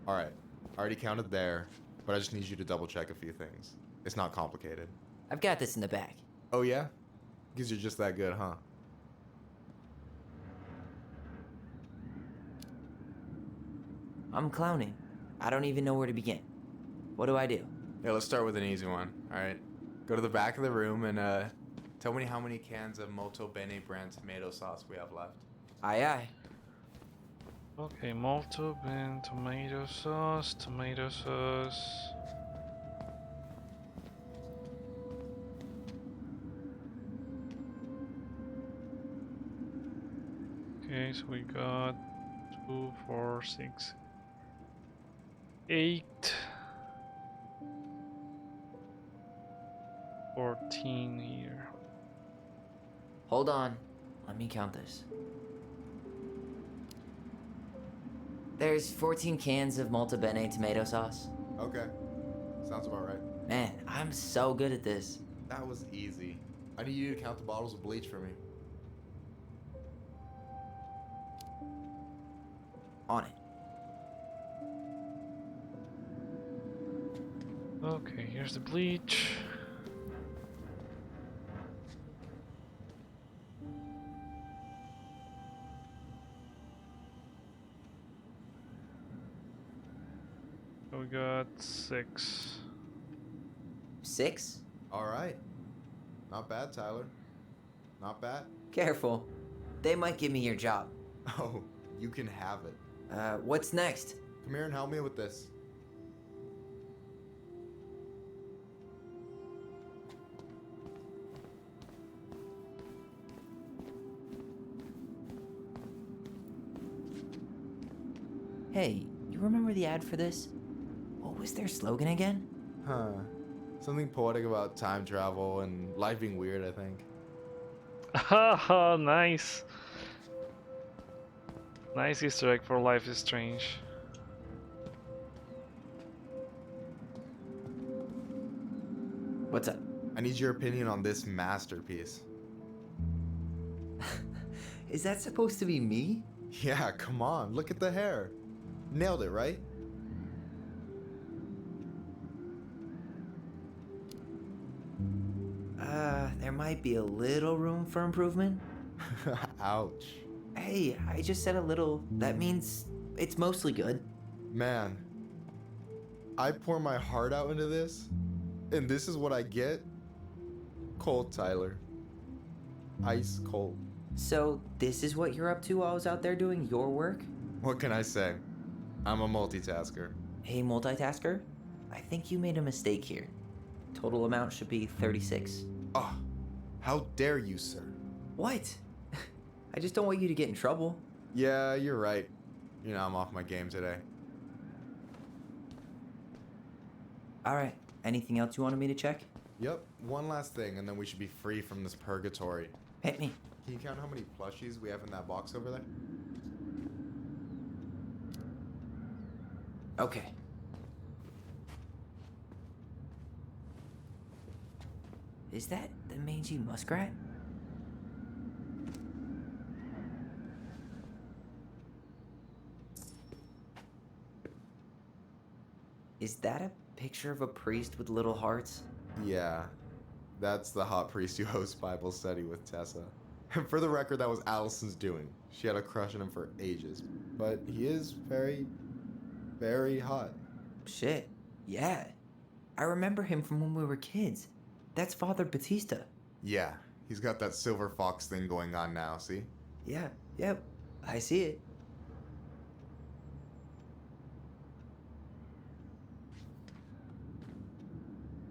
[SPEAKER 14] Alright, I already counted there, but I just need you to double check a few things. It's not complicated.
[SPEAKER 2] I've got this in the bag.
[SPEAKER 14] Oh yeah? Because you're just that good, huh?
[SPEAKER 2] I'm clowning. I don't even know where to begin. What do I do?
[SPEAKER 14] Yeah, let's start with an easy one, alright? Go to the back of the room and tell me how many cans of Molto Bene brand tomato sauce we have left.
[SPEAKER 2] Aye aye.
[SPEAKER 1] Okay, molto bene, tomato sauce. Okay, so we got 2, 4, 6, 8, 14 here.
[SPEAKER 2] Hold on. Let me count this. There's 14 cans of Molto Bene tomato sauce.
[SPEAKER 14] Okay, sounds about right.
[SPEAKER 2] Man, I'm so good at this.
[SPEAKER 14] That was easy. I need you to count the bottles of bleach for me.
[SPEAKER 2] On it.
[SPEAKER 1] Okay, here's the bleach. So we we got 6.
[SPEAKER 2] 6?
[SPEAKER 14] Alright. Not bad, Tyler. Not bad.
[SPEAKER 2] Careful. They might give me your job.
[SPEAKER 14] Oh, you can have it.
[SPEAKER 2] What's next?
[SPEAKER 14] Come here and help me with this.
[SPEAKER 2] Hey, you remember the ad for this? What was their slogan again?
[SPEAKER 14] Huh. Something poetic about time travel and life being weird, I think.
[SPEAKER 1] Haha, nice. Nice Easter egg for Life is Strange.
[SPEAKER 2] What's up?
[SPEAKER 14] I need your opinion on this masterpiece.
[SPEAKER 2] Is that supposed to be me?
[SPEAKER 14] Yeah, come on, look at the hair. Nailed it, right?
[SPEAKER 2] There might be a little room for improvement.
[SPEAKER 14] Ouch.
[SPEAKER 2] Hey, I just said a little. That means it's mostly good.
[SPEAKER 14] Man, I pour my heart out into this, and this is what I get? Cold, Tyler. Ice cold.
[SPEAKER 2] So, this is what you're up to while I was out there doing your work?
[SPEAKER 14] What can I say? I'm a multitasker.
[SPEAKER 2] Hey, multitasker. I think you made a mistake here. Total amount should be 36.
[SPEAKER 14] Oh, how dare you, sir?
[SPEAKER 2] What? I just don't want you to get in trouble.
[SPEAKER 14] Yeah, you're right. You know, I'm off my game today.
[SPEAKER 2] Alright, anything else you wanted me to check?
[SPEAKER 14] Yep, one last thing, and then we should be free from this purgatory.
[SPEAKER 2] Hit me.
[SPEAKER 14] Can you count how many plushies we have in that box over there?
[SPEAKER 2] Okay. Is that the mangy muskrat? Is that a picture of a priest with little hearts?
[SPEAKER 14] Yeah, that's the hot priest who hosts Bible study with Tessa. And for the record, that was Allison's doing. She had a crush on him for ages. But he is very, very hot.
[SPEAKER 2] Shit, yeah. I remember him from when we were kids. That's Father Batista.
[SPEAKER 14] Yeah, he's got that silver fox thing going on now, see?
[SPEAKER 2] Yeah, yep, I see it.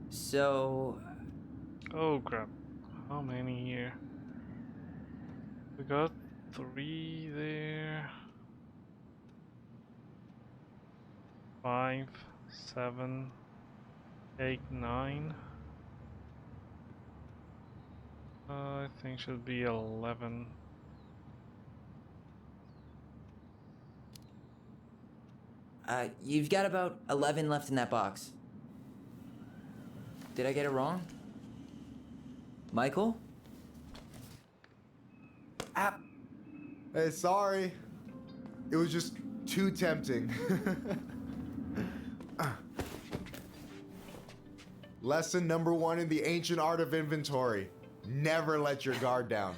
[SPEAKER 2] So...
[SPEAKER 1] Oh crap. How many here? We got 3 there. 5, 7, 8, 9. I think should be 11.
[SPEAKER 2] You've got about 11 left in that box. Did I get it wrong? Michael? Ah.
[SPEAKER 14] Hey, sorry. It was just too tempting. Lesson number 1 in the ancient art of inventory. Never let your guard down.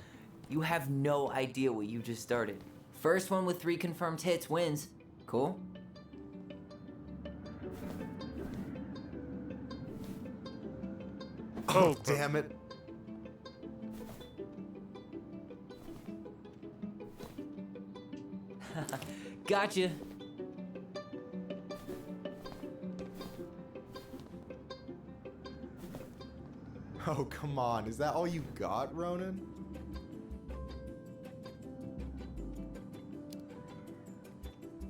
[SPEAKER 2] You have no idea what you just started. First one with 3 confirmed hits wins. Cool?
[SPEAKER 14] Oh, damn it.
[SPEAKER 2] Gotcha.
[SPEAKER 14] Oh, come on. Is that all you got, Ronan?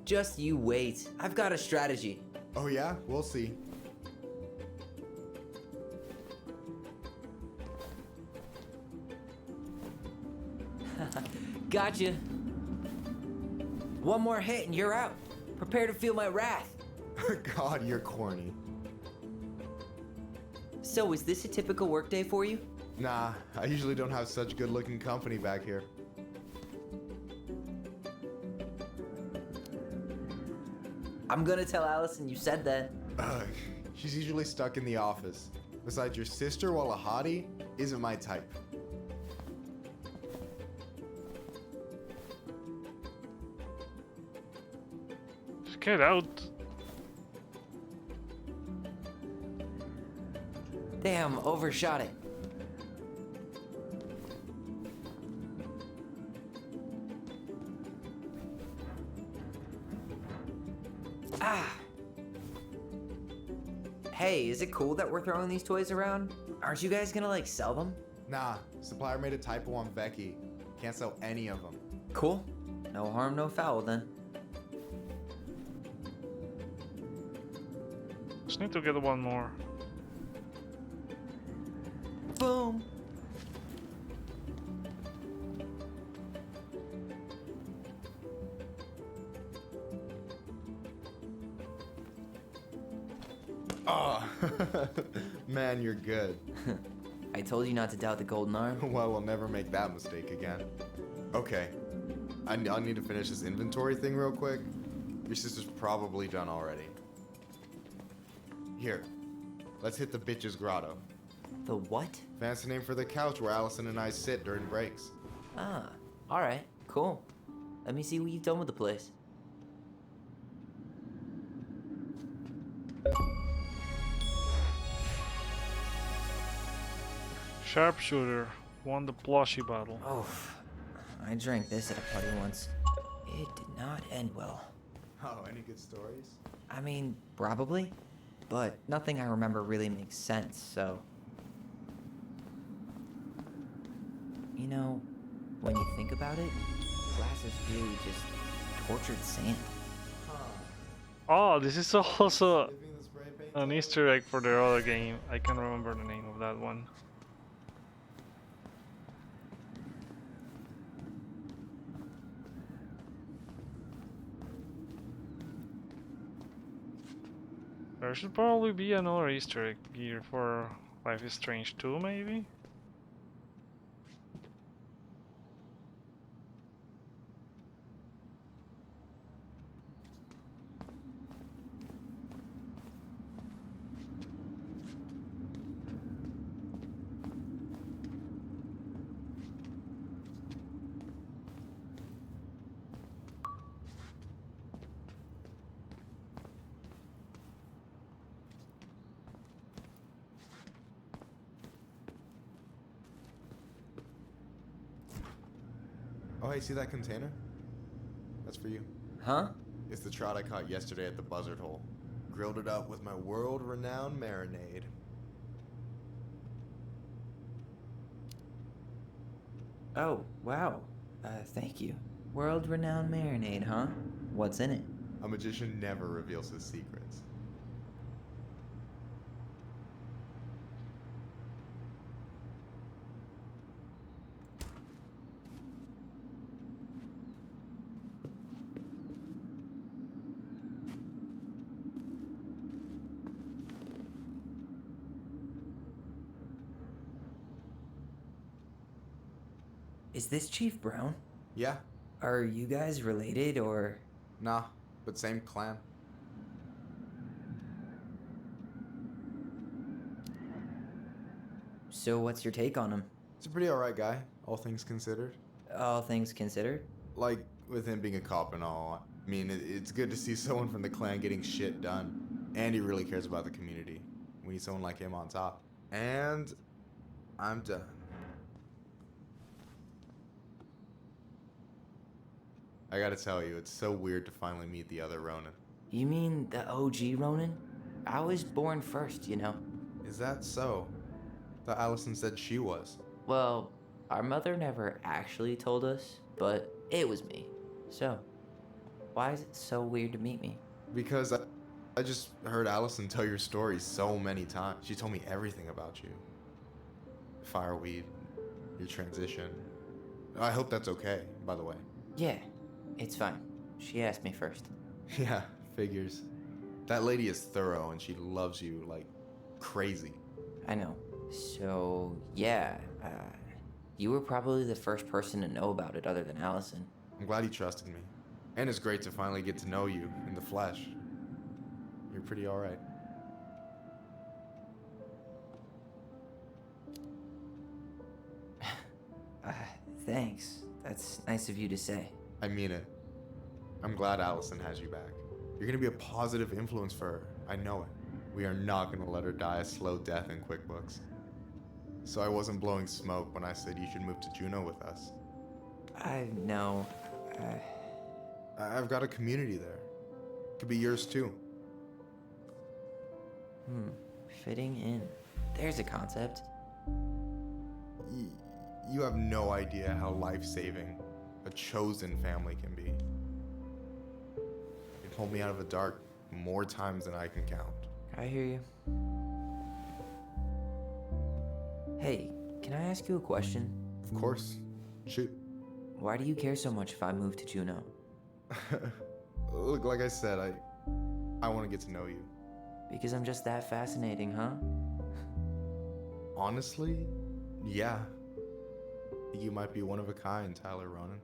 [SPEAKER 2] Just you wait. I've got a strategy.
[SPEAKER 14] Oh, yeah? We'll see.
[SPEAKER 2] Gotcha. One more hit and you're out. Prepare to feel my wrath.
[SPEAKER 14] God, you're corny.
[SPEAKER 2] So, is this a typical workday for you?
[SPEAKER 14] Nah, I usually don't have such good-looking company back here.
[SPEAKER 2] I'm gonna tell Allison you said that.
[SPEAKER 14] She's usually stuck in the office. Besides, your sister, while a hottie, isn't my type.
[SPEAKER 1] Get out.
[SPEAKER 2] Damn, overshot it. Ah! Hey, is it cool that we're throwing these toys around? Aren't you guys gonna, like, sell them?
[SPEAKER 14] Nah, supplier made a typo on Becky. Can't sell any of them.
[SPEAKER 2] Cool. No harm, no foul then.
[SPEAKER 1] Just need to get one more.
[SPEAKER 2] Boom!
[SPEAKER 14] Oh, man, you're good.
[SPEAKER 2] I told you not to doubt the golden arm.
[SPEAKER 14] Well, we'll never make that mistake again. Okay, I need to finish this inventory thing real quick. Your sister's probably done already. Here, let's hit the bitch's grotto.
[SPEAKER 2] The what?
[SPEAKER 14] Fancy name for the couch where Allison and I sit during breaks.
[SPEAKER 2] Ah, alright, cool. Let me see what you've done with the place.
[SPEAKER 1] Sharpshooter won the plushie battle.
[SPEAKER 2] Oh, I drank this at a party once. It did not end well.
[SPEAKER 14] Oh, any good stories?
[SPEAKER 2] I mean, probably. But nothing I remember really makes sense, so... You know, when you think about it, glass is really just tortured sand.
[SPEAKER 1] Oh, this is also an Easter egg for their other game. I can't remember the name of that one. There should probably be another Easter egg here for Life is Strange 2, maybe?
[SPEAKER 14] Oh, hey, see that container? That's for you.
[SPEAKER 2] Huh?
[SPEAKER 14] It's the trout I caught yesterday at the buzzard hole. Grilled it up with my world-renowned marinade.
[SPEAKER 2] Oh, wow. Thank you. World-renowned marinade, huh? What's in it?
[SPEAKER 14] A magician never reveals his secrets.
[SPEAKER 2] Is this Chief Brown?
[SPEAKER 14] Yeah.
[SPEAKER 2] Are you guys related, or...?
[SPEAKER 14] Nah, but same clan.
[SPEAKER 2] So what's your take on him?
[SPEAKER 14] He's a pretty alright guy, all things considered.
[SPEAKER 2] All things considered?
[SPEAKER 14] Like, with him being a cop and all, I mean, it's good to see someone from the clan getting shit done. And he really cares about the community. We need someone like him on top. And... I'm done. I gotta tell you, it's so weird to finally meet the other Ronin.
[SPEAKER 2] You mean the OG Ronin? I was born first, you know.
[SPEAKER 14] Is that so? Thought Allison said she was.
[SPEAKER 2] Well, our mother never actually told us, but it was me. So, why is it so weird to meet me?
[SPEAKER 14] Because I just heard Allison tell your story so many times. She told me everything about you. Fireweed, your transition. I hope that's okay, by the way.
[SPEAKER 2] Yeah, it's fine. She asked me first.
[SPEAKER 14] Yeah, figures. That lady is thorough and she loves you like crazy.
[SPEAKER 2] I know. So, yeah, you were probably the first person to know about it other than Allison.
[SPEAKER 14] I'm glad you trusted me. And it's great to finally get to know you in the flesh. You're pretty alright.
[SPEAKER 2] Thanks. That's nice of you to say.
[SPEAKER 14] I mean it. I'm glad Allison has you back. You're gonna be a positive influence for her. I know it. We are not gonna let her die a slow death in QuickBooks. So I wasn't blowing smoke when I said you should move to Juneau with us.
[SPEAKER 2] I know.
[SPEAKER 14] I've got a community there. Could be yours too.
[SPEAKER 2] Fitting in. There's a concept.
[SPEAKER 14] You have no idea how life-saving a chosen family can be. It pulled me out of the dark more times than I can count.
[SPEAKER 2] I hear you. Hey, can I ask you a question?
[SPEAKER 14] Of course. Shoot.
[SPEAKER 2] Why do you care so much if I move to Juneau?
[SPEAKER 14] Look, like I said, I want to get to know you.
[SPEAKER 2] Because I'm just that fascinating, huh?
[SPEAKER 14] Honestly, yeah. You might be one of a kind, Tyler Ronan.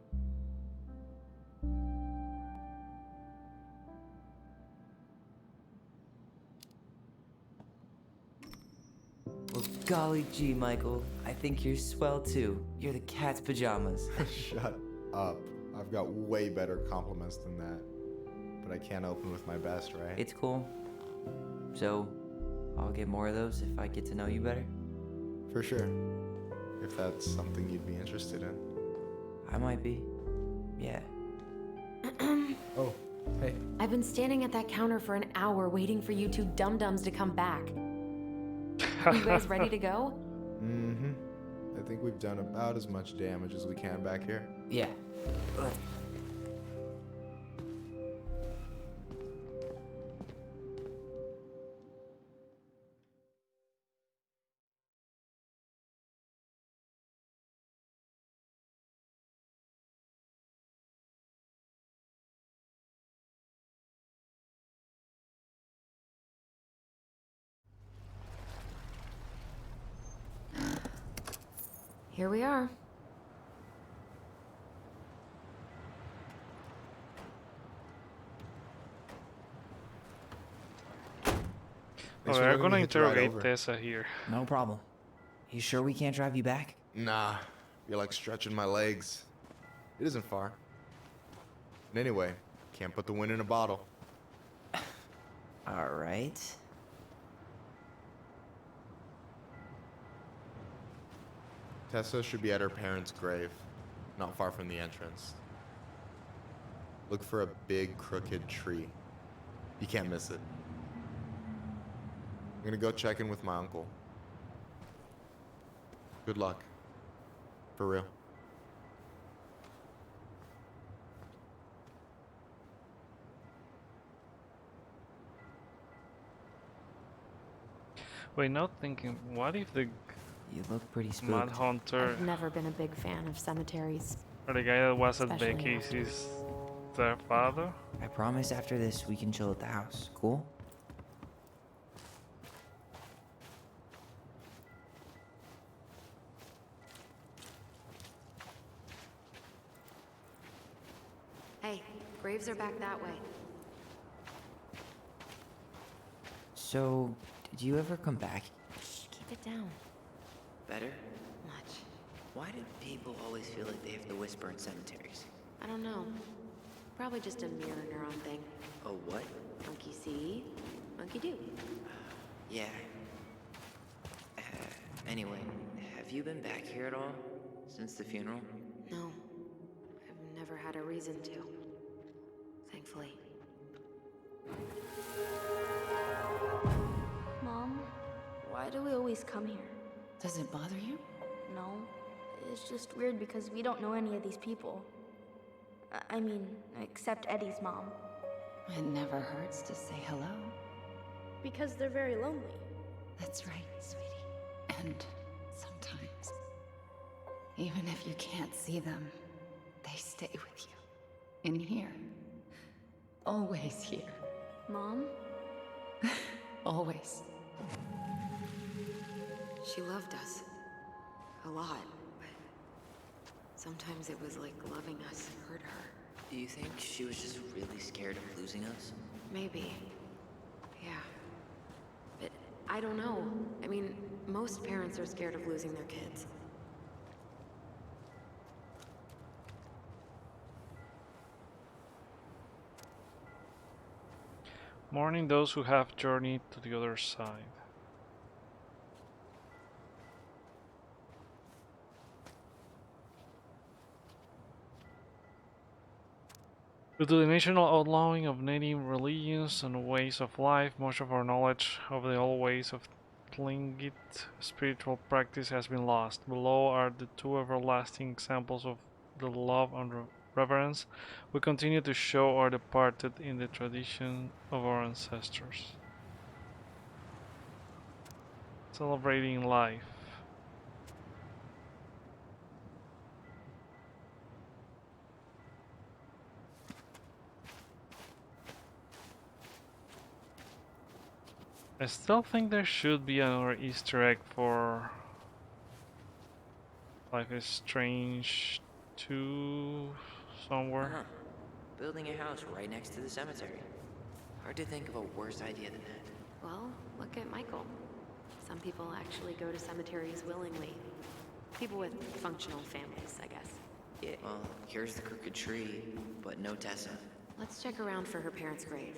[SPEAKER 2] Well, golly gee, Michael. I think you're swell too. You're the cat's pajamas.
[SPEAKER 14] Shut up. I've got way better compliments than that. But I can't open with my best, right?
[SPEAKER 2] It's cool. So, I'll get more of those if I get to know you better?
[SPEAKER 14] For sure. If that's something you'd be interested in.
[SPEAKER 2] I might be. Yeah.
[SPEAKER 14] Oh, hey.
[SPEAKER 3] I've been standing at that counter for an hour waiting for you two dum-dums to come back. Are you guys ready to go?
[SPEAKER 14] Mm-hmm. I think we've done about as much damage as we can back here.
[SPEAKER 2] Yeah.
[SPEAKER 3] Here we are.
[SPEAKER 1] Oh, we're gonna interrogate Tessa here.
[SPEAKER 2] No problem. You sure we can't drive you back?
[SPEAKER 14] Nah, you're like stretching my legs. It isn't far. And anyway, can't put the wind in a bottle.
[SPEAKER 2] All right.
[SPEAKER 14] Tessa should be at her parents' grave, not far from the entrance. Look for a big crooked tree. You can't miss it. I'm gonna go check in with my uncle. Good luck. For real.
[SPEAKER 1] Wait, now thinking, what if the
[SPEAKER 2] You look pretty spooked.
[SPEAKER 1] Mad Hunter
[SPEAKER 3] I've never been a big fan of cemeteries.
[SPEAKER 1] or the guy that was at
[SPEAKER 3] Especially
[SPEAKER 1] Becky's
[SPEAKER 3] after.
[SPEAKER 1] is their father?
[SPEAKER 2] I promise after this we can chill at the house. Cool?
[SPEAKER 3] Hey, graves are back that way.
[SPEAKER 2] So, did you ever come back?
[SPEAKER 3] Shh, keep it down.
[SPEAKER 2] Better?
[SPEAKER 3] Much.
[SPEAKER 2] Why do people always feel like they have to whisper in cemeteries?
[SPEAKER 3] I don't know. Probably just a mirror neuron thing.
[SPEAKER 2] Oh, what?
[SPEAKER 3] Monkey see, monkey do.
[SPEAKER 2] Yeah. Anyway, have you been back here at all? Since the funeral?
[SPEAKER 3] No. I've never had a reason to. Thankfully.
[SPEAKER 8] Mom, why do we always come here?
[SPEAKER 5] Does it bother you?
[SPEAKER 8] No, it's just weird because we don't know any of these people. I mean, except Eddie's mom.
[SPEAKER 5] It never hurts to say hello.
[SPEAKER 8] Because they're very lonely.
[SPEAKER 5] That's right, sweetie. And sometimes, even if you can't see them, they stay with you. In here. Always here.
[SPEAKER 8] Mom?
[SPEAKER 5] Always.
[SPEAKER 3] She loved us. A lot, but sometimes it was like loving us hurt her.
[SPEAKER 2] Do you think she was just really scared of losing us?
[SPEAKER 3] Maybe. Yeah. But I don't know. I mean, most parents are scared of losing their kids.
[SPEAKER 1] Mourning those who have journeyed to the other side. Due to the national outlawing of native religions and ways of life, much of our knowledge of the old ways of Tlingit spiritual practice has been lost. Below are the two everlasting examples of the love and reverence we continue to show our departed in the tradition of our ancestors. Celebrating life. I still think there should be another Easter egg for Life is Strange 2 somewhere.
[SPEAKER 2] Uh-huh. Building a house right next to the cemetery. Hard to think of a worse idea than that.
[SPEAKER 3] Well, look at Michael. Some people actually go to cemeteries willingly. People with functional families, I guess.
[SPEAKER 2] Yeah, well, here's the crooked tree, but no Tessa.
[SPEAKER 3] Let's check around for her parents' grave,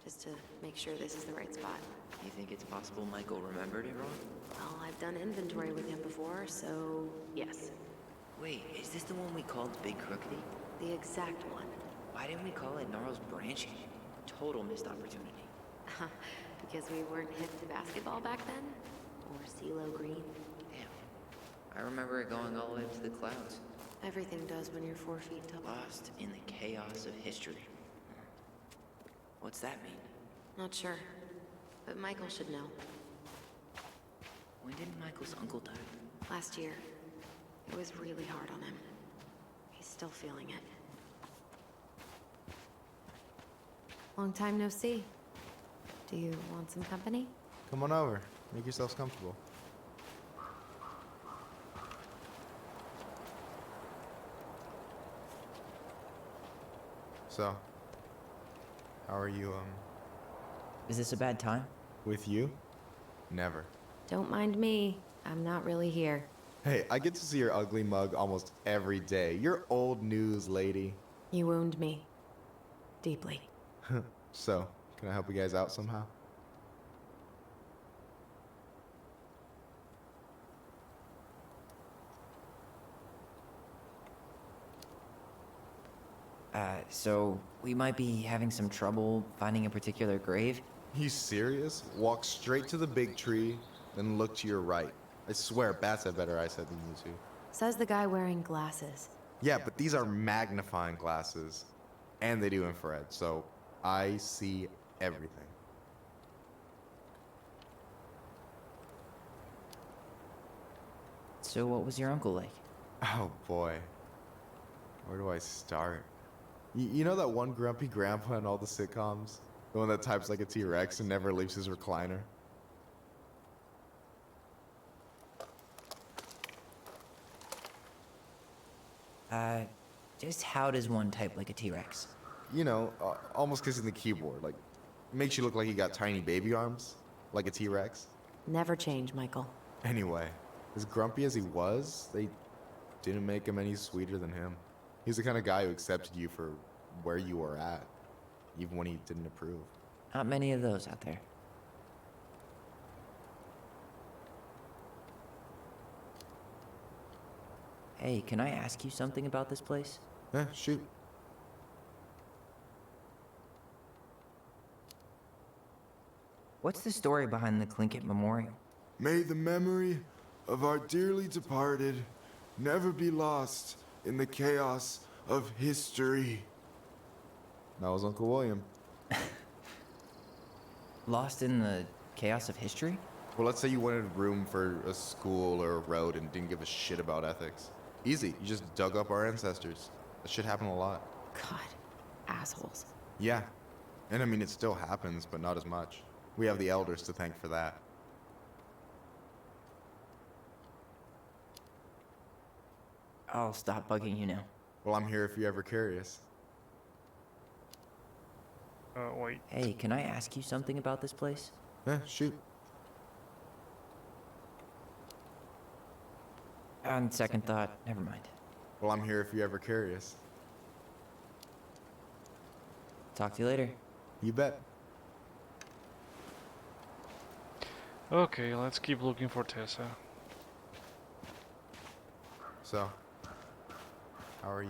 [SPEAKER 3] just to make sure this is the right spot.
[SPEAKER 2] You think it's possible Michael remembered it wrong?
[SPEAKER 3] Well, I've done inventory with him before, so yes.
[SPEAKER 2] Wait, is this the one we called Big Crookedy?
[SPEAKER 3] The exact one.
[SPEAKER 2] Why didn't we call it Gnarls Branching? Total missed opportunity.
[SPEAKER 3] Because we weren't hip to basketball back then? Or CeeLo Green?
[SPEAKER 2] Damn. I remember it going all the way up to the clouds.
[SPEAKER 3] Everything does when you're 4 feet tall.
[SPEAKER 2] Lost in the chaos of history. What's that mean?
[SPEAKER 3] Not sure. But Michael should know.
[SPEAKER 2] When did Michael's uncle die?
[SPEAKER 3] Last year. It was really hard on him. He's still feeling it. Long time no see. Do you want some company?
[SPEAKER 14] Come on over. Make yourselves comfortable. So, how are you,
[SPEAKER 2] Is this a bad time?
[SPEAKER 14] with you? Never.
[SPEAKER 3] Don't mind me. I'm not really here.
[SPEAKER 14] Hey, I get to see your ugly mug almost every day. You're old news, lady.
[SPEAKER 3] You wound me. Deeply.
[SPEAKER 14] So, can I help you guys out somehow?
[SPEAKER 2] So we might be having some trouble finding a particular grave?
[SPEAKER 14] You serious? Walk straight to the big tree, then look to your right. I swear, bats have better eyesight than you two.
[SPEAKER 3] Says the guy wearing glasses.
[SPEAKER 14] Yeah, but these are magnifying glasses. And they do infrared, so I see everything.
[SPEAKER 2] So what was your uncle like?
[SPEAKER 14] Oh boy. Where do I start? You know that one grumpy grandpa in all the sitcoms? The one that types like a T-Rex and never leaves his recliner?
[SPEAKER 2] Just how does one type like a T-Rex?
[SPEAKER 14] You know, almost kissing the keyboard. Like, makes you look like you got tiny baby arms. Like a T-Rex.
[SPEAKER 3] Never change, Michael.
[SPEAKER 14] Anyway, as grumpy as he was, they didn't make him any sweeter than him. He's the kind of guy who accepted you for where you were at, even when he didn't approve.
[SPEAKER 2] Not many of those out there. Hey, can I ask you something about this place?
[SPEAKER 14] Shoot.
[SPEAKER 2] What's the story behind the Tlingit Memorial?
[SPEAKER 15] May the memory of our dearly departed never be lost in the chaos of history.
[SPEAKER 14] That was Uncle William.
[SPEAKER 2] Lost in the chaos of history?
[SPEAKER 14] Well, let's say you wanted room for a school or a road and didn't give a shit about ethics. Easy, you just dug up our ancestors. That shit happened a lot.
[SPEAKER 3] God, assholes.
[SPEAKER 14] Yeah, and I mean, it still happens, but not as much. We have the elders to thank for that.
[SPEAKER 2] I'll stop bugging you now.
[SPEAKER 14] Well, I'm here if you're ever curious.
[SPEAKER 1] Wait.
[SPEAKER 2] Hey, can I ask you something about this place?
[SPEAKER 14] Shoot.
[SPEAKER 2] On second thought, never mind.
[SPEAKER 14] Well, I'm here if you're ever curious.
[SPEAKER 2] Talk to you later.
[SPEAKER 14] You bet.
[SPEAKER 1] Okay, let's keep looking for Tessa.
[SPEAKER 14] So, how are you,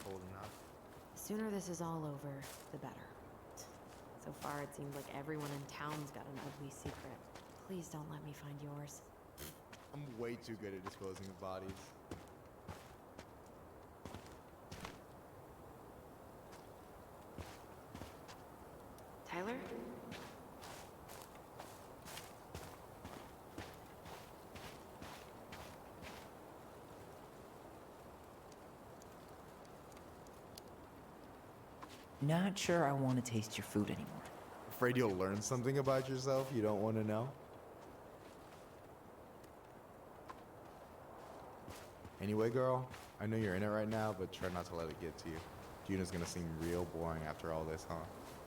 [SPEAKER 14] holding up?
[SPEAKER 3] The sooner this is all over, the better. So far, it seems like everyone in town's got an ugly secret. Please don't let me find yours.
[SPEAKER 14] I'm way too good at disposing of bodies.
[SPEAKER 3] Tyler?
[SPEAKER 2] Not sure I want to taste your food anymore.
[SPEAKER 14] Afraid you'll learn something about yourself you don't want to know? Anyway, girl, I know you're in it right now, but try not to let it get to you. Juna's gonna seem real boring after all this, huh?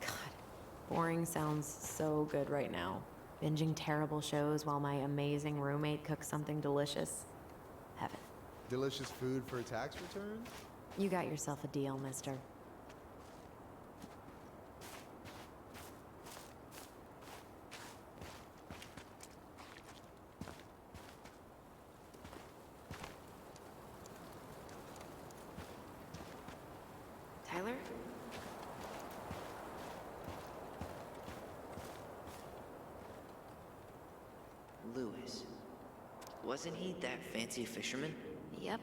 [SPEAKER 3] God, boring sounds so good right now. Binging terrible shows while my amazing roommate cooks something delicious. Heaven.
[SPEAKER 14] Delicious food for tax returns?
[SPEAKER 3] You got yourself a deal, mister. Tyler?
[SPEAKER 2] Lewis. Wasn't he that fancy fisherman?
[SPEAKER 3] Yep.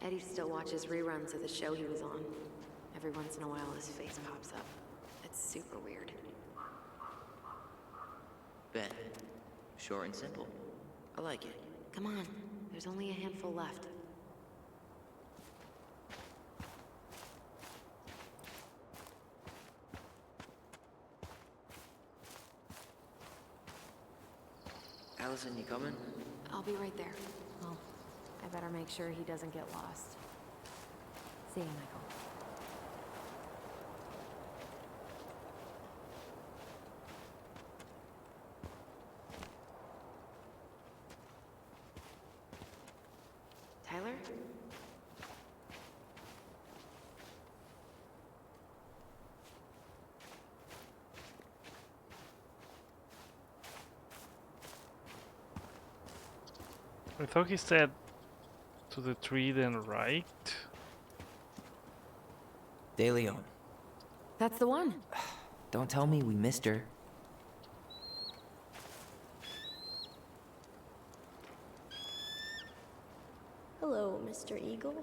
[SPEAKER 3] Eddie still watches reruns of the show he was on. Every once in a while his face pops up. It's super weird.
[SPEAKER 2] Ben. Short and simple. I like it.
[SPEAKER 3] Come on, there's only a handful left.
[SPEAKER 2] Allison, you coming?
[SPEAKER 3] I'll be right there. Well, I better make sure he doesn't get lost. See you, Michael. Tyler?
[SPEAKER 1] I thought he said to the tree then right.
[SPEAKER 2] De Leon.
[SPEAKER 3] That's the one.
[SPEAKER 2] Don't tell me we missed her.
[SPEAKER 8] Hello, Mr. Eagle.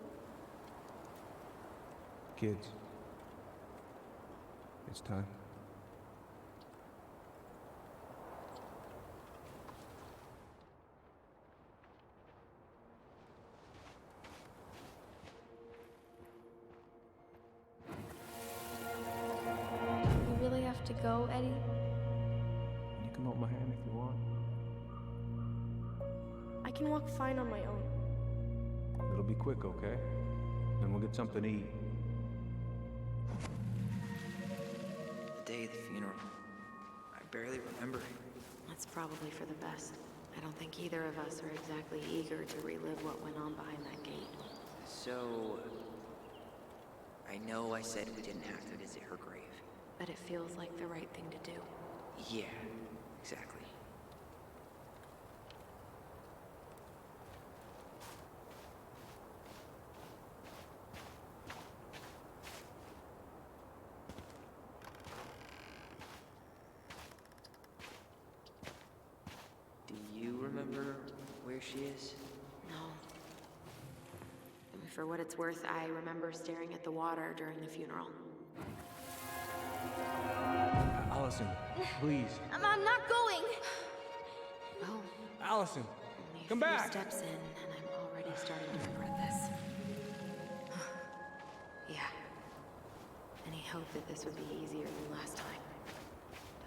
[SPEAKER 9] Kids. It's time.
[SPEAKER 8] You really have to go, Eddie?
[SPEAKER 9] You can hold my hand if you want.
[SPEAKER 8] I can walk fine on my own.
[SPEAKER 9] It'll be quick, okay? Then we'll get something to eat.
[SPEAKER 2] The day of the funeral. I barely remember it.
[SPEAKER 3] That's probably for the best. I don't think either of us are exactly eager to relive what went on behind that gate.
[SPEAKER 2] So... I know I said we didn't have to visit her grave.
[SPEAKER 3] But it feels like the right thing to do.
[SPEAKER 2] Yeah, exactly. Do you remember where she is?
[SPEAKER 3] No. For what it's worth, I remember staring at the water during the funeral.
[SPEAKER 9] Allison, please.
[SPEAKER 8] I'm not going!
[SPEAKER 3] Well,
[SPEAKER 9] Allison,
[SPEAKER 3] only a
[SPEAKER 9] come
[SPEAKER 3] few
[SPEAKER 9] back!
[SPEAKER 3] steps in, and I'm already starting to regret this. Yeah. Any hope that this would be easier than last time?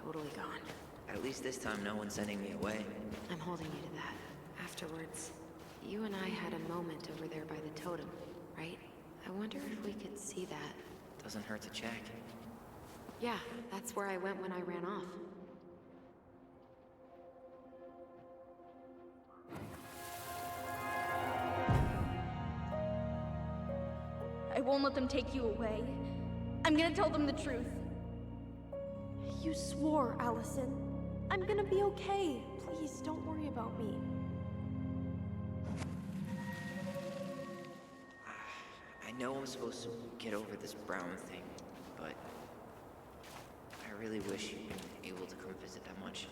[SPEAKER 3] Totally gone.
[SPEAKER 2] At least this time no one's sending me away.
[SPEAKER 3] I'm holding you to that. Afterwards, you and I had a moment over there by the totem, right? I wonder if we could see that.
[SPEAKER 2] Doesn't hurt to check.
[SPEAKER 3] Yeah, that's where I went when I ran off.
[SPEAKER 8] I won't let them take you away. I'm gonna tell them the truth. You swore, Allison. I'm gonna be okay. Please, don't worry about me.
[SPEAKER 2] I know I'm supposed to get over this Brown thing, but I really wish you'd been able to come visit that much.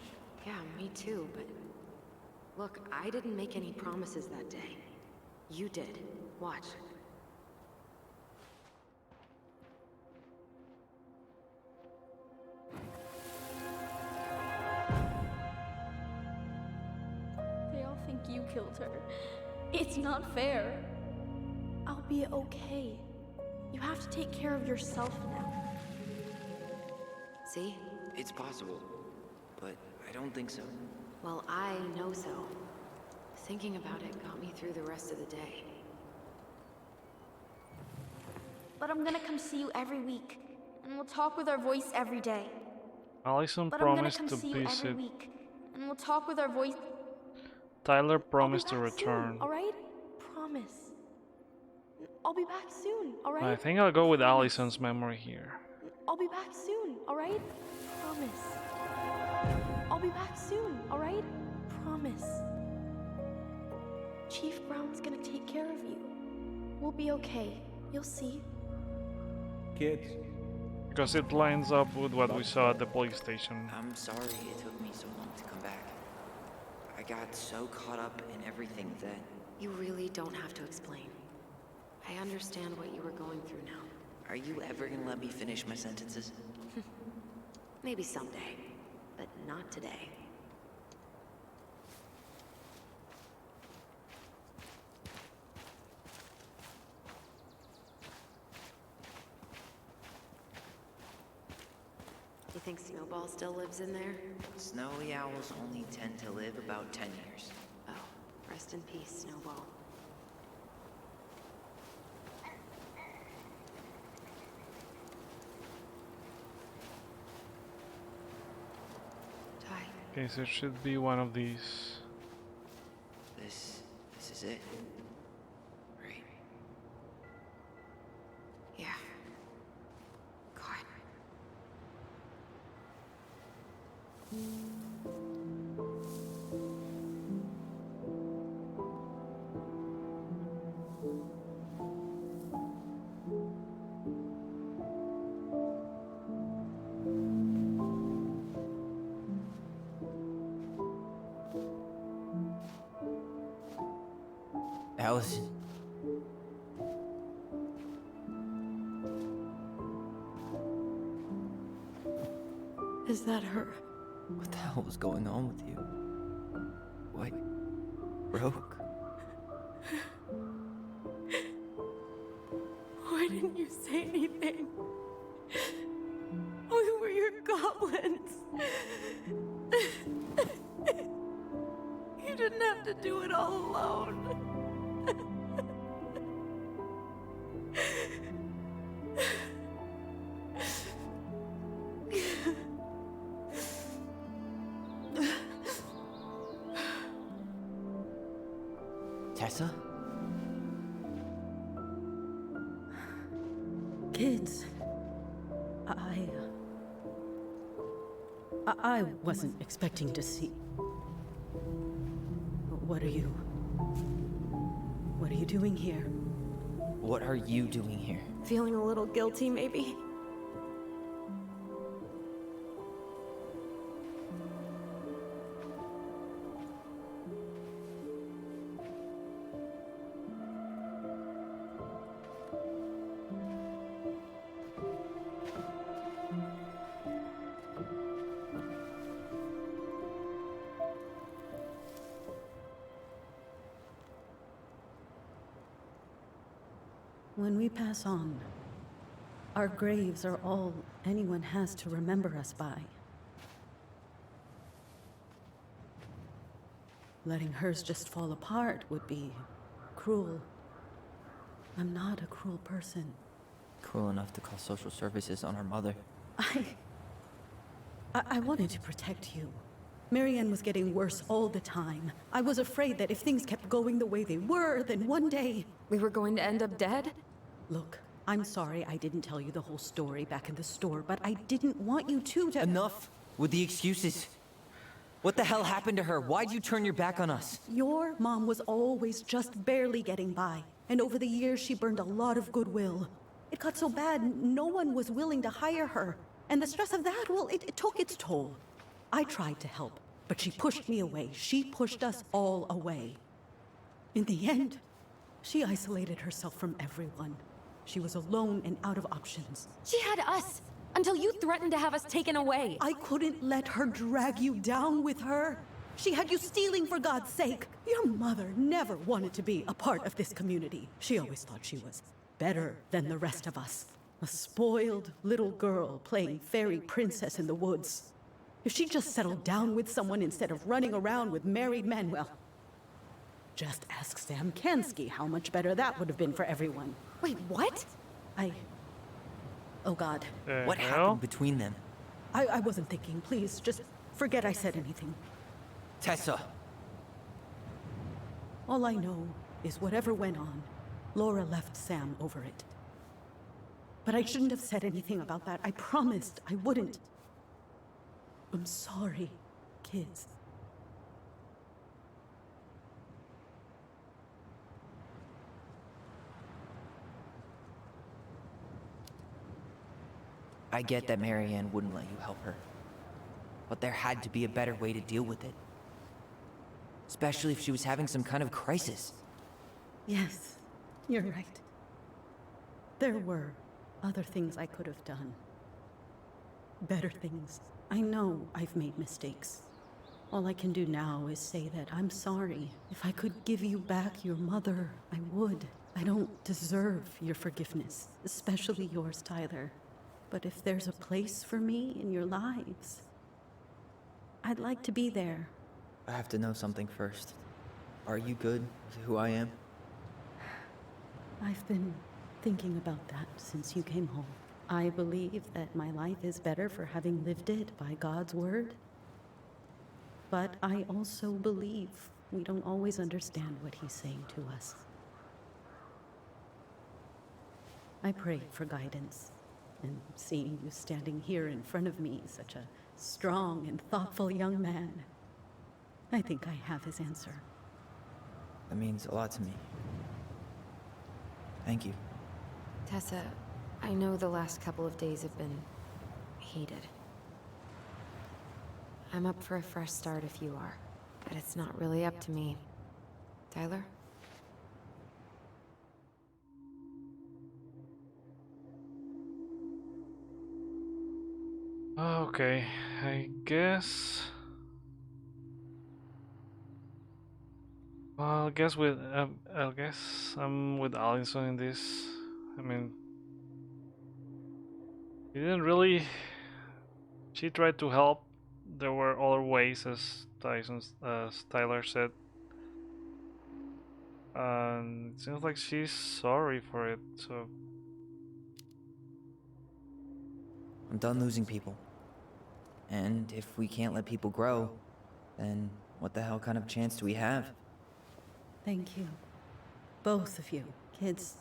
[SPEAKER 3] Yeah, me too, but... Look, I didn't make any promises that day. You did. Watch.
[SPEAKER 8] They all think you killed her. It's not fair. I'll be okay. You have to take care of yourself now.
[SPEAKER 3] See?
[SPEAKER 2] It's possible, but I don't think so.
[SPEAKER 3] Well, I know so. Thinking about it got me through the rest of the day.
[SPEAKER 8] But I'm gonna come see you every week, and we'll talk with our voice every day.
[SPEAKER 1] Allison
[SPEAKER 8] But I'm gonna
[SPEAKER 1] promised
[SPEAKER 8] come
[SPEAKER 1] to
[SPEAKER 8] see you every
[SPEAKER 1] visit.
[SPEAKER 8] week, and we'll talk with our voice.
[SPEAKER 1] Tyler promised to
[SPEAKER 8] I'll be back
[SPEAKER 1] return.
[SPEAKER 8] soon, all right? Promise. I'll be back soon, all right?
[SPEAKER 1] I think I'll go with Allison's memory here.
[SPEAKER 8] I'll be back soon, all right? Promise. I'll be back soon, all right? Promise. Chief Brown's gonna take care of you. We'll be okay. You'll see.
[SPEAKER 9] Kids.
[SPEAKER 1] Because it lines up with what we saw at the police station.
[SPEAKER 2] I'm sorry it took me so long to come back. I got so caught up in everything that...
[SPEAKER 3] You really don't have to explain. I understand what you were going through now.
[SPEAKER 2] Are you ever gonna let me finish my sentences?
[SPEAKER 3] Maybe someday, but not today. You think Snowball still lives in there?
[SPEAKER 2] Snowy owls only tend to live about 10 years.
[SPEAKER 3] Oh, rest in peace, Snowball. Ty.
[SPEAKER 1] Okay, so it should be one of these.
[SPEAKER 2] This is it. Right?
[SPEAKER 3] Yeah. God.
[SPEAKER 2] Allison.
[SPEAKER 8] Is that her?
[SPEAKER 2] What the hell was going on with you? What broke?
[SPEAKER 8] Why didn't you say anything? We were your goblins. You didn't have to do it all alone.
[SPEAKER 2] Tessa?
[SPEAKER 7] Kids, I wasn't expecting to see. What are you doing here?
[SPEAKER 2] What are you doing here?
[SPEAKER 8] Feeling a little guilty, maybe?
[SPEAKER 7] When we pass on, our graves are all anyone has to remember us by. Letting hers just fall apart would be cruel. I'm not a cruel person.
[SPEAKER 2] Cruel enough to call social services on our mother.
[SPEAKER 7] I wanted to protect you. Marianne was getting worse all the time. I was afraid that if things kept going the way they were, then one day...
[SPEAKER 8] We were going to end up dead?
[SPEAKER 7] Look, I'm sorry I didn't tell you the whole story back in the store, but I didn't want you to...
[SPEAKER 2] Enough with the excuses. What the hell happened to her? Why'd you turn your back on us?
[SPEAKER 7] Your mom was always just barely getting by, and over the years she burned a lot of goodwill. It got so bad, no one was willing to hire her. And the stress of that, well, it took its toll. I tried to help, but she pushed me away. She pushed us all away. In the end, she isolated herself from everyone. She was alone and out of options.
[SPEAKER 3] She had us until you threatened to have us taken away.
[SPEAKER 7] I couldn't let her drag you down with her. She had you stealing for God's sake. Your mother never wanted to be a part of this community. She always thought she was better than the rest of us. A spoiled little girl playing fairy princess in the woods. If she just settled down with someone instead of running around with married men, well, just ask Sam Kansky how much better that would have been for everyone.
[SPEAKER 3] Wait, what?
[SPEAKER 7] Oh God.
[SPEAKER 2] What happened between them?
[SPEAKER 7] I wasn't thinking. Please, just forget I said anything.
[SPEAKER 2] Tessa!
[SPEAKER 7] All I know is whatever went on, Laura left Sam over it. But I shouldn't have said anything about that. I promised I wouldn't. I'm sorry, kids.
[SPEAKER 2] I get that Marianne wouldn't let you help her. But there had to be a better way to deal with it. Especially if she was having some kind of crisis.
[SPEAKER 7] Yes, you're right. There were other things I could have done. Better things. I know I've made mistakes. All I can do now is say that I'm sorry. If I could give you back your mother, I would. I don't deserve your forgiveness, especially yours, Tyler. But if there's a place for me in your lives, I'd like to be there.
[SPEAKER 2] I have to know something first. Are you good with who I am?
[SPEAKER 7] I've been thinking about that since you came home. I believe that my life is better for having lived it by God's word. But I also believe we don't always understand what he's saying to us. I prayed for guidance, and seeing you standing here in front of me, such a strong and thoughtful young man, I think I have his answer.
[SPEAKER 2] That means a lot to me. Thank you.
[SPEAKER 3] Tessa, I know the last couple of days have been heated. I'm up for a fresh start if you are, but it's not really up to me. Tyler?
[SPEAKER 1] Okay, I guess. Well, I guess I'm with Allison in this. I mean, she didn't really. She tried to help. There were other ways, as Tyler said, and it seems like she's sorry for it. So
[SPEAKER 2] I'm done losing people. And if we can't let people grow, then what the hell kind of chance do we have?
[SPEAKER 7] Thank you. Both of you. Kids,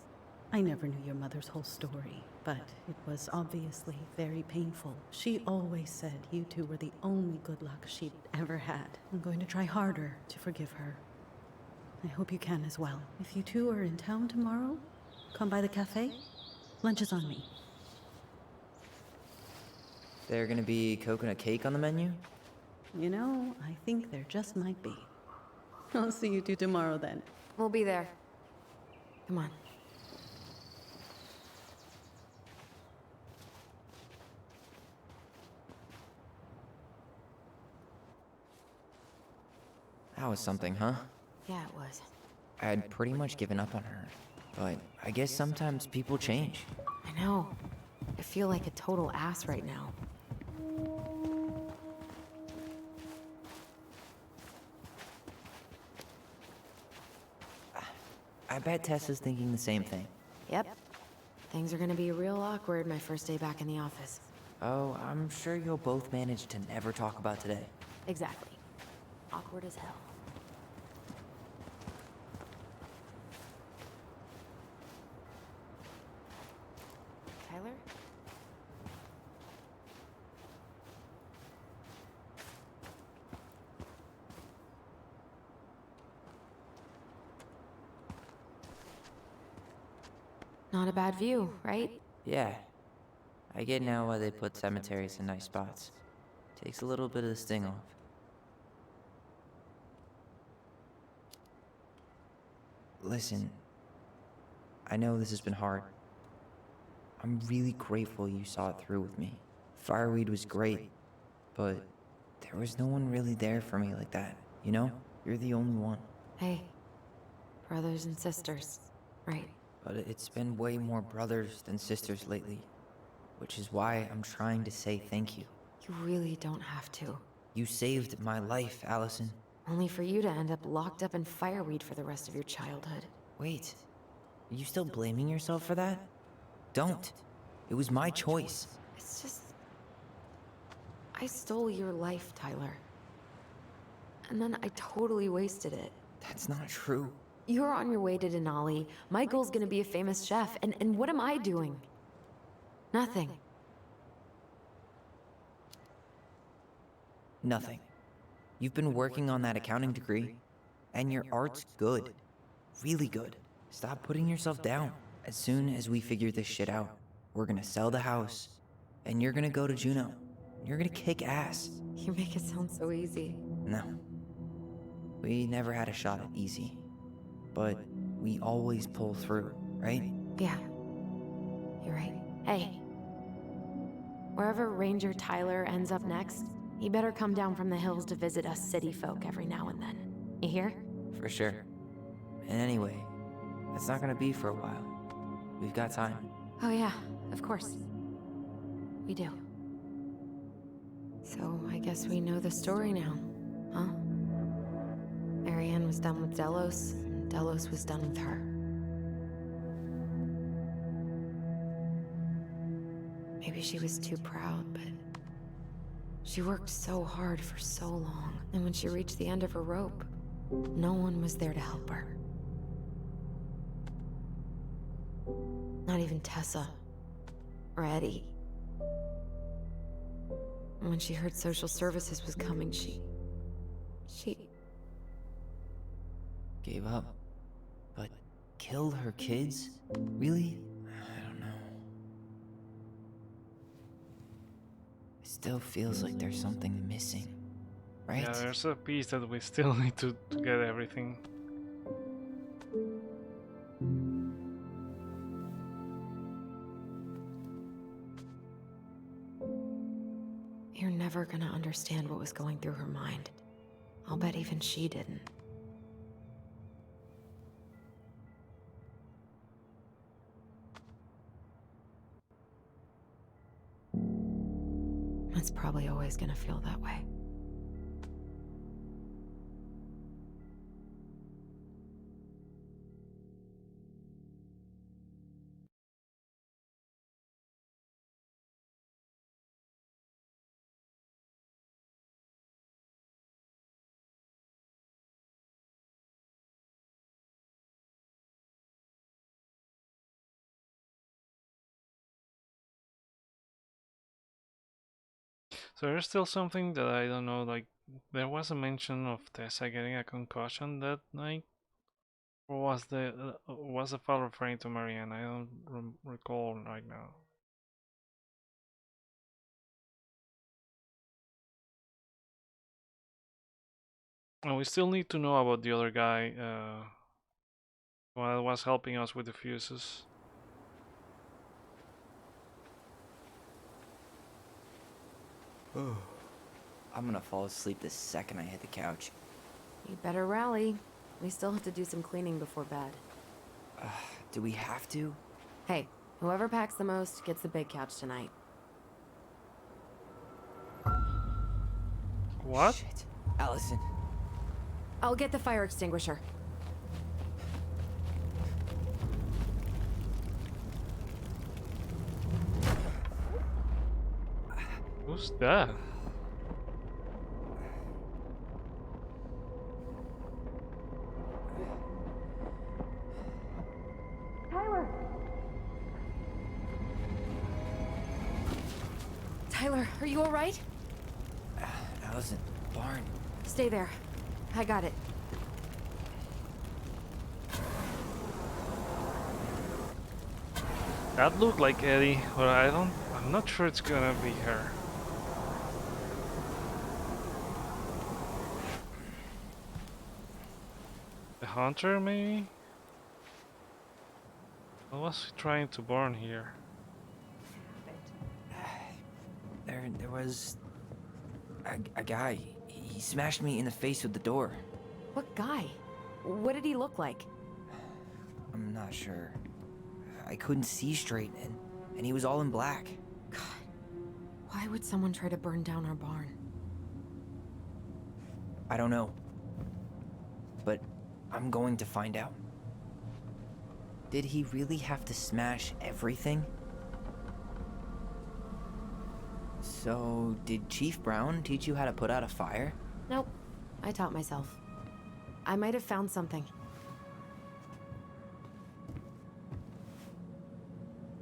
[SPEAKER 7] I never knew your mother's whole story, but it was obviously very painful. She always said you two were the only good luck she'd ever had. I'm going to try harder to forgive her. I hope you can as well. If you two are in town tomorrow, come by the cafe. Lunch is on me.
[SPEAKER 2] There gonna be coconut cake on the menu?
[SPEAKER 7] You know, I think there just might be. I'll see you two tomorrow then.
[SPEAKER 3] We'll be there. Come on.
[SPEAKER 2] That was something, huh?
[SPEAKER 3] Yeah, it was.
[SPEAKER 2] I had pretty much given up on her. But I guess sometimes people change.
[SPEAKER 3] I know. I feel like a total ass right now.
[SPEAKER 2] I bet Tessa's thinking the same thing.
[SPEAKER 3] Yep. Things are gonna be real awkward my first day back in the office.
[SPEAKER 2] Oh, I'm sure you'll both manage to never talk about today.
[SPEAKER 3] Exactly. Awkward as hell. Tyler? Not a bad view, right?
[SPEAKER 2] Yeah. I get now why they put cemeteries in nice spots. Takes a little bit of the sting off. Listen, I know this has been hard. I'm really grateful you saw it through with me. Fireweed was great, but there was no one really there for me like that, you know? You're the only one.
[SPEAKER 3] Hey, brothers and sisters, right?
[SPEAKER 2] But it's been way more brothers than sisters lately, which is why I'm trying to say thank you.
[SPEAKER 3] You really don't have to.
[SPEAKER 2] You saved my life, Allison.
[SPEAKER 3] Only for you to end up locked up in fireweed for the rest of your childhood.
[SPEAKER 2] Wait, are you still blaming yourself for that? Don't. It was my choice.
[SPEAKER 3] It's just... I stole your life, Tyler. And then I totally wasted it.
[SPEAKER 2] That's not true.
[SPEAKER 3] You're on your way to Denali. My goal's gonna be a famous chef, and what am I doing? Nothing.
[SPEAKER 2] Nothing. You've been working on that accounting degree, and your art's good. Really good. Stop putting yourself down. As soon as we figure this shit out, we're gonna sell the house, and you're gonna go to Juneau. You're gonna kick ass.
[SPEAKER 3] You make it sound so easy.
[SPEAKER 2] No. We never had a shot at easy. But we always pull through, right?
[SPEAKER 3] Yeah. You're right. Hey. Wherever Ranger Tyler ends up next, he better come down from the hills to visit us city folk every now and then. You hear?
[SPEAKER 2] For sure. And anyway, that's not gonna be for a while. We've got time.
[SPEAKER 3] Oh yeah, of course. We do. So I guess we know the story now, huh? Marianne was done with Delos, and Delos was done with her. Maybe she was too proud, but she worked so hard for so long, and when she reached the end of her rope, no one was there to help her. Not even Tessa or Eddie. And when she heard social services was coming, she
[SPEAKER 2] Gave up. But killed her kids? Really? I don't know. It still feels like there's something missing, right?
[SPEAKER 1] Yeah, there's a piece that we still need to get everything.
[SPEAKER 3] You're never gonna understand what was going through her mind. I'll bet even she didn't. It's probably always gonna feel that way.
[SPEAKER 1] So there's still something that I don't know, like there was a mention of Tessa getting a concussion that night, or was the file referring to Marianne? I don't recall right now. And we still need to know about the other guy who was helping us with the fuses.
[SPEAKER 2] I'm gonna fall asleep the second I hit the couch.
[SPEAKER 3] You better rally. We still have to do some cleaning before bed.
[SPEAKER 2] Do we have to?
[SPEAKER 3] Hey, whoever packs the most gets the big couch tonight.
[SPEAKER 1] What?
[SPEAKER 2] Shit. Allison.
[SPEAKER 3] I'll get the fire extinguisher.
[SPEAKER 1] Who's that?
[SPEAKER 3] Tyler, are you all right?
[SPEAKER 2] Allison, barn.
[SPEAKER 3] Stay there. I got it.
[SPEAKER 1] That looked like Eddie, but I'm not sure it's gonna be her. The hunter, maybe? What was he trying to burn here?
[SPEAKER 16] There was a guy. He smashed me in the face with the door.
[SPEAKER 3] What guy? What did he look like?
[SPEAKER 16] I'm not sure. I couldn't see straight, and he was all in black.
[SPEAKER 3] God, why would someone try to burn down our barn?
[SPEAKER 16] I don't know. But I'm going to find out. Did he really have to smash everything? So, did Chief Brown teach you how to put out a fire?
[SPEAKER 3] Nope. I taught myself. I might have found something.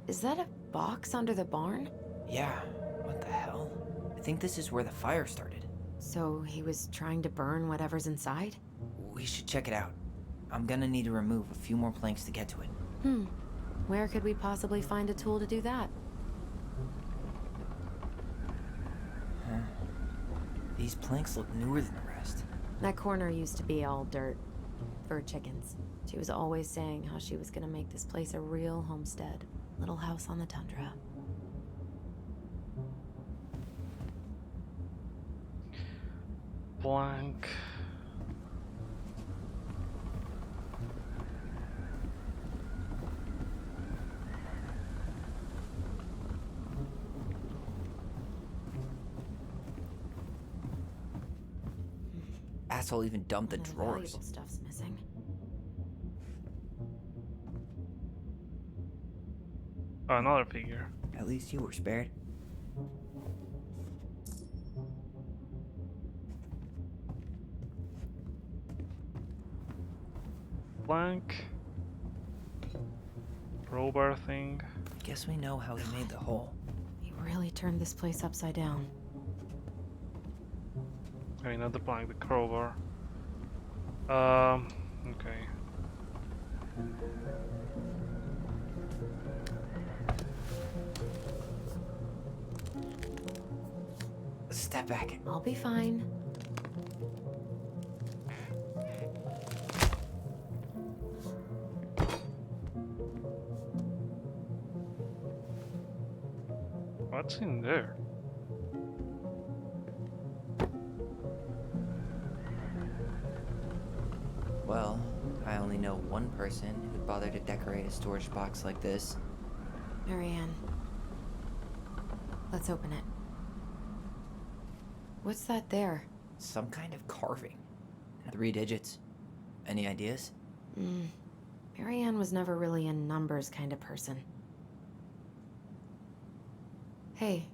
[SPEAKER 3] Is that a box under the barn?
[SPEAKER 16] Yeah. What the hell? I think this is where the fire started.
[SPEAKER 3] So he was trying to burn whatever's inside?
[SPEAKER 16] We should check it out. I'm gonna need to remove a few more planks to get to it.
[SPEAKER 3] Where could we possibly find a tool to do that?
[SPEAKER 16] Huh. These planks look newer than the rest.
[SPEAKER 3] That corner used to be all dirt. For chickens. She was always saying how she was gonna make this place a real homestead. Little house on the tundra.
[SPEAKER 1] Blank.
[SPEAKER 16] Asshole even dumped the
[SPEAKER 3] No
[SPEAKER 16] drawers.
[SPEAKER 3] valuable stuff's missing.
[SPEAKER 1] Oh, another figure.
[SPEAKER 16] At least you were spared.
[SPEAKER 1] Blank. Crowbar thing.
[SPEAKER 16] Guess we know how he made the hole.
[SPEAKER 3] He really turned this place upside down.
[SPEAKER 1] I mean, not the plank, the crowbar. Okay.
[SPEAKER 16] Step back.
[SPEAKER 3] I'll be fine.
[SPEAKER 1] What's in there?
[SPEAKER 2] Well, I only know one person who'd bother to decorate a storage box like this.
[SPEAKER 3] Marianne. Let's open it. What's that there?
[SPEAKER 2] Some kind of carving. 3 digits. Any ideas?
[SPEAKER 3] Marianne was never really a numbers kind of person. Hey,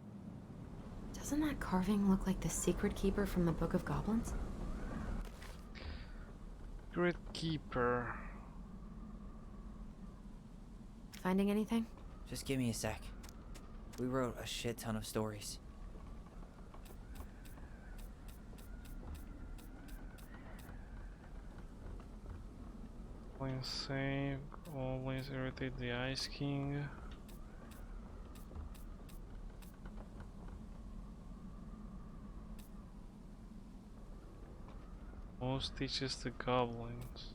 [SPEAKER 3] doesn't that carving look like the secret keeper from the Book of Goblins?
[SPEAKER 1] Secret keeper.
[SPEAKER 3] Finding anything?
[SPEAKER 2] Just give me a sec. We wrote a shit ton of stories.
[SPEAKER 1] Always save, always irritate the Ice King. Most teaches the goblins.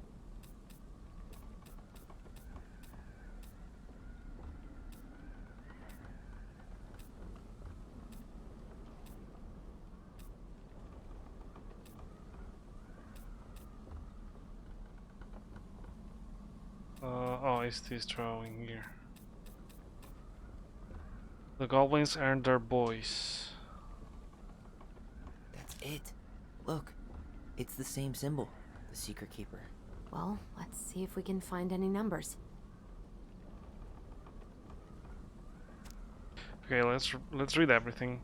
[SPEAKER 1] Oh, it's this drawing here. The goblins earned their voice.
[SPEAKER 2] That's it. Look, it's the same symbol. The secret keeper.
[SPEAKER 3] Well, let's see if we can find any numbers.
[SPEAKER 1] Okay, let's read everything.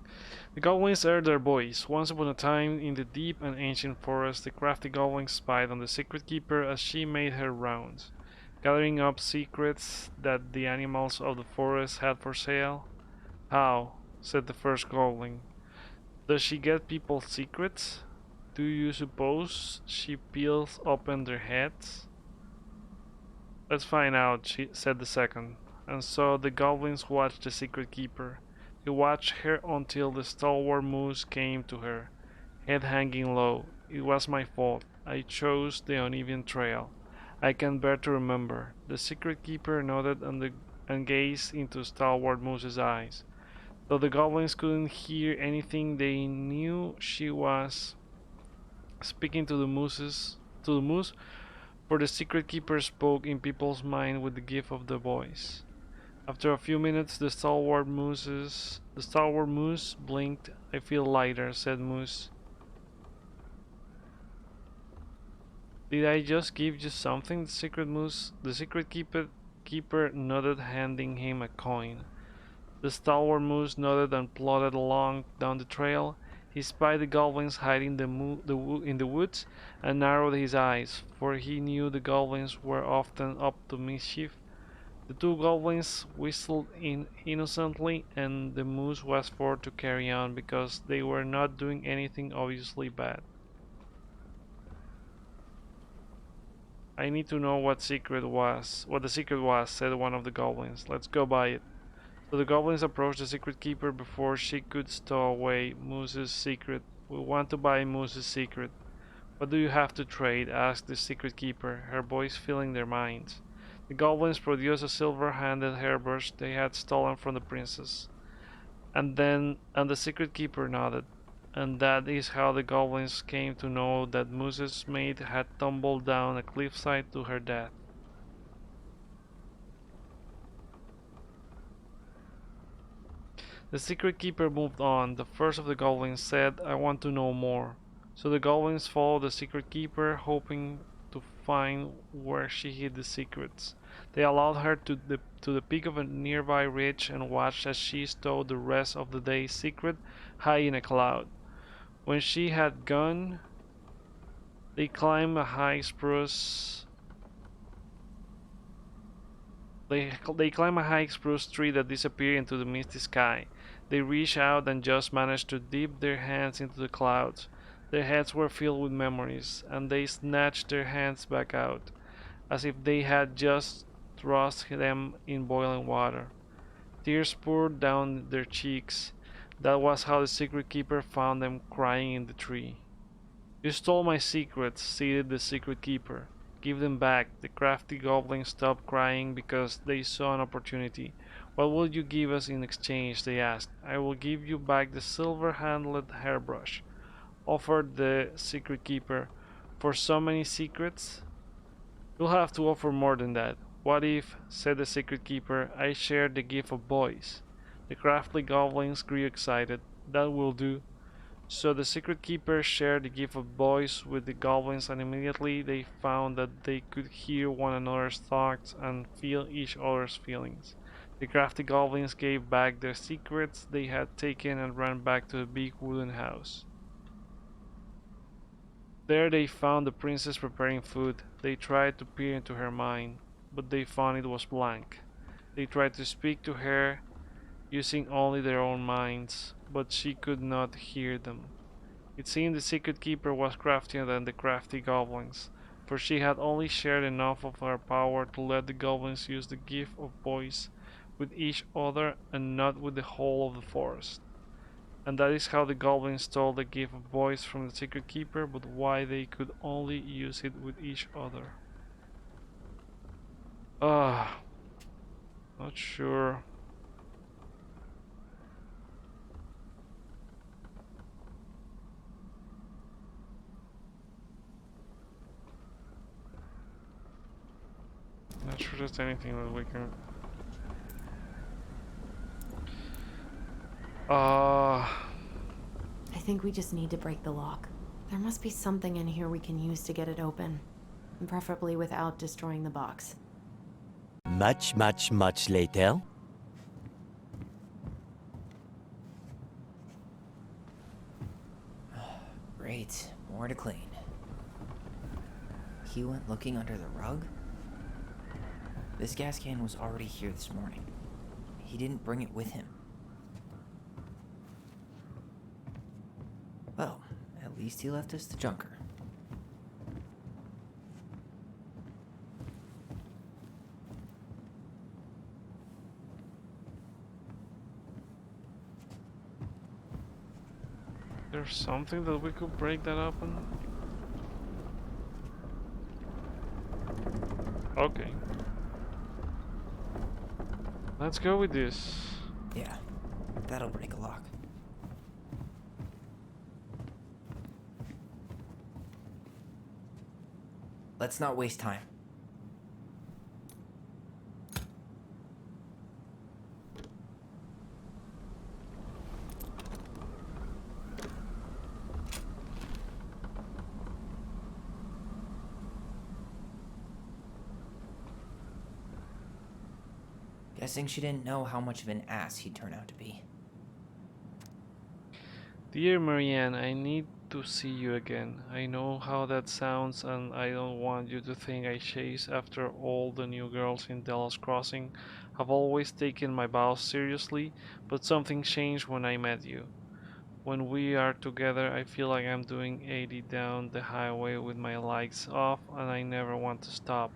[SPEAKER 1] The goblins earned their voice. Once upon a time, in the deep and ancient forest, the crafty goblin spied on the secret keeper as she made her rounds, gathering up secrets that the animals of the forest had for sale. How? Said the first goblin. Does she get people's secrets? Do you suppose she peels open their heads? Let's find out, said the second. and so the goblins watched the secret keeper. They watched her until the stalwart moose came to her, head hanging low. It was my fault. I chose the uneven trail. I can bear to remember. The secret keeper nodded and gazed into stalwart moose's eyes. Though the goblins couldn't hear anything, they knew she was speaking to the moose, for the secret keeper spoke in people's mind with the gift of the voice. After a few minutes, the stalwart moose blinked. I feel lighter, said Moose. Did I just give you something? The secret keeper nodded, handing him a coin. The stalwart moose nodded and plodded along down the trail. He spied the goblins hiding in the woods and narrowed his eyes, for he knew the goblins were often up to mischief. The two goblins whistled innocently, and the moose was forced to carry on because they were not doing anything obviously bad. I need to know what the secret was, said one of the goblins. Let's go by it. So the goblins approached the secret keeper before she could stow away Moose's secret. We want to buy Moose's secret. What do you have to trade? Asked the secret keeper, her voice filling their minds. The goblins produced a silver-handled hairbrush they had stolen from the princess. And the secret keeper nodded. And that is how the goblins came to know that Moose's mate had tumbled down a cliffside to her death. The secret keeper moved on. The first of the goblins said, I want to know more. So the goblins followed the secret keeper, hoping to find where she hid the secrets. They allowed her to the peak of a nearby ridge and watched as she stowed the rest of the day's secret high in a cloud. When she had gone, they climbed a high spruce. They climbed a high spruce tree that disappeared into the misty sky. They reached out and just managed to dip their hands into the clouds. Their heads were filled with memories, and they snatched their hands back out, as if they had just thrust them in boiling water. Tears poured down their cheeks. That was how the secret keeper found them crying in the tree. You stole my secrets, pleaded the secret keeper. Give them back. The crafty goblins stopped crying because they saw an opportunity. What will you give us in exchange? They asked. I will give you back the silver-handled hairbrush, offered the secret keeper. For so many secrets? You'll have to offer more than that. What if, said the secret keeper, I shared the gift of voice? The crafty goblins grew excited. That will do. So the secret keeper shared the gift of voice with the goblins, and immediately they found that they could hear one another's thoughts and feel each other's feelings. The crafty goblins gave back their secrets they had taken and ran back to the big wooden house. There they found the princess preparing food. They tried to peer into her mind, but they found it was blank. They tried to speak to her using only their own minds, but she could not hear them. It seemed the secret keeper was craftier than the crafty goblins, for she had only shared enough of her power to let the goblins use the gift of voice with each other and not with the whole of the forest. And that is how the goblins stole the gift of voice from the secret keeper, but why they could only use it with each other. Not sure. Not sure there's anything that we can...
[SPEAKER 3] I think we just need to break the lock. There must be something in here we can use to get it open. Preferably without destroying the box.
[SPEAKER 17] Much later.
[SPEAKER 16] Great, more to clean. He went looking under the rug? This gas can was already here this morning. He didn't bring it with him. Well, at least he left us the junker.
[SPEAKER 1] There's something that we could break that open? Okay. Let's go with this.
[SPEAKER 16] Yeah, that'll break a lock. Let's not waste time. Guessing she didn't know how much of an ass he'd turn out to be.
[SPEAKER 1] Dear Marianne, I need to see you again. I know how that sounds, and I don't want you to think I chase after all the new girls in Dallas Crossing. I've always taken my vows seriously, but something changed when I met you. When we are together, I feel like I'm doing 80 down the highway with my lights off, and I never want to stop.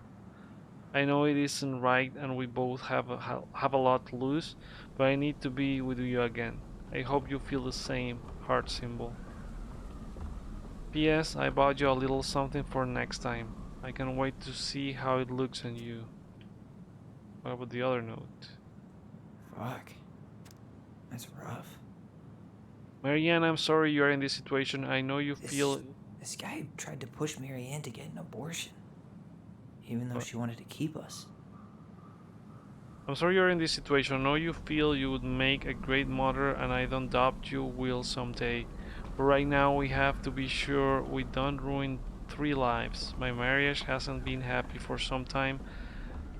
[SPEAKER 1] I know it isn't right, and we both have a lot to lose, but I need to be with you again. I hope you feel the same. Heart symbol. P.S. I bought you a little something for next time. I can't wait to see how it looks on you. What about the other note?
[SPEAKER 16] Fuck. That's rough.
[SPEAKER 1] Marianne, I'm sorry you are in this situation. I know you feel...
[SPEAKER 16] This guy tried to push Marianne to get an abortion. Even though she wanted to keep us.
[SPEAKER 1] I'm sorry you're in this situation. I know you feel you would make a great mother, and I don't doubt you will someday. But right now we have to be sure we don't ruin 3 lives. My marriage hasn't been happy for some time,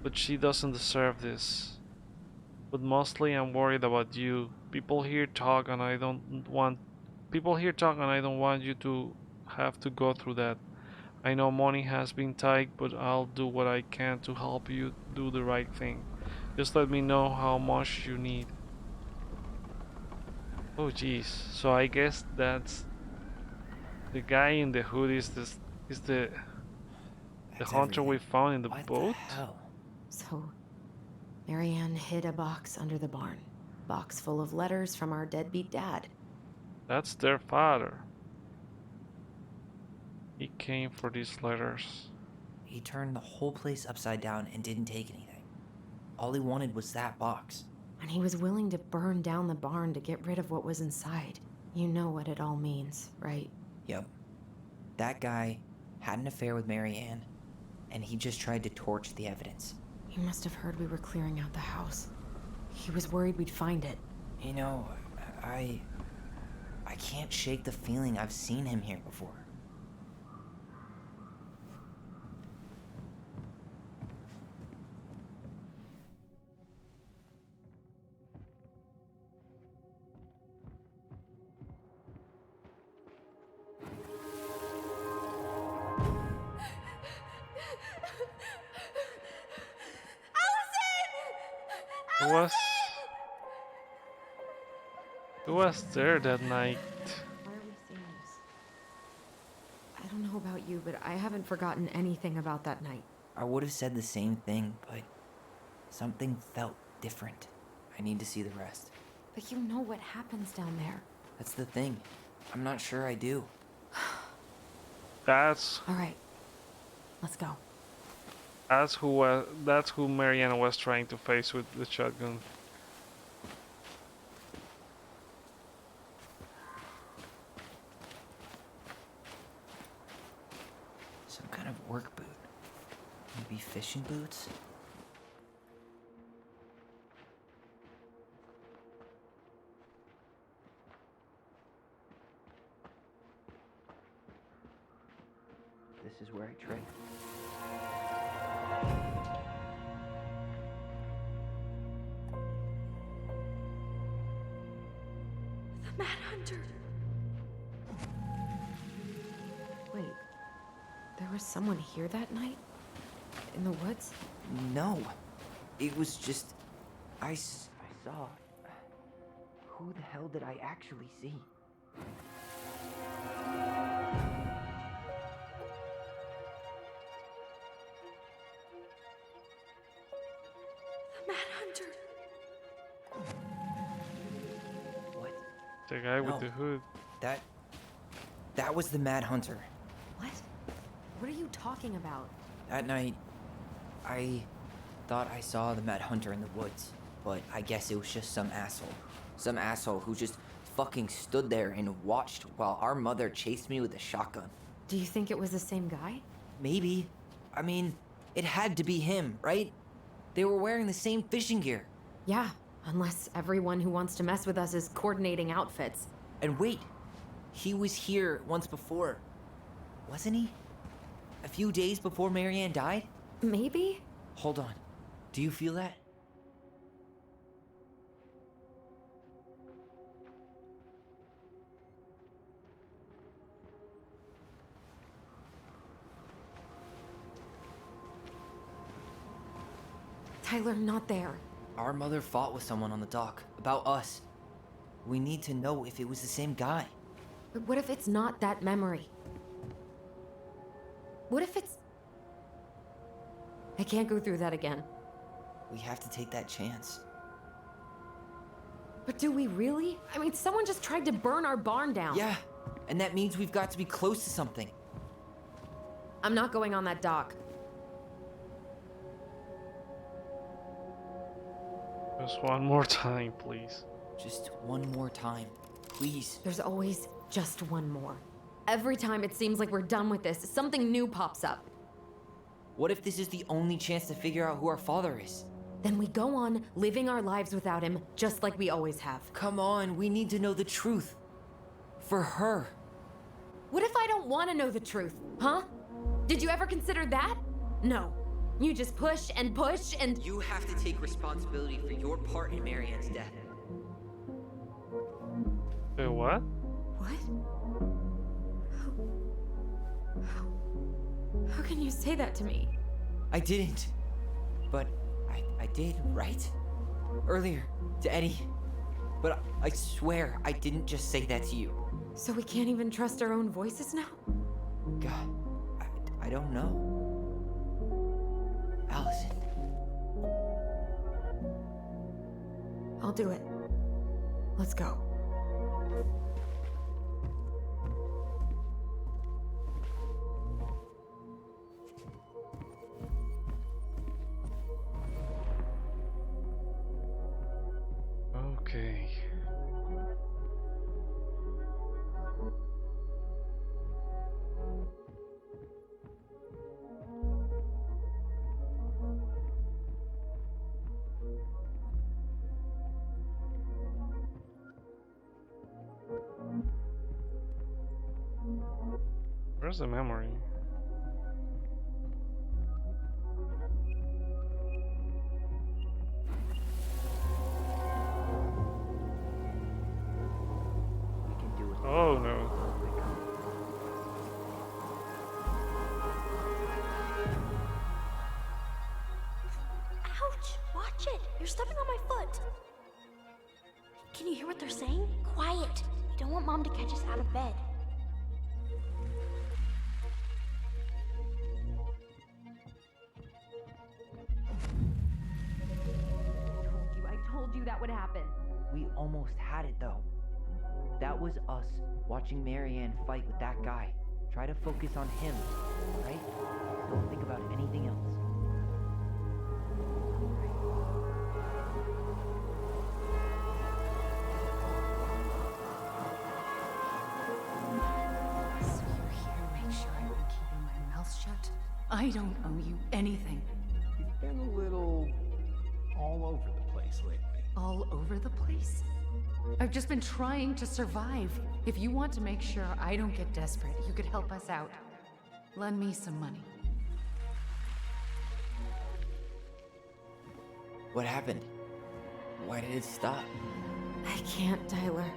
[SPEAKER 1] but she doesn't deserve this. But mostly I'm worried about you. People here talk and I don't want you to have to go through that. I know money has been tight, but I'll do what I can to help you do the right thing. Just let me know how much you need. Oh jeez, so I guess that's the guy in the hood is the hunter we found in the boat?
[SPEAKER 3] So, Marianne hid a box under the barn. Box full of letters from our deadbeat dad.
[SPEAKER 1] That's their father. He came for these letters.
[SPEAKER 16] He turned the whole place upside down and didn't take anything. All he wanted was that box.
[SPEAKER 3] And he was willing to burn down the barn to get rid of what was inside. You know what it all means, right?
[SPEAKER 16] Yep. That guy had an affair with Marianne, and he just tried to torch the evidence.
[SPEAKER 3] He must have heard we were clearing out the house. He was worried we'd find it.
[SPEAKER 16] You know, I can't shake the feeling I've seen him here before.
[SPEAKER 1] Who was there that night?
[SPEAKER 3] Why are we seeing this? I don't know about you, but I haven't forgotten anything about that night.
[SPEAKER 16] I would have said the same thing, but something felt different. I need to see the rest.
[SPEAKER 3] But you know what happens down there.
[SPEAKER 16] That's the thing. I'm not sure I do.
[SPEAKER 1] That's...
[SPEAKER 3] Alright. Let's go.
[SPEAKER 1] That's who Marianne was trying to face with the shotgun.
[SPEAKER 16] Some kind of work boot. Maybe fishing boots? This is where I trade.
[SPEAKER 8] The Mad Hunter.
[SPEAKER 3] Wait. There was someone here that night? In the woods?
[SPEAKER 16] No. It was just... I saw... Who the hell did I actually see?
[SPEAKER 8] The Mad Hunter.
[SPEAKER 16] What?
[SPEAKER 1] The guy with
[SPEAKER 16] No.
[SPEAKER 1] the hood.
[SPEAKER 16] That That was the Mad Hunter.
[SPEAKER 3] What? What are you talking about?
[SPEAKER 16] That night, I thought I saw the Mad Hunter in the woods, but I guess it was just some asshole. Some asshole who just fucking stood there and watched while our mother chased me with a shotgun.
[SPEAKER 3] Do you think it was the same guy?
[SPEAKER 16] Maybe. I mean, it had to be him, right? They were wearing the same fishing gear.
[SPEAKER 3] Yeah, unless everyone who wants to mess with us is coordinating outfits.
[SPEAKER 16] And wait, he was here once before, wasn't he? A few days before Marianne died?
[SPEAKER 3] Maybe?
[SPEAKER 16] Hold on. Do you feel that?
[SPEAKER 3] Tyler, not there.
[SPEAKER 16] Our mother fought with someone on the dock about us. We need to know if it was the same guy.
[SPEAKER 3] But what if it's not that memory? What if it's... I can't go through that again.
[SPEAKER 16] We have to take that chance.
[SPEAKER 3] But do we really? I mean, someone just tried to burn our barn down.
[SPEAKER 16] Yeah, and that means we've got to be close to something.
[SPEAKER 3] I'm not going on that dock.
[SPEAKER 1] Just one more time, please.
[SPEAKER 16] Just one more time, please.
[SPEAKER 3] There's always just one more. Every time it seems like we're done with this, something new pops up.
[SPEAKER 16] What if this is the only chance to figure out who our father is?
[SPEAKER 3] Then we go on living our lives without him, just like we always have.
[SPEAKER 16] Come on, we need to know the truth. For her.
[SPEAKER 3] What if I don't want to know the truth, huh? Did you ever consider that? No. You just push and push and...
[SPEAKER 16] You have to take responsibility for your part in Marianne's death.
[SPEAKER 1] What?
[SPEAKER 3] What? How can you say that to me?
[SPEAKER 16] I didn't. But I did, right? Earlier, to Eddie. But I swear I didn't just say that to you.
[SPEAKER 3] So we can't even trust our own voices now?
[SPEAKER 16] God, I don't know. Allison.
[SPEAKER 3] I'll do it. Let's go.
[SPEAKER 1] Okay. Where's the memory? Oh no.
[SPEAKER 4] Ouch! Watch it! You're stepping on my foot! Can you hear what they're saying? Quiet! We don't want Mom to catch us out of bed.
[SPEAKER 3] I told you that would happen.
[SPEAKER 16] We almost had it though. That was us watching Marianne fight with that guy. Try to focus on him, right? Don't think about anything else.
[SPEAKER 5] So you're here to make sure I've been keeping my mouth shut? I don't owe you anything.
[SPEAKER 6] You've been a little all over the place lately.
[SPEAKER 5] All over the place? I've just been trying to survive. If you want to make sure I don't get desperate, you could help us out. Lend me some money.
[SPEAKER 16] What happened? Why did it stop?
[SPEAKER 3] I can't, Tyler.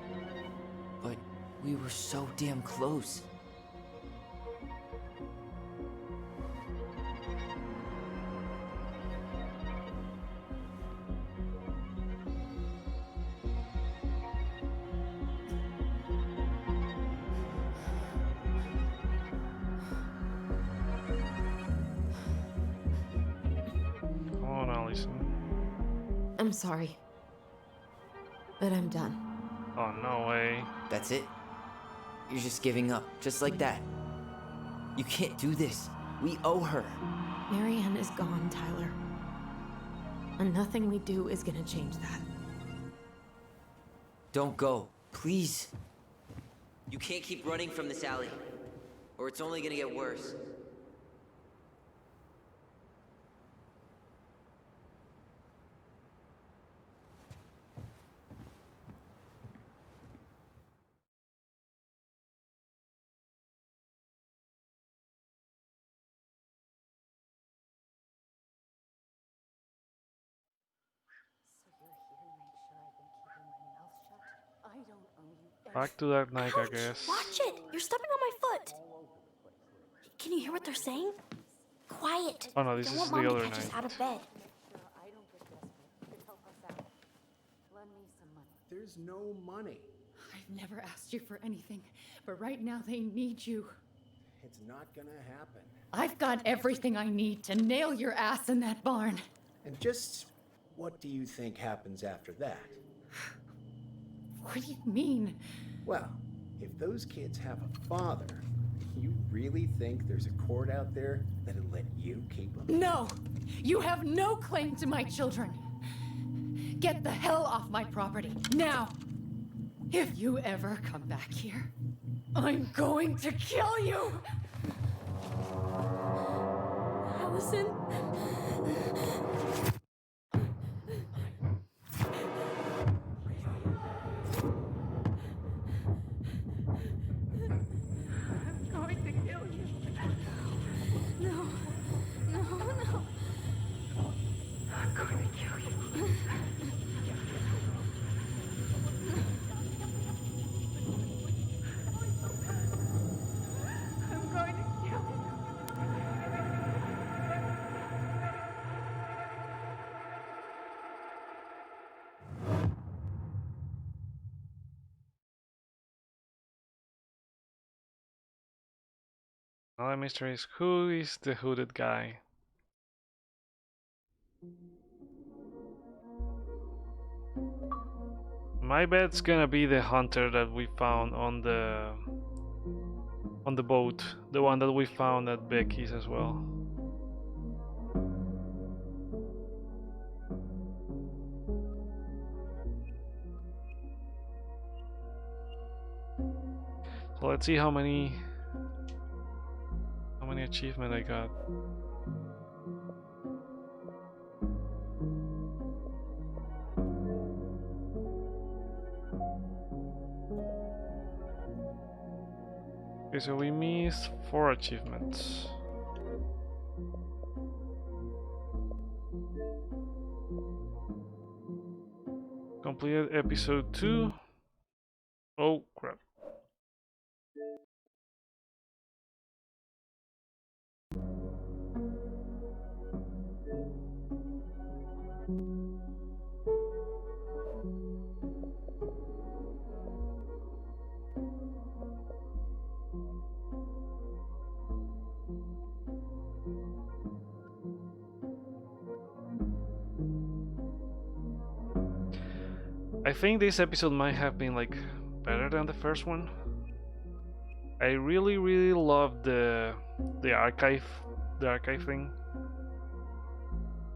[SPEAKER 16] But we were so damn close.
[SPEAKER 3] I'm sorry. But I'm done.
[SPEAKER 1] Oh, no way.
[SPEAKER 16] That's it? You're just giving up, just like that. You can't do this. We owe her.
[SPEAKER 3] Marianne is gone, Tyler. And nothing we do is gonna change that.
[SPEAKER 16] Don't go, please. You can't keep running from this alley, or it's only gonna get worse.
[SPEAKER 1] Back to that night, I
[SPEAKER 8] Ouch!
[SPEAKER 1] guess.
[SPEAKER 8] Watch it! You're stepping on my foot! Can you hear what they're saying? Quiet!
[SPEAKER 1] Oh no,
[SPEAKER 8] We
[SPEAKER 1] this
[SPEAKER 8] don't
[SPEAKER 1] is
[SPEAKER 8] want
[SPEAKER 1] the
[SPEAKER 8] Mom to
[SPEAKER 1] other
[SPEAKER 8] catch us
[SPEAKER 1] night.
[SPEAKER 8] out of bed.
[SPEAKER 6] There's no money.
[SPEAKER 5] I've never asked you for anything, but right now they need you.
[SPEAKER 6] It's not gonna happen.
[SPEAKER 5] I've got everything I need to nail your ass in that barn.
[SPEAKER 6] And just what do you think happens after that?
[SPEAKER 5] What do you mean?
[SPEAKER 6] Well, if those kids have a father, you really think there's a court out there that'll let you keep them?
[SPEAKER 5] No! You have no claim to my children. Get the hell off my property, now! If you ever come back here, I'm going to kill you!
[SPEAKER 8] Allison?
[SPEAKER 5] I'm going to kill you.
[SPEAKER 8] No. No, no.
[SPEAKER 5] I'm going to kill you. I'm going to kill you.
[SPEAKER 1] Another mystery is who is the hooded guy? My bet's gonna be the hunter that we found on the boat, the one that we found at Becky's as well. So let's see how many achievement I got. Okay, so we missed 4 achievements. Completed episode 2. Oh crap. I think this episode might have been like better than the first one. I really loved the archive thing.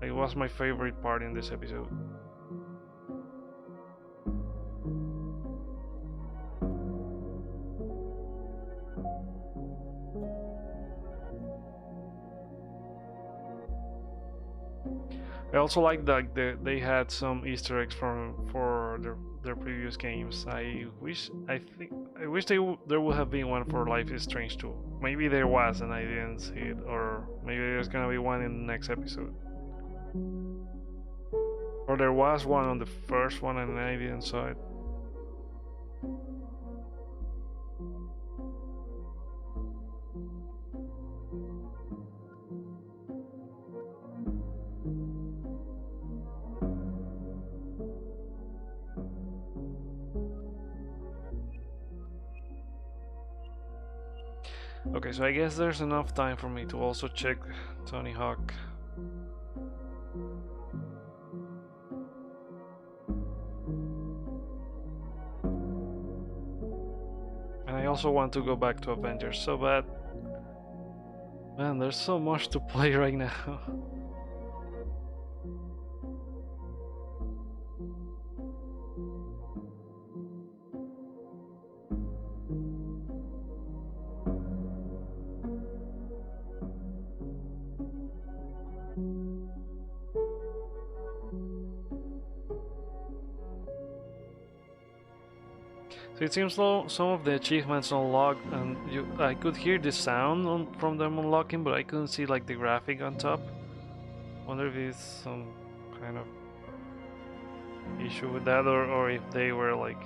[SPEAKER 1] It was my favorite part in this episode. I also like that they had some Easter eggs for their previous games. I wish there would have been one for Life is Strange 2. Maybe there was and I didn't see it, or maybe there's gonna be one in the next episode. Or there was one on the first one and I didn't saw it. Okay, so I guess there's enough time for me to also check Tony Hawk. And I also want to go back to Avengers so bad. Man, there's so much to play right now. So it seems though some of the achievements unlocked, and I could hear the sound from them unlocking, but I couldn't see like the graphic on top. Wonder if it's some kind of issue with that, or if they were like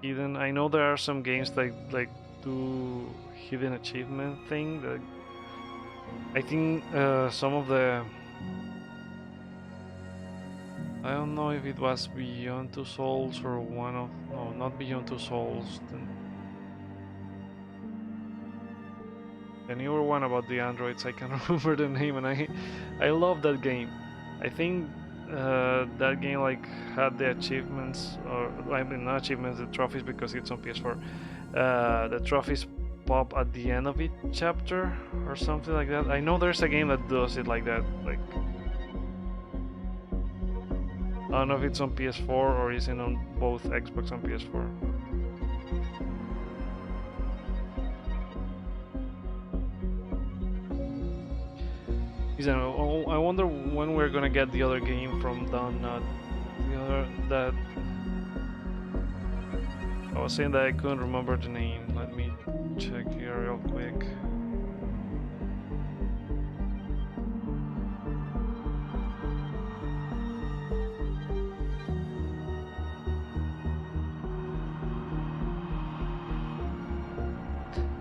[SPEAKER 1] hidden. I know there are some games like do hidden achievement thing. That I think some of the, I don't know if it was Beyond Two Souls or one of, no, not Beyond Two Souls. The newer one about the androids, I can't remember the name, and I love that game. I think that game like had the achievements, or I mean not achievements, the trophies, because it's on PS4. The trophies pop at the end of each chapter or something like that. I know there's a game that does it like that. Like, I don't know if it's on PS4 or is it on both Xbox and PS4. I wonder when we're gonna get the other game from DontNod. The other that I was saying that I couldn't remember the name. Let me check here real quick.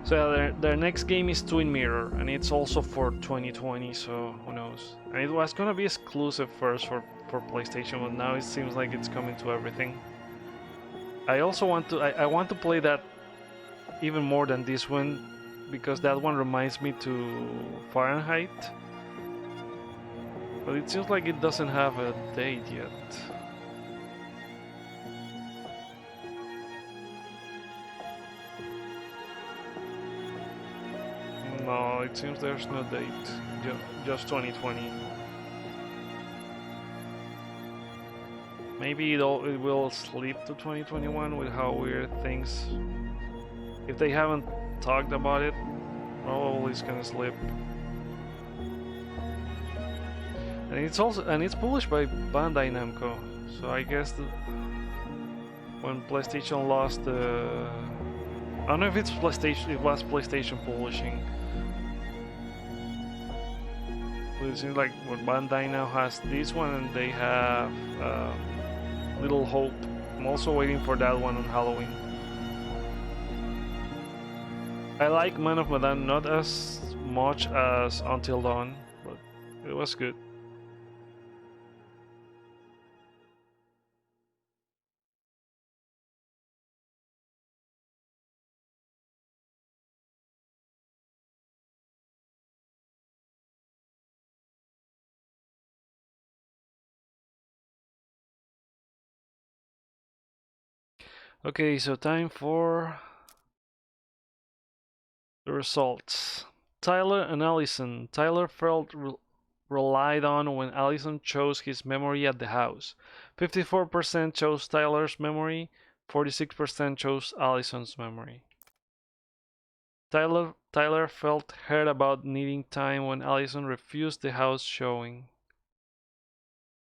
[SPEAKER 1] So their next game is Twin Mirror, and it's also for 2020, so who knows. And it was gonna be exclusive first for PlayStation, but now it seems like it's coming to everything. I also want to I want to play that even more than this one, because that one reminds me to Fahrenheit. But it seems like it doesn't have a date yet. No, it seems there's no date, just 2020. Maybe it will slip to 2021 with how weird things. If they haven't talked about it, probably it's gonna slip. And it's published by Bandai Namco, so I guess when PlayStation lost the, I don't know if it's PlayStation. It was PlayStation publishing. But it seems like what Bandai now has this one, and they have Little Hope. I'm also waiting for that one on Halloween. I like Man of Medan not as much as Until Dawn, but it was good. Okay, so time for the results. Tyler and Allison. Tyler felt relied on when Allison chose his memory at the house. 54% chose Tyler's memory, 46% chose Allison's memory. Tyler felt hurt about needing time when Allison refused the house showing.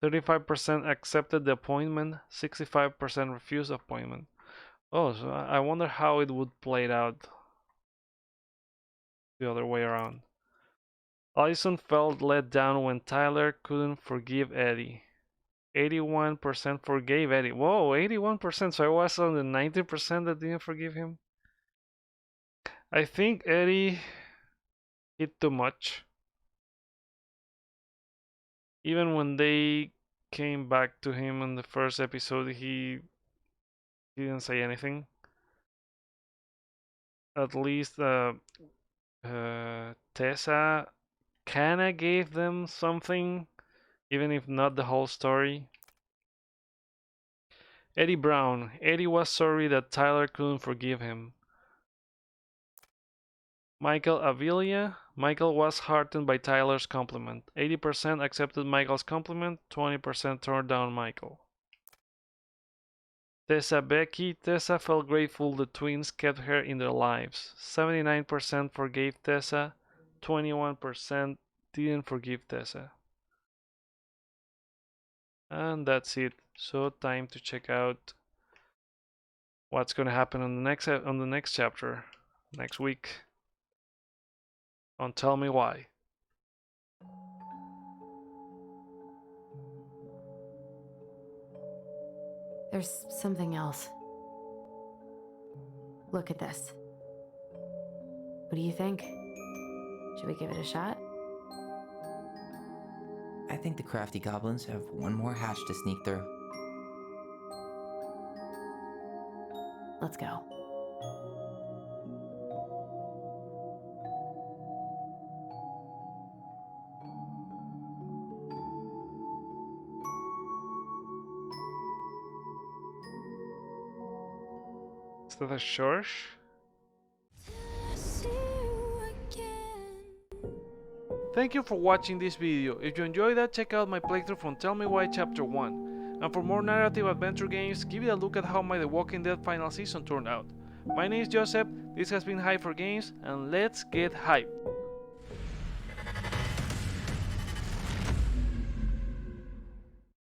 [SPEAKER 1] 35% accepted the appointment, 65% refused the appointment. Oh, so I wonder how it would play out the other way around. Allison felt let down when Tyler couldn't forgive Eddie. 81% forgave Eddie. Whoa, 81%, so I was on the 90% that didn't forgive him. I think Eddie hit too much. Even when they came back to him in the first episode, he didn't say anything. At least Tessa kinda gave them something, even if not the whole story. Eddie Brown. Eddie was sorry that Tyler couldn't forgive him. Michael Avilia. Michael was heartened by Tyler's compliment. 80% accepted Michael's compliment, 20% turned down Michael. Tessa Becky. Tessa felt grateful the twins kept her in their lives. 79% forgave Tessa, 21% didn't forgive Tessa. And that's it. So time to check out what's going to happen on the next chapter next week on Tell Me Why.
[SPEAKER 3] There's something else. Look at this. What do you think? Should we give it a shot?
[SPEAKER 2] I think the crafty goblins have one more hatch to sneak through.
[SPEAKER 3] Let's go.
[SPEAKER 1] Is that a Shorsh? Thank you for watching this video. If you enjoyed that, check out my playthrough from Tell Me Why Chapter 1. And for more narrative adventure games, give it a look at how my The Walking Dead final season turned out. My name is Joseph, this has been Hype for Games, and let's get hyped!